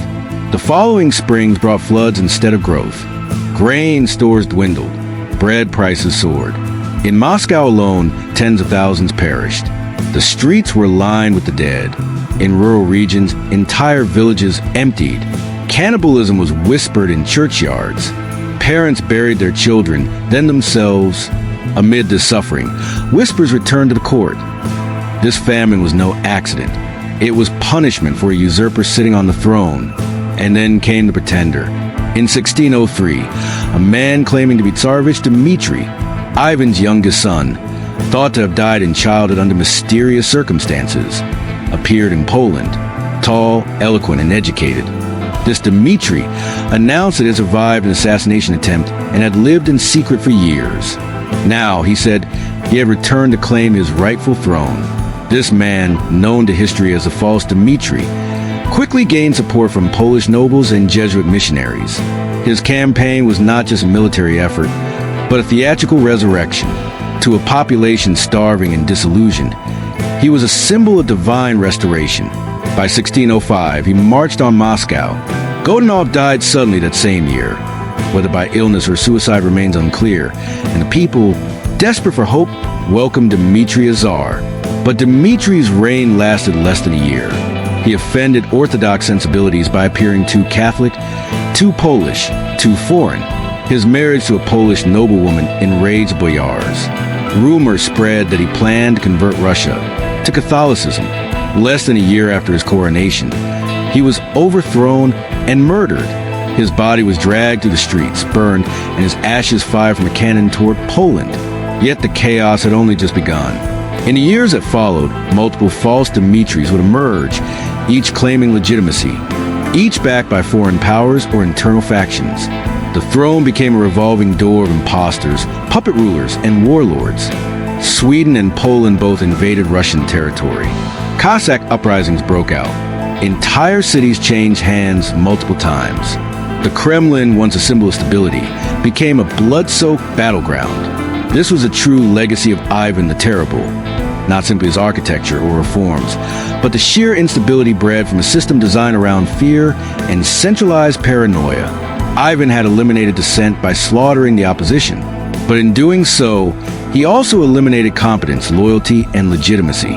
The following springs brought floods instead of growth. Grain stores dwindled. Bread prices soared. In Moscow alone, tens of thousands perished. The streets were lined with the dead. In rural regions, entire villages emptied. Cannibalism was whispered in churchyards. Parents buried their children, then themselves. Amid this suffering, whispers returned to the court. This famine was no accident. It was punishment for a usurper sitting on the throne. And then came the pretender. In 1603, a man claiming to be Tsarevich Dmitri, Ivan's youngest son, thought to have died in childhood under mysterious circumstances, appeared in Poland, tall, eloquent, and educated. This Dmitri announced that he had survived an assassination attempt and had lived in secret for years. Now, he said, he had returned to claim his rightful throne. This man, known to history as the false Dmitri, quickly gained support from Polish nobles and Jesuit missionaries. His campaign was not just a military effort, but a theatrical resurrection. To a population starving and disillusioned, he was a symbol of divine restoration. By 1605, he marched on Moscow. Godunov died suddenly that same year. Whether by illness or suicide remains unclear, and the people, desperate for hope, welcomed Dmitri as Tsar. But Dmitri's reign lasted less than a year. He offended Orthodox sensibilities by appearing too Catholic, too Polish, too foreign. His marriage to a Polish noblewoman enraged boyars. Rumors spread that he planned to convert Russia to Catholicism. Less than a year after his coronation, he was overthrown and murdered. His body was dragged through the streets, burned, and his ashes fired from a cannon toward Poland. Yet the chaos had only just begun. In the years that followed, multiple false Dmitris would emerge, each claiming legitimacy, each backed by foreign powers or internal factions. The throne became a revolving door of imposters, puppet rulers, and warlords. Sweden and Poland both invaded Russian territory. Cossack uprisings broke out. Entire cities changed hands multiple times. The Kremlin, once a symbol of stability, became a blood-soaked battleground. This was a true legacy of Ivan the Terrible, not simply his architecture or reforms, but the sheer instability bred from a system designed around fear and centralized paranoia. Ivan had eliminated dissent by slaughtering the opposition, but in doing so, he also eliminated competence, loyalty, and legitimacy.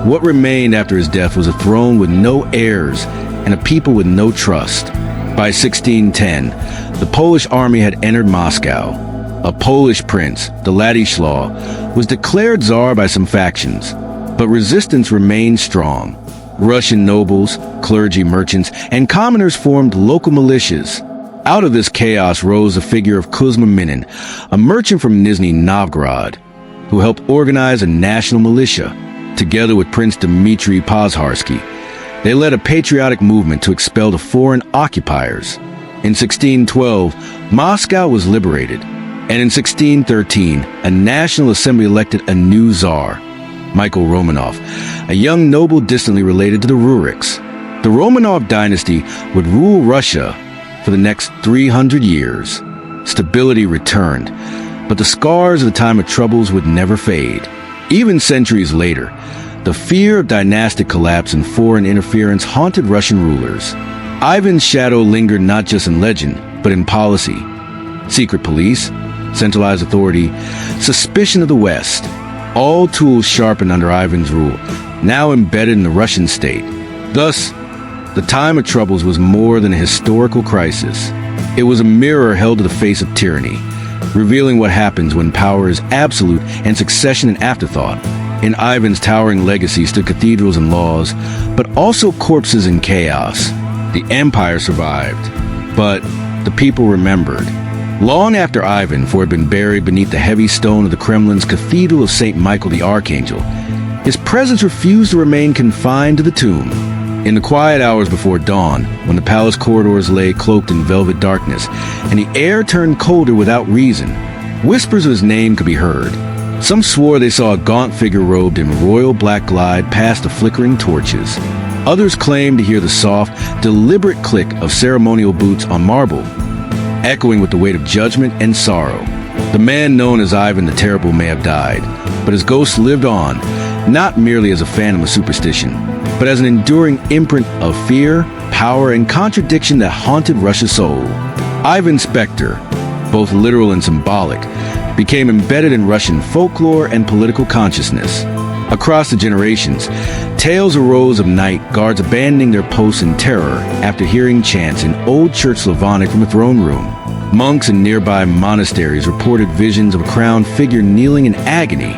What remained after his death was a throne with no heirs and a people with no trust. By 1610, the Polish army had entered Moscow. A Polish prince, the Ladislaw, was declared Tsar by some factions, but resistance remained strong. Russian nobles, clergy, merchants, and commoners formed local militias. Out of this chaos rose the figure of Kuzma Minin, a merchant from Nizhny Novgorod, who helped organize a national militia. Together with Prince Dmitry Pozharsky, they led a patriotic movement to expel the foreign occupiers. In 1612, Moscow was liberated, and in 1613, a National Assembly elected a new Tsar, Michael Romanov, a young noble distantly related to the Ruriks. The Romanov dynasty would rule Russia for the next 300 years. Stability returned, but the scars of the time of troubles would never fade. Even centuries later, the fear of dynastic collapse and foreign interference haunted Russian rulers. Ivan's shadow lingered not just in legend, but in policy. Secret police, centralized authority, suspicion of the West, all tools sharpened under Ivan's rule, now embedded in the Russian state. Thus, the time of troubles was more than a historical crisis. It was a mirror held to the face of tyranny, revealing what happens when power is absolute and succession an afterthought. In Ivan's towering legacy stood cathedrals and laws, but also corpses and chaos. The empire survived, but the people remembered. Long after Ivan, for had been buried beneath the heavy stone of the Kremlin's Cathedral of St. Michael the Archangel, his presence refused to remain confined to the tomb. In the quiet hours before dawn, when the palace corridors lay cloaked in velvet darkness, and the air turned colder without reason, whispers of his name could be heard. Some swore they saw a gaunt figure robed in royal black glide past the flickering torches. Others claimed to hear the soft, deliberate click of ceremonial boots on marble, echoing with the weight of judgment and sorrow. The man known as Ivan the Terrible may have died, but his ghost lived on, not merely as a phantom of superstition, but as an enduring imprint of fear, power, and contradiction that haunted Russia's soul. Ivan's specter, both literal and symbolic, became embedded in Russian folklore and political consciousness. Across the generations, tales arose of night guards abandoning their posts in terror after hearing chants in Old Church Slavonic from a throne room. Monks in nearby monasteries reported visions of a crowned figure kneeling in agony,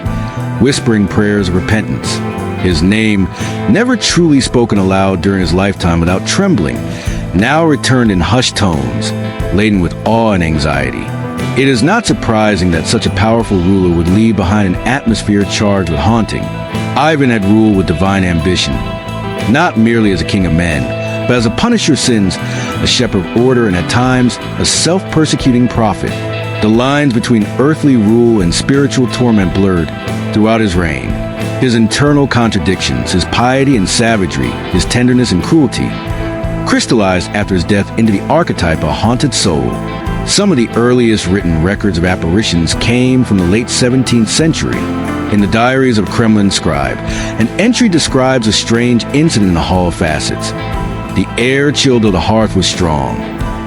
whispering prayers of repentance. His name, never truly spoken aloud during his lifetime without trembling, now returned in hushed tones, laden with awe and anxiety. It is not surprising that such a powerful ruler would leave behind an atmosphere charged with haunting. Ivan had ruled with divine ambition, not merely as a king of men, but as a punisher of sins, a shepherd of order, and at times a self-persecuting prophet. The lines between earthly rule and spiritual torment blurred throughout his reign. His internal contradictions, his piety and savagery, his tenderness and cruelty, crystallized after his death into the archetype of a haunted soul. Some of the earliest written records of apparitions came from the late 17th century. In the diaries of a Kremlin scribe, an entry describes a strange incident in the Hall of Facets. The air chilled though the hearth was strong.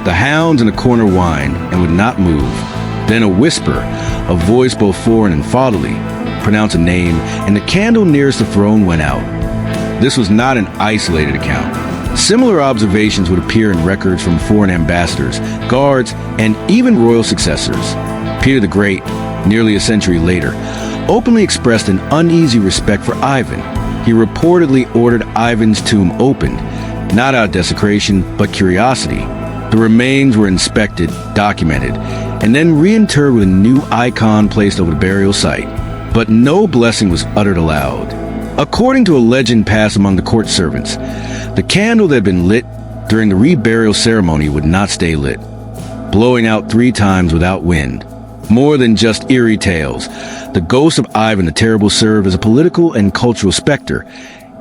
The hounds in a corner whined and would not move. Then a whisper, a voice both foreign and fatherly, pronounced a name, and the candle nearest the throne went out. This was not an isolated account. Similar observations would appear in records from foreign ambassadors, guards, and even royal successors. Peter the Great, nearly a century later, openly expressed an uneasy respect for Ivan. He reportedly ordered Ivan's tomb opened, not out of desecration, but curiosity. The remains were inspected, documented, and then reinterred with a new icon placed over the burial site. But no blessing was uttered aloud. According to a legend passed among the court servants, the candle that had been lit during the reburial ceremony would not stay lit, blowing out 3 times without wind. More than just eerie tales, the ghost of Ivan the Terrible served as a political and cultural specter,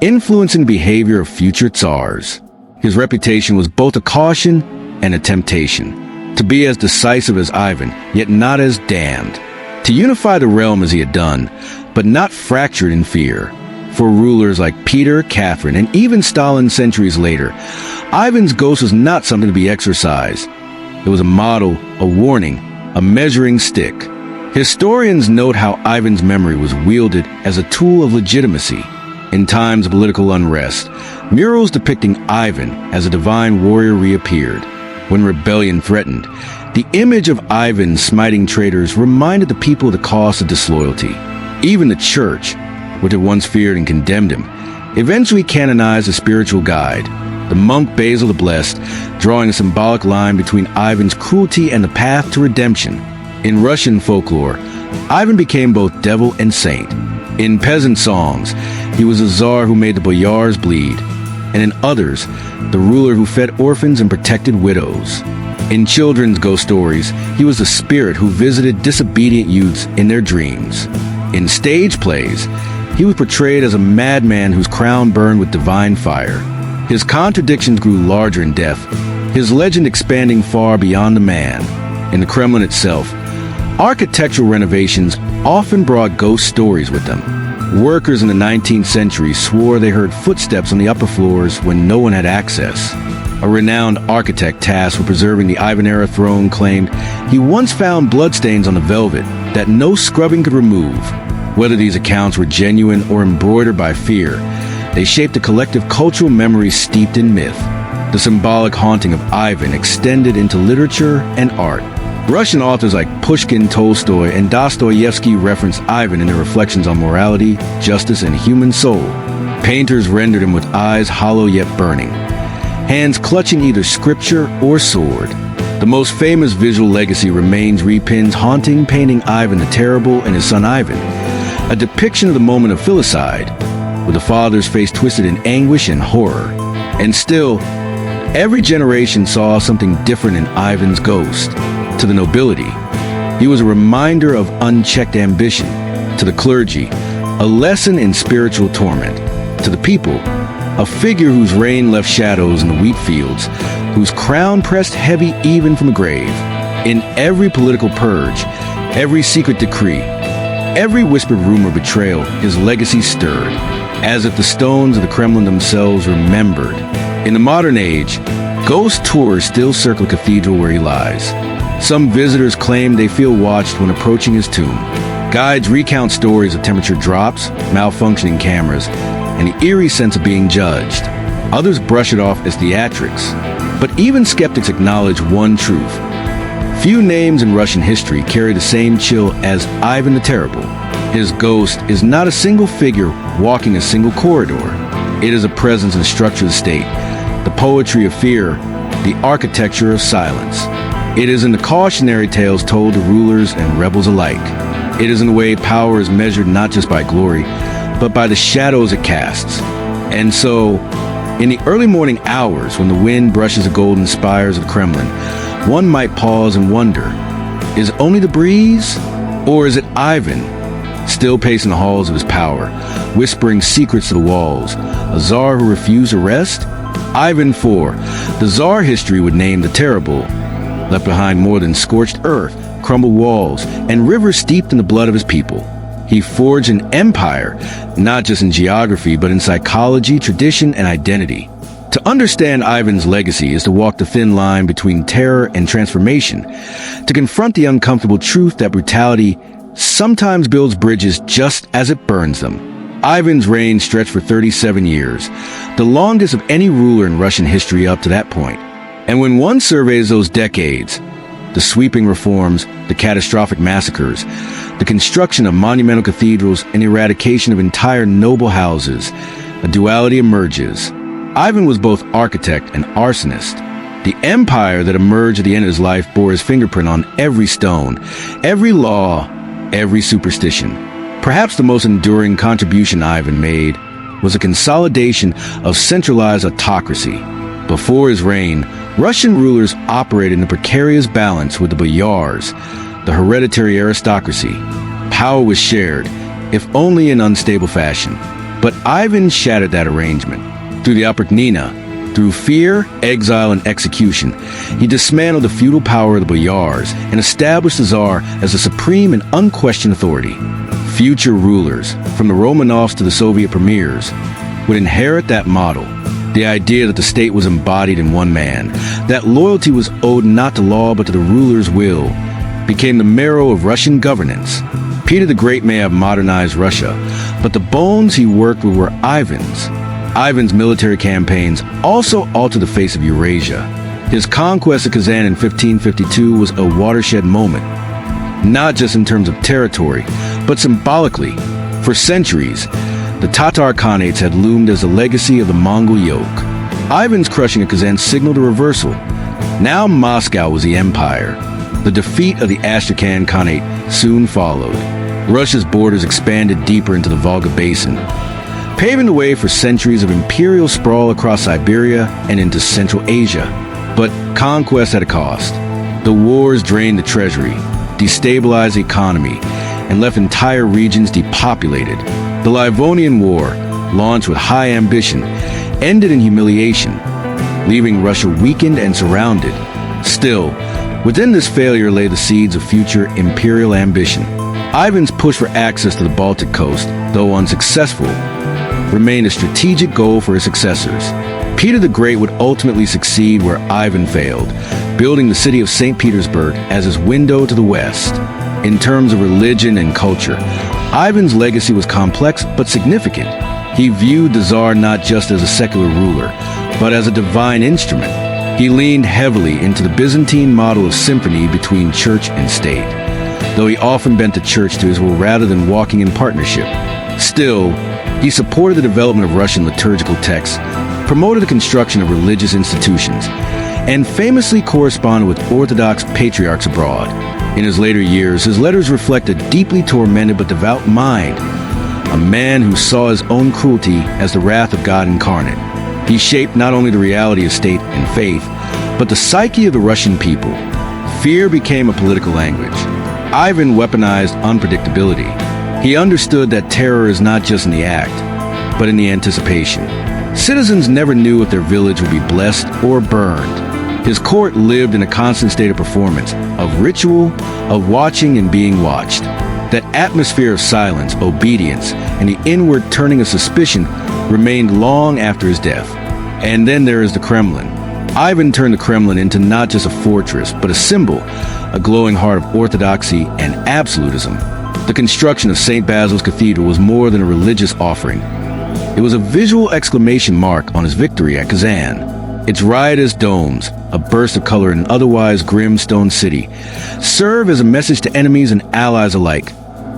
influencing the behavior of future Tsars. His reputation was both a caution and a temptation, to be as decisive as Ivan, yet not as damned, to unify the realm as he had done, but not fractured in fear. For rulers like Peter, Catherine, and even Stalin centuries later, Ivan's ghost was not something to be exorcised. It was a model, a warning, a measuring stick. Historians note how Ivan's memory was wielded as a tool of legitimacy. In times of political unrest, murals depicting Ivan as a divine warrior reappeared. When rebellion threatened, the image of Ivan smiting traitors reminded the people of the cost of disloyalty. Even the church, which had once feared and condemned him, eventually canonized a spiritual guide, the monk Basil the Blessed, drawing a symbolic line between Ivan's cruelty and the path to redemption. In Russian folklore, Ivan became both devil and saint. In peasant songs, he was the Tsar who made the boyars bleed, and in others, the ruler who fed orphans and protected widows. In children's ghost stories, he was the spirit who visited disobedient youths in their dreams. In stage plays, he was portrayed as a madman whose crown burned with divine fire. His contradictions grew larger in depth, his legend expanding far beyond the man. In the Kremlin itself, architectural renovations often brought ghost stories with them. Workers in the 19th century swore they heard footsteps on the upper floors when no one had access. A renowned architect tasked with preserving the Ivan-era throne claimed he once found bloodstains on the velvet that no scrubbing could remove. Whether these accounts were genuine or embroidered by fear, they shaped a collective cultural memory steeped in myth. The symbolic haunting of Ivan extended into literature and art. Russian authors like Pushkin, Tolstoy, and Dostoevsky reference Ivan in their reflections on morality, justice, and human soul. Painters rendered him with eyes hollow yet burning, hands clutching either scripture or sword. The most famous visual legacy remains Repin's haunting painting Ivan the Terrible and his son Ivan, a depiction of the moment of filicide, with the father's face twisted in anguish and horror. And still, every generation saw something different in Ivan's ghost. To the nobility, he was a reminder of unchecked ambition. To the clergy, a lesson in spiritual torment. To the people, a figure whose reign left shadows in the wheat fields, whose crown pressed heavy even from the grave. In every political purge, every secret decree, every whispered rumor of betrayal, his legacy stirred, as if the stones of the Kremlin themselves remembered. In the modern age, ghost tours still circle the cathedral where he lies. Some visitors claim they feel watched when approaching his tomb. Guides recount stories of temperature drops, malfunctioning cameras, and the eerie sense of being judged. Others brush it off as theatrics. But even skeptics acknowledge one truth. Few names in Russian history carry the same chill as Ivan the Terrible. His ghost is not a single figure walking a single corridor. It is a presence in the structure of the state, the poetry of fear, the architecture of silence. It is in the cautionary tales told to rulers and rebels alike. It is in the way power is measured not just by glory, but by the shadows it casts. And so, in the early morning hours when the wind brushes the golden spires of the Kremlin, one might pause and wonder, is it only the breeze? Or is it Ivan, still pacing the halls of his power, whispering secrets to the walls, a Tsar who refused arrest? Ivan IV, the Tsar history would name the Terrible, left behind more than scorched earth, crumbled walls, and rivers steeped in the blood of his people. He forged an empire, not just in geography, but in psychology, tradition, and identity. To understand Ivan's legacy is to walk the thin line between terror and transformation, to confront the uncomfortable truth that brutality sometimes builds bridges just as it burns them. Ivan's reign stretched for 37 years, the longest of any ruler in Russian history up to that point. And when one surveys those decades, the sweeping reforms, the catastrophic massacres, the construction of monumental cathedrals, and the eradication of entire noble houses, a duality emerges. Ivan was both architect and arsonist. The empire that emerged at the end of his life bore his fingerprint on every stone, every law, every superstition. Perhaps the most enduring contribution Ivan made was a consolidation of centralized autocracy. Before his reign, Russian rulers operated in a precarious balance with the boyars, the hereditary aristocracy. Power was shared, if only in unstable fashion. But Ivan shattered that arrangement. Through the Oprichnina, through fear, exile, and execution, he dismantled the feudal power of the boyars and established the Tsar as a supreme and unquestioned authority. Future rulers, from the Romanovs to the Soviet premiers, would inherit that model. The idea that the state was embodied in one man, that loyalty was owed not to law but to the ruler's will, became the marrow of Russian governance. Peter the Great may have modernized Russia, but the bones he worked with were Ivan's. Ivan's military campaigns also altered the face of Eurasia. His conquest of Kazan in 1552 was a watershed moment, not just in terms of territory, but symbolically. For centuries, the Tatar Khanates had loomed as a legacy of the Mongol yoke. Ivan's crushing of Kazan signaled a reversal. Now Moscow was the empire. The defeat of the Astrakhan Khanate soon followed. Russia's borders expanded deeper into the Volga Basin, paving the way for centuries of imperial sprawl across Siberia and into Central Asia. But conquest had a cost. The wars drained the treasury, destabilized the economy, and left entire regions depopulated. The Livonian War, launched with high ambition, ended in humiliation, leaving Russia weakened and surrounded. Still, within this failure lay the seeds of future imperial ambition. Ivan's push for access to the Baltic coast, though unsuccessful, remained a strategic goal for his successors. Peter the Great would ultimately succeed where Ivan failed, building the city of St. Petersburg as his window to the West. In terms of religion and culture, Ivan's legacy was complex but significant. He viewed the Tsar not just as a secular ruler, but as a divine instrument. He leaned heavily into the Byzantine model of symphony between church and state, though he often bent the church to his will rather than walking in partnership. Still, he supported the development of Russian liturgical texts, promoted the construction of religious institutions, and famously corresponded with Orthodox patriarchs abroad. In his later years, his letters reflect a deeply tormented but devout mind, a man who saw his own cruelty as the wrath of God incarnate. He shaped not only the reality of state and faith, but the psyche of the Russian people. Fear became a political language. Ivan weaponized unpredictability. He understood that terror is not just in the act, but in the anticipation. Citizens never knew if their village would be blessed or burned. His court lived in a constant state of performance, of ritual, of watching and being watched. That atmosphere of silence, obedience, and the inward turning of suspicion remained long after his death. And then there is the Kremlin. Ivan turned the Kremlin into not just a fortress, but a symbol, a glowing heart of orthodoxy and absolutism. The construction of St. Basil's Cathedral was more than a religious offering. It was a visual exclamation mark on his victory at Kazan. Its riotous domes, a burst of color in an otherwise grim stone city, serve as a message to enemies and allies alike.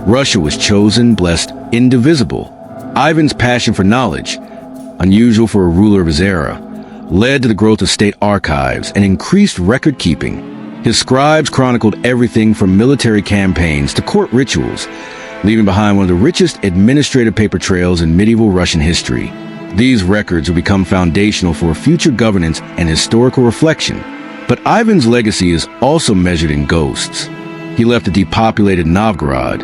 Russia was chosen, blessed, indivisible. Ivan's passion for knowledge, unusual for a ruler of his era, led to the growth of state archives and increased record-keeping. His scribes chronicled everything from military campaigns to court rituals, leaving behind one of the richest administrative paper trails in medieval Russian history. These records would become foundational for future governance and historical reflection. But Ivan's legacy is also measured in ghosts. He left a depopulated Novgorod,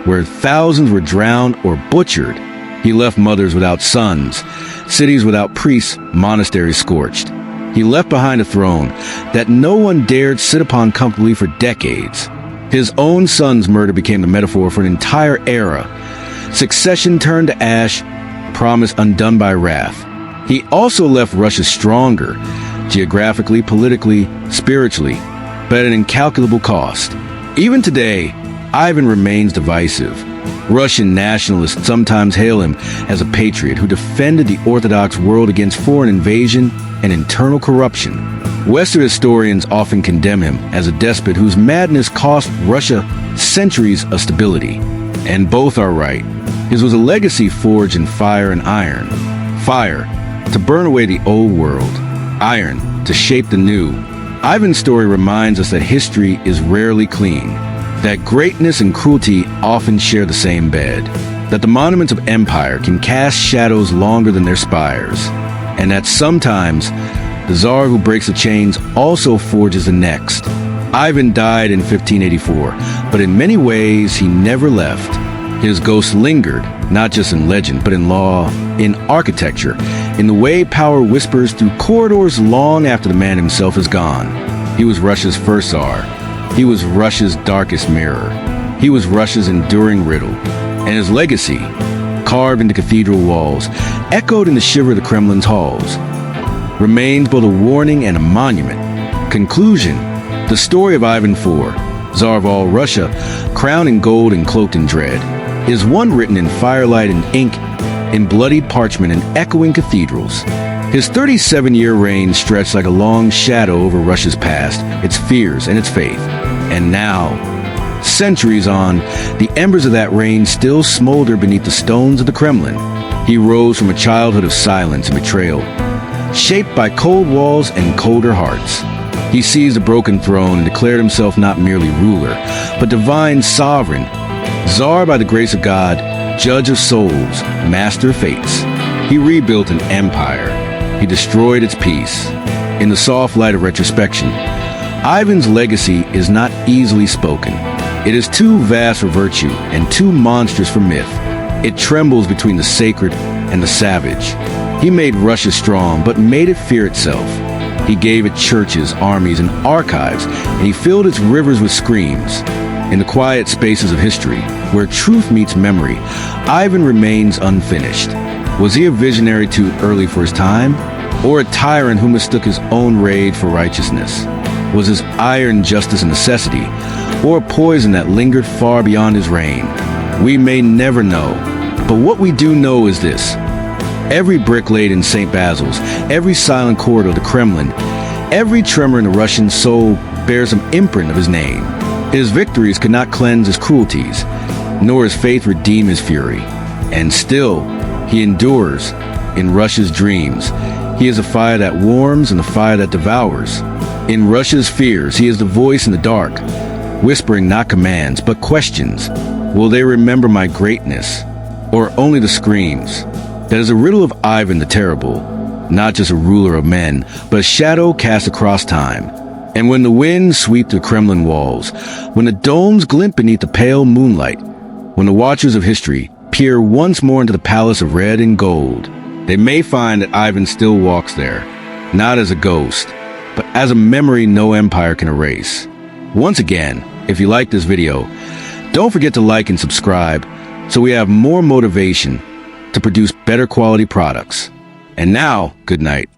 where thousands were drowned or butchered. He left mothers without sons, cities without priests, monasteries scorched. He left behind a throne that no one dared sit upon comfortably for decades. His own son's murder became the metaphor for an entire era. Succession turned to ash, promise undone by wrath. He also left Russia stronger, geographically, politically, spiritually, but at an incalculable cost. Even today, Ivan remains divisive. Russian nationalists sometimes hail him as a patriot who defended the Orthodox world against foreign invasion and internal corruption. Western historians often condemn him as a despot whose madness cost Russia centuries of stability. And both are right. His was a legacy forged in fire and iron. Fire, to burn away the old world. Iron, to shape the new. Ivan's story reminds us that history is rarely clean, that greatness and cruelty often share the same bed, that the monuments of empire can cast shadows longer than their spires, and that sometimes the Tsar who breaks the chains also forges the next. Ivan died in 1584, but in many ways he never left. His ghost lingered, not just in legend, but in law, in architecture, in the way power whispers through corridors long after the man himself is gone. He was Russia's first Tsar. He was Russia's darkest mirror. He was Russia's enduring riddle. And his legacy, carved into cathedral walls, echoed in the shiver of the Kremlin's halls, remains both a warning and a monument. Conclusion: the story of Ivan IV, Tsar of all Russia, crowned in gold and cloaked in dread, is one written in firelight and ink, in bloodied parchment and echoing cathedrals. His 37-year reign stretched like a long shadow over Russia's past, its fears and its faith. And now, centuries on, the embers of that reign still smolder beneath the stones of the Kremlin. He rose from a childhood of silence and betrayal, shaped by cold walls and colder hearts. He seized a broken throne and declared himself not merely ruler, but divine sovereign, Tsar by the grace of God, judge of souls, master of fates. He rebuilt an empire. He destroyed its peace. In the soft light of retrospection, Ivan's legacy is not easily spoken. It is too vast for virtue and too monstrous for myth. It trembles between the sacred and the savage. He made Russia strong, but made it fear itself. He gave it churches, armies, and archives, and he filled its rivers with screams. In the quiet spaces of history, where truth meets memory, Ivan remains unfinished. Was he a visionary too early for his time? Or a tyrant who mistook his own rage for righteousness? Was his iron justice a necessity, or a poison that lingered far beyond his reign? We may never know, but what we do know is this. Every brick laid in St. Basil's, every silent corridor of the Kremlin, every tremor in the Russian soul bears some imprint of his name. His victories could not cleanse his cruelties, nor his faith redeem his fury. And still, he endures in Russia's dreams. He is a fire that warms and a fire that devours. In Russia's fears, he is the voice in the dark, whispering not commands, but questions. Will they remember my greatness, or only the screams? That is a riddle of Ivan the Terrible, not just a ruler of men, but a shadow cast across time. And when the winds sweep the Kremlin walls, when the domes glint beneath the pale moonlight, when the watchers of history peer once more into the palace of red and gold, they may find that Ivan still walks there, not as a ghost, but as a memory no empire can erase. Once again, if you like this video, don't forget to like and subscribe so we have more motivation to produce better quality products. And now, good night.